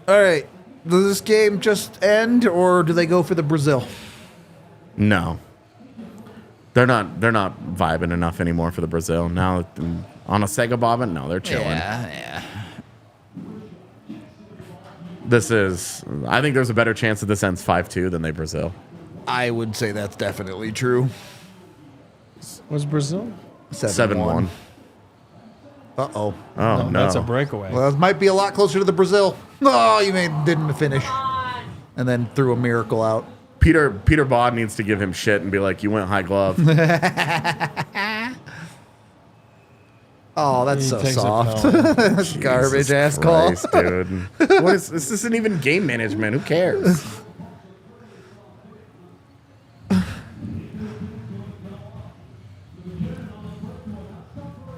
All right. Does this game just end, or do they go for the Brazil? No. They're not vibing enough anymore for the Brazil. Now on a Sega Bobbin, no, they're chilling. Yeah. I think there's a better chance that this ends 5-2 than they Brazil. I would say that's definitely true. Was Brazil? 7-1. Uh-oh. Oh, no. That's a breakaway. Well, it might be a lot closer to the Brazil. Oh, you didn't finish. And then threw a miracle out. Peter Bod needs to give him shit and be like, you went high glove. Oh, that's He so takes a soft. penalty. That's garbage ass call. Christ, dude. What is this? Isn't even game management. Who cares?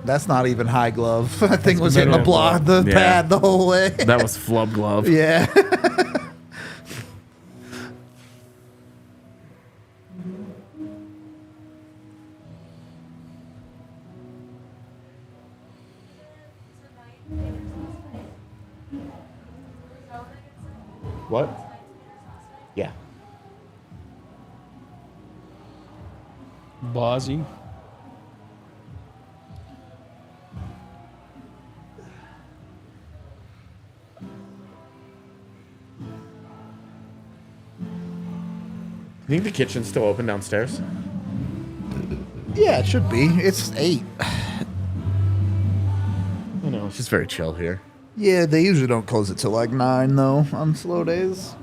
That's not even high glove. That thing was hitting the middle block, the glove. Yeah. pad the whole way. That was flub glove. Yeah. What? Yeah. Bozzy. You think the kitchen's still open downstairs? Yeah, it should be. It's 8. You know, it's just very chill here. Yeah, they usually don't close it till like 9 though on slow days.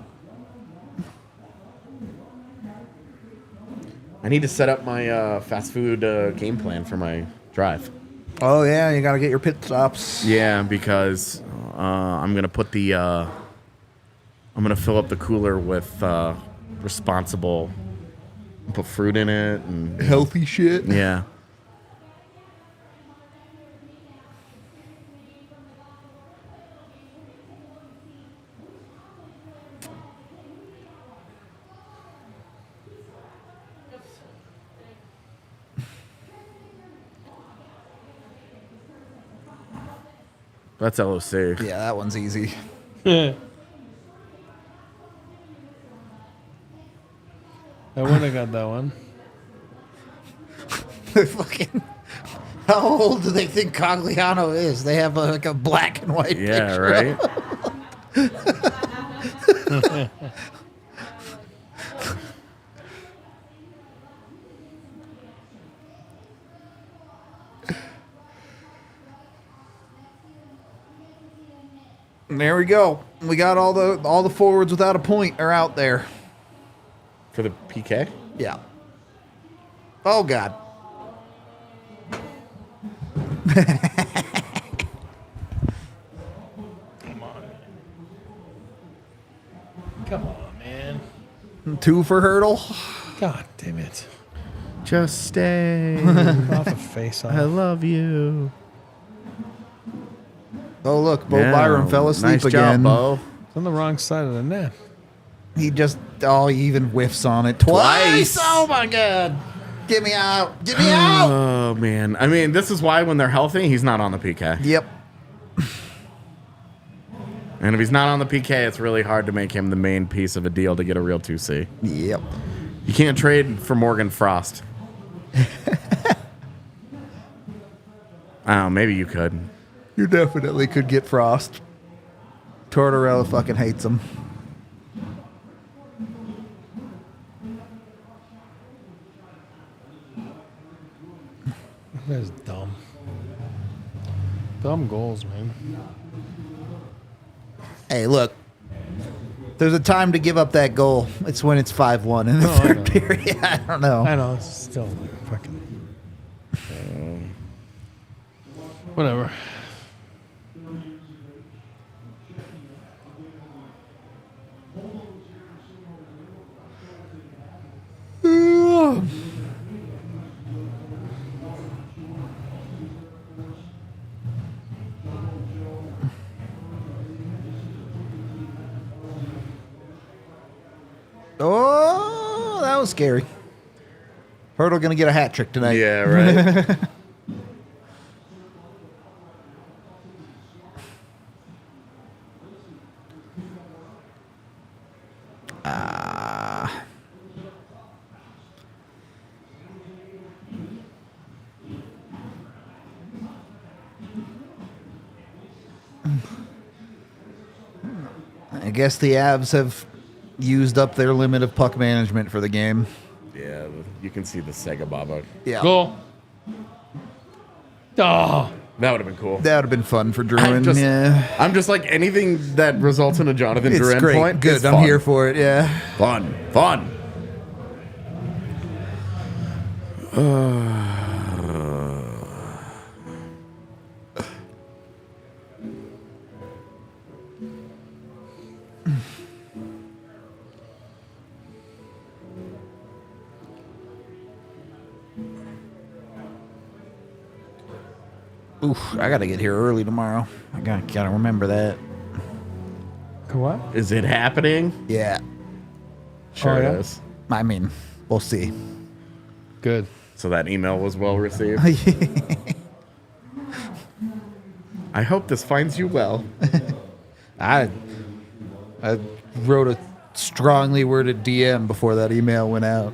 I need to set up my fast food game plan for my drive. Oh yeah, you gotta get your pit stops. Yeah, because I'm gonna put the I'm gonna fill up the cooler with responsible, put fruit in it and Healthy shit. yeah. That's LOC. Yeah, that one's easy. I wouldn't have got that one. Fucking. How old do they think Cogliano is? They have like a black and white Yeah, picture. right? And there we go. We got all the forwards without a point are out there. For the PK? Yeah. Oh God. Come on, man. 2 for Hurdle. God damn it. Just stay. Off a face off. I love you. Oh look, Bo Byram fell asleep nice again. Job, Bo. It's on the wrong side of the net. He even whiffs on it twice. Oh my God. Get me out. Get me out. Oh man. I mean, this is why when they're healthy, he's not on the PK. Yep. And if he's not on the PK, it's really hard to make him the main piece of a deal to get a real 2C. Yep. You can't trade for Morgan Frost. Oh, maybe you could. You definitely could get Frost. Tortorella fucking hates him. That's dumb. Dumb goals, man. Hey, look. There's a time to give up that goal. It's when it's 5-1 in the I third know. period. I don't know. I know, it's still fucking. Whatever. Oh, that was scary. Hurdle gonna get a hat trick tonight. Yeah, right. I guess the Avs have used up their limit of puck management for the game. Yeah, you can see the Sega Baba. Yeah. Goal. Oh. That would have been cool. That would have been fun for Druin. I'm just like anything that results in a Jonathan It's Duran great. point. Good. is I'm fun. here for it. Yeah. Fun. Fun. Oof. I gotta get here early tomorrow. I gotta remember that. What? Is it happening? Yeah. Sure Oh, yeah? it is. I mean, we'll see. Good. So that email was well received. I hope this finds you well. I wrote a strongly worded DM before that email went out.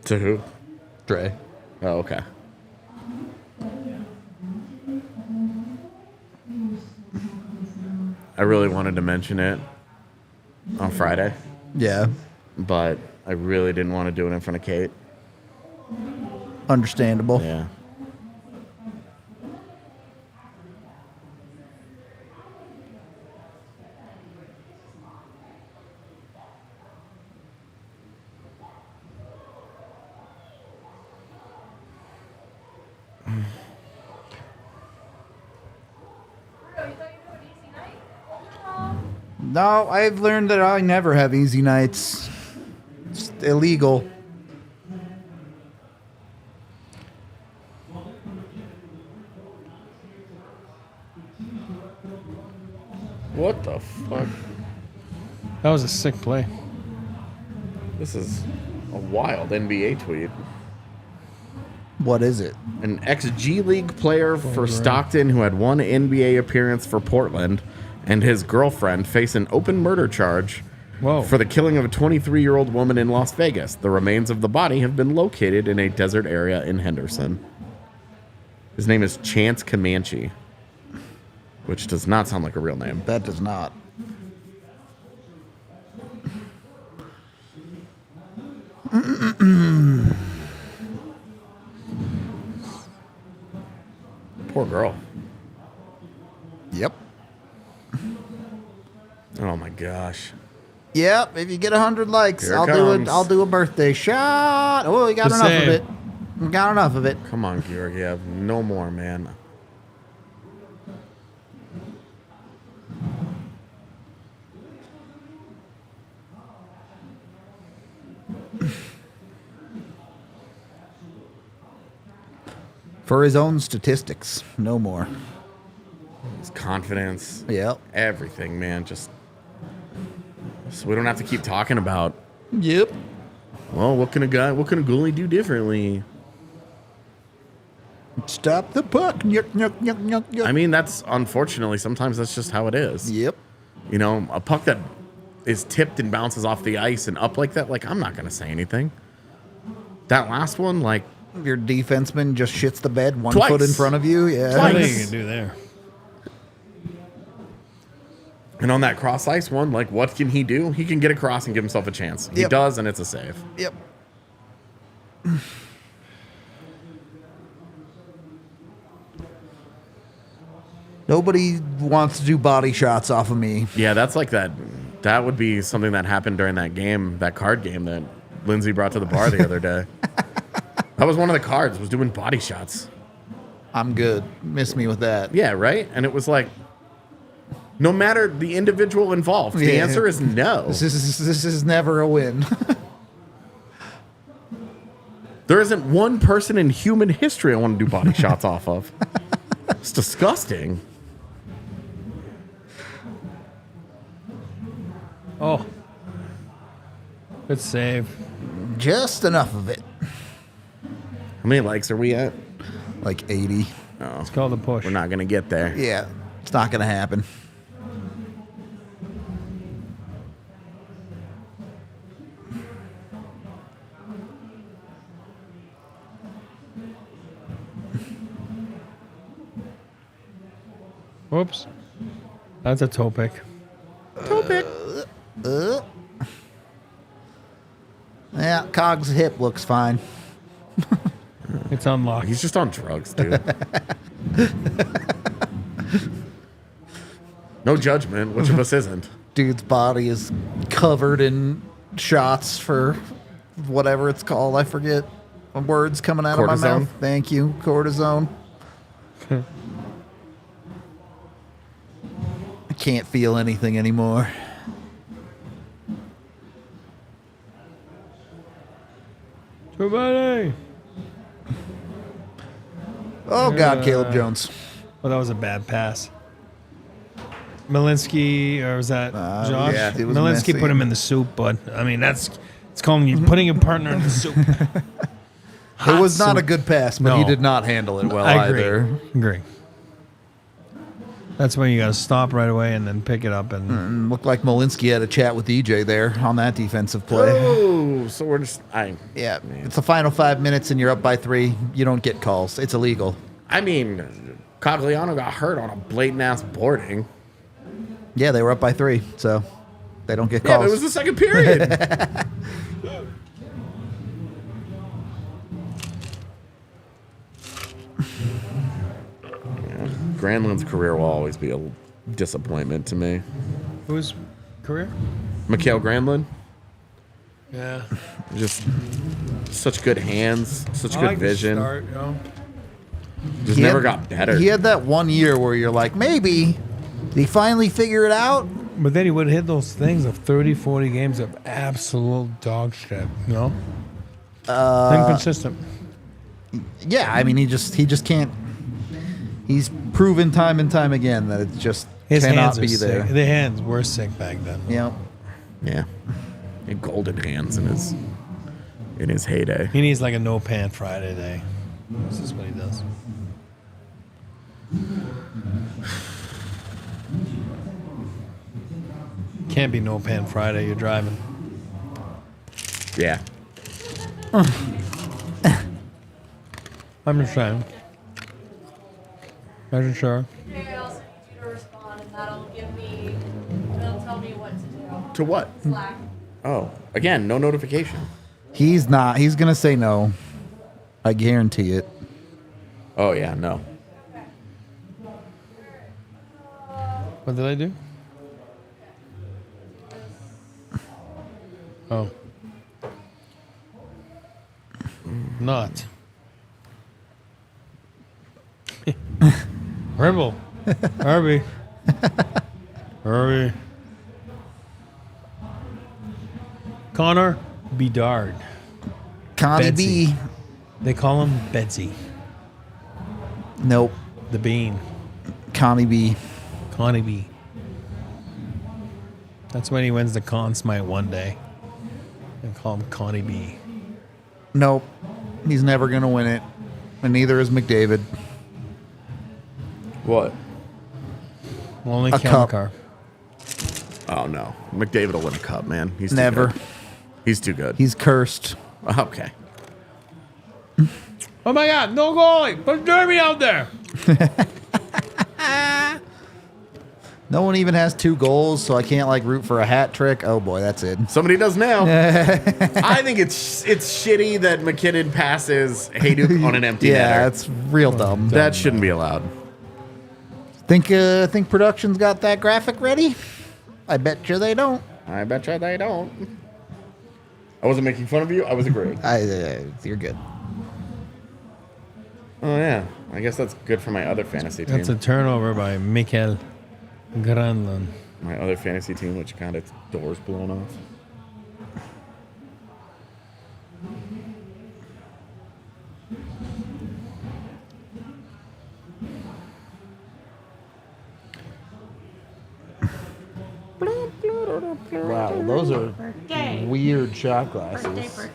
To who? Dre. Oh, okay. I really wanted to mention it on Friday. Yeah. but I really didn't want to do it in front of Kate. Understandable. Yeah. No, I've learned that I never have easy nights. It's illegal. What the fuck? That was a sick play. This is a wild NBA tweet. What is it? An ex-G League player for Stockton who had one NBA appearance for Portland and his girlfriend face an open murder charge Whoa. for the killing of a 23-year-old woman in Las Vegas. The remains of the body have been located in a desert area in Henderson. His name is Chance Comanche, which does not sound like a real name. That does not. Poor girl. Yep. Oh my gosh. Yep. If you get 100 likes, Here it I'll comes. do it. I'll do a birthday shot. Oh, we got The enough same. of it. We got enough of it. Come on, Georgiev. No more, man. For his own statistics, no more. His confidence. Yep. Everything, man. Just so we don't have to keep talking about, Yep. well, what can a goalie do differently? Stop the puck. Yuck, yuck, yuck, yuck, yuck. I mean, that's unfortunately sometimes that's just how it is. Yep. You know, a puck that is tipped and bounces off the ice and up like that, like I'm not gonna say anything. That last one, like Your defenseman just shits the bed one Twice. foot in front of you. Yeah. What Twice. are you gonna do there? and on that cross ice one, like what can he do? He can get across and give himself a chance. He Yep. does, and it's a save. Yep. Nobody wants to do body shots off of me. Yeah, that's like that. That would be something that happened during that game, that card game that Lindsay brought to the bar the other day. That was one of the cards, was doing body shots. I'm good. Miss me with that. Yeah, right? And it was like, no matter the individual involved, the Yeah. answer is no. This is never a win. There isn't one person in human history I want to do body shots off of. It's disgusting. Oh. Good save. Just enough of it. How many likes are we at? Like 80. Oh, It's called a push. we're not going to get there. Yeah. It's not going to happen. Whoops. That's a toe pick. Yeah, Cog's hip looks fine. It's unlocked. He's just on drugs, dude. No judgment. Which of us isn't? Dude's body is covered in shots for whatever it's called. I forget. Words coming out of my Cortisone? mouth. Thank you. Cortisone. I can't feel anything anymore. Too bad. Oh, God, Caleb Jones. Well, that was a bad pass. Malinsky, or was that Josh? yeah, it was Malinsky messy. put him in the soup, but I mean, it's calling you putting a partner in the soup. It was not a good pass, but he No. did not handle it well I agree. either. Agree. That's when you got to stop right away and then pick it up and Looked like Malinsky had a chat with DJ there on that defensive play. Oh, so we're just. Yeah, it's the final 5 minutes and you're up by 3. You don't get calls. It's illegal. I mean, Cogliano got hurt on a blatant ass boarding. Yeah, they were up by 3, so They don't get Yeah, calls. but it was the second period. Granlund's career will always be a disappointment to me. Whose career? Mikhail Granlund, Yeah. just such good hands, such I good like the vision. start, you know? Just He never had- got better. He had that one year where you're like, maybe. Did he finally figure it out? But then he would hit those things of 30, 40 games of absolute dog shit, you know? Inconsistent. Yeah, I mean, he just can't. He's proven time and time again that it just His cannot hands are be sick. there. The hands were sick back then. Yeah. Yeah, he had golden hands in his heyday. He needs like a no pan Friday day. This is what he does. Can't be no pan Friday. You're driving. Yeah, I'm just saying. Imagine sure. I also need you to respond, and that'll tell me what to do. to what? Slack. Oh, again, no notification. He's not. He's going to say no. I guarantee it. Oh yeah, no. What did I do? Oh. Not. Rimble. Herbie. Herbie. Connor Bedard. Connie Betsy. B. They call him Betsy. Nope. The Bean. Connie B. Connie B. That's when he wins the Conn Smite one day. They call him Connie B. Nope. He's never going to win it. And neither is McDavid. What? Only A count cup. car. Oh no, McDavid will win a cup, man. He's too Never. good. He's too good. He's cursed. Okay. Oh my God! No goalie! Put Derby out there. No one even has 2 goals, so I can't like root for a hat trick. Oh boy, that's it. Somebody does now. I think it's shitty that McKinnon passes Hayduk on an empty Yeah, netter. it's real dumb. That shouldn't be allowed. Think production's got that graphic ready? I bet you they don't. I bet you they don't. I wasn't making fun of you. I was agreeing. You're good. Oh yeah, I guess that's good for my other fantasy team. That's a turnover by Mikael Granlund. My other fantasy team, which got its doors blown off. Wow, those are weird shot glasses.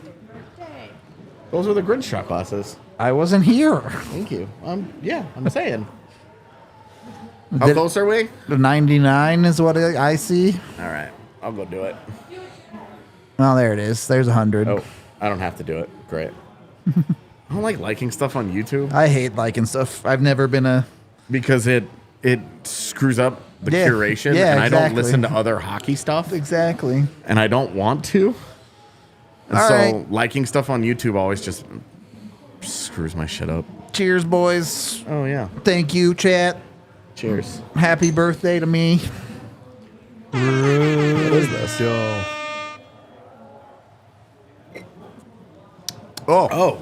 Those are the Grinch shot glasses. I wasn't here. Thank you. Yeah, I'm saying. How Did- close are we? The 99 is what I see. All right, I'll go do it. Oh, there it is. There's 100. Oh, I don't have to do it. Great. I don't like liking stuff on YouTube I hate liking stuff. I've never been a. because it screws up the Yeah, curation, yeah, and I don't exactly. listen to other hockey stuff, Exactly. and I don't want to. And All so right. liking stuff on YouTube always just screws my shit up. Cheers, boys. Oh yeah. Thank you, chat. Cheers. Happy birthday to me. What is this? Oh.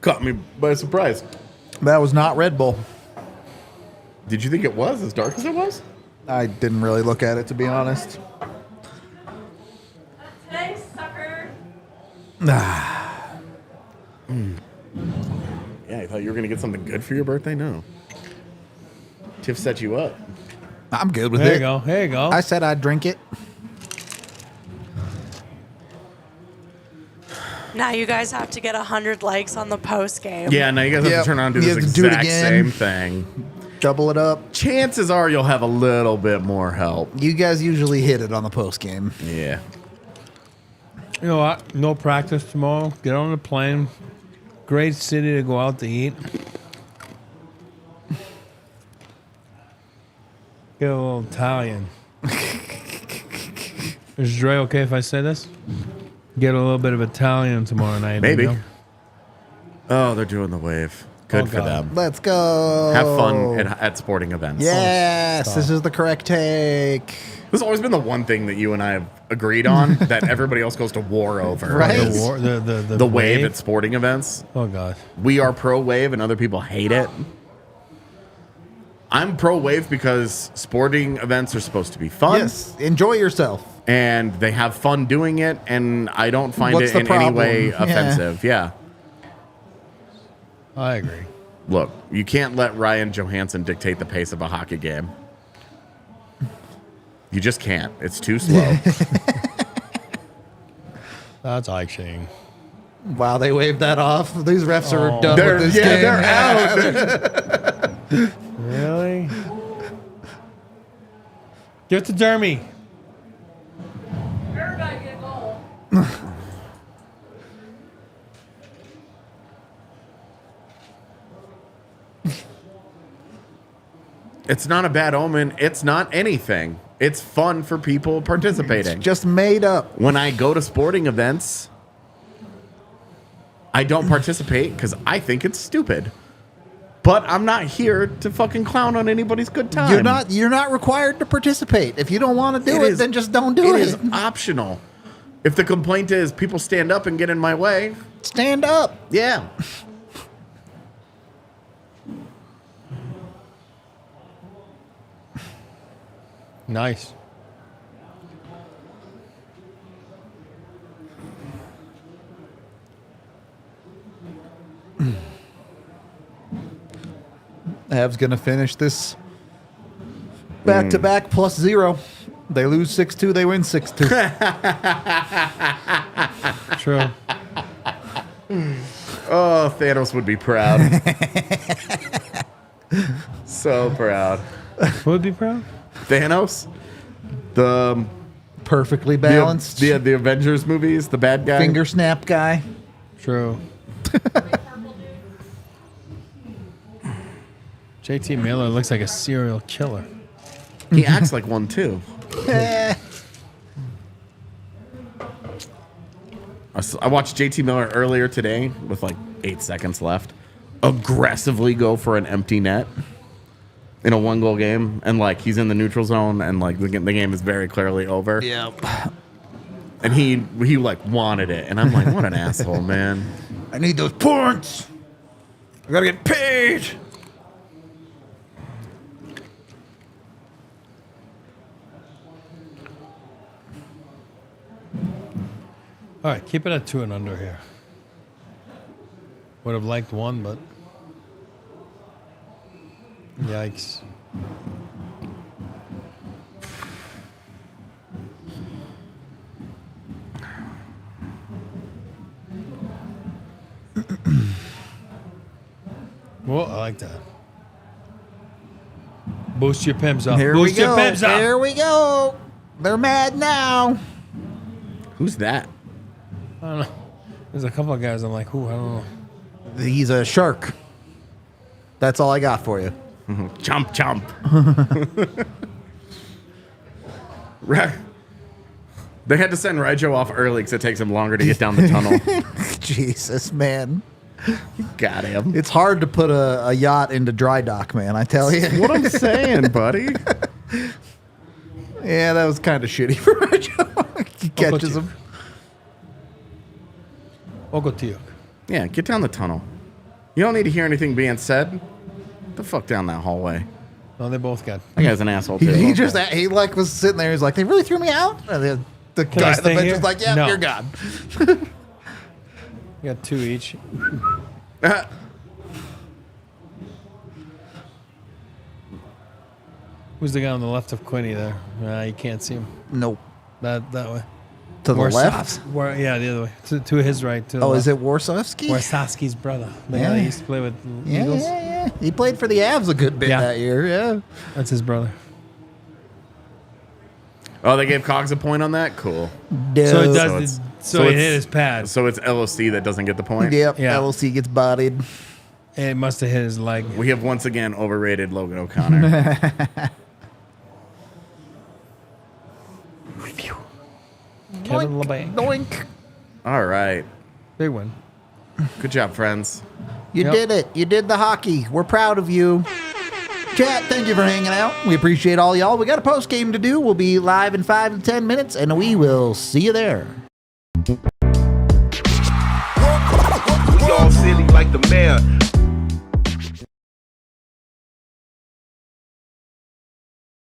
Caught me by surprise. That was not Red Bull. Did you think it was as dark as it was? I didn't really look at it, to be honest. Thanks, sucker. Yeah, I thought you were gonna get something good for your birthday. No. Tiff set you up. I'm good with There it. you go. There you go. I said I'd drink it. Now you guys have to get 100 likes on the post game. Yeah, now you guys have Yep. to turn around and do You this have to do it exact again. same thing. Double it up. Chances are you'll have a little bit more help. You guys usually hit it on the post game. Yeah. You know what? No practice tomorrow. Get on the plane. Great city to go out to eat. Get a little Italian. Is Dre okay if I say this? Get a little bit of Italian tomorrow night. Maybe. You know? Oh, they're doing the wave. Good Oh, for God. them. Let's go. Have fun at sporting events. Yes, stop. this is the correct take. This has always been the one thing that you and I have agreed on that everybody else goes to war over. Right. The wave at sporting events. Oh, God. We are pro wave and other people hate it. I'm pro wave because sporting events are supposed to be fun. Yes, enjoy yourself. And they have fun doing it, and I don't find What's it the in any way problem? Yeah. offensive. Yeah. I agree. Look, you can't let Ryan Johansson dictate the pace of a hockey game. You just can't. It's too slow. That's eye-shading. Wow, they waved that off. These refs are done with this game. They're out. Really? Give it to Dermy. Everybody get a goal. It's not a bad omen. It's not anything. It's fun for people participating. Just made up. When I go to sporting events, I don't participate because I think it's stupid. But I'm not here to fucking clown on anybody's good time. You're not required to participate. If you don't want to do it, is- then just don't do It it. is optional. If the complaint is people stand up and get in my way, Stand up. yeah. Nice. Avs gonna finish this back to back plus 0. They lose 6-2, they win 6-2. True. Oh, Thanos would be proud. So proud. Who would be proud? Thanos? The Perfectly balanced. The Avengers movies, the bad guy. Finger snap guy. True. JT Miller looks like a serial killer. He acts like one too. I watched JT Miller earlier today with like 8 seconds left. Aggressively go for an empty net in a 1-goal game, and like he's in the neutral zone, and like the game is very clearly over. Yep. And he like wanted it, and I'm like, what an asshole, man. I need those points. I gotta get paid. All right, keep it at 2 and under here. Would have liked 1, but yikes. Well, I like that. Boost your pims up. Here Boost we your go. pims up. Here we go. They're mad now. Who's that? I don't know. There's a couple of guys I'm like, who? I don't know. He's a shark. That's all I got for you. Chomp, chomp. They had to send Rijo off early because it takes him longer to get down the tunnel. Jesus, man. Got him. It's hard to put a yacht into dry dock, man, I tell you. What I'm saying, buddy. Yeah, that was kind of shitty for Rijo. He catches him. Ogotiuk. Yeah, get down the tunnel. You don't need to hear anything being said. Get the fuck down that hallway. No, they both got. That guy's an asshole too. He like was sitting there. He's like, they really threw me out. And the Can guy I at the stay bench here? was like, yeah, No. you're gone. You got 2 each. Who's the guy on the left of Quinny there? You can't see him. Nope. That way. To the left. Yeah, the other way. To his right. To the Oh, left. is it Warsawski? Warsawski's brother. The Yeah. guy that used to play with Yeah, Eagles. yeah. He played for the Avs a good bit Yeah. that year. Yeah. That's his brother. Oh, they gave Cogs a point on that? Cool. So it Dope. does. So so it it's- hit his pad. So it's LOC that doesn't get the point? Yep. Yeah. LLC gets bodied. It must have hit his leg. We have once again overrated Logan O'Connor. Kevin LeBlanc. Doink. All right. Big win. Good job, friends. You Yep. did it. You did the hockey. We're proud of you. Chat, thank you for hanging out. We appreciate all y'all. We got a post game to do. We'll be live in 5 to 10 minutes, and we will see you there. We all silly like the mayor.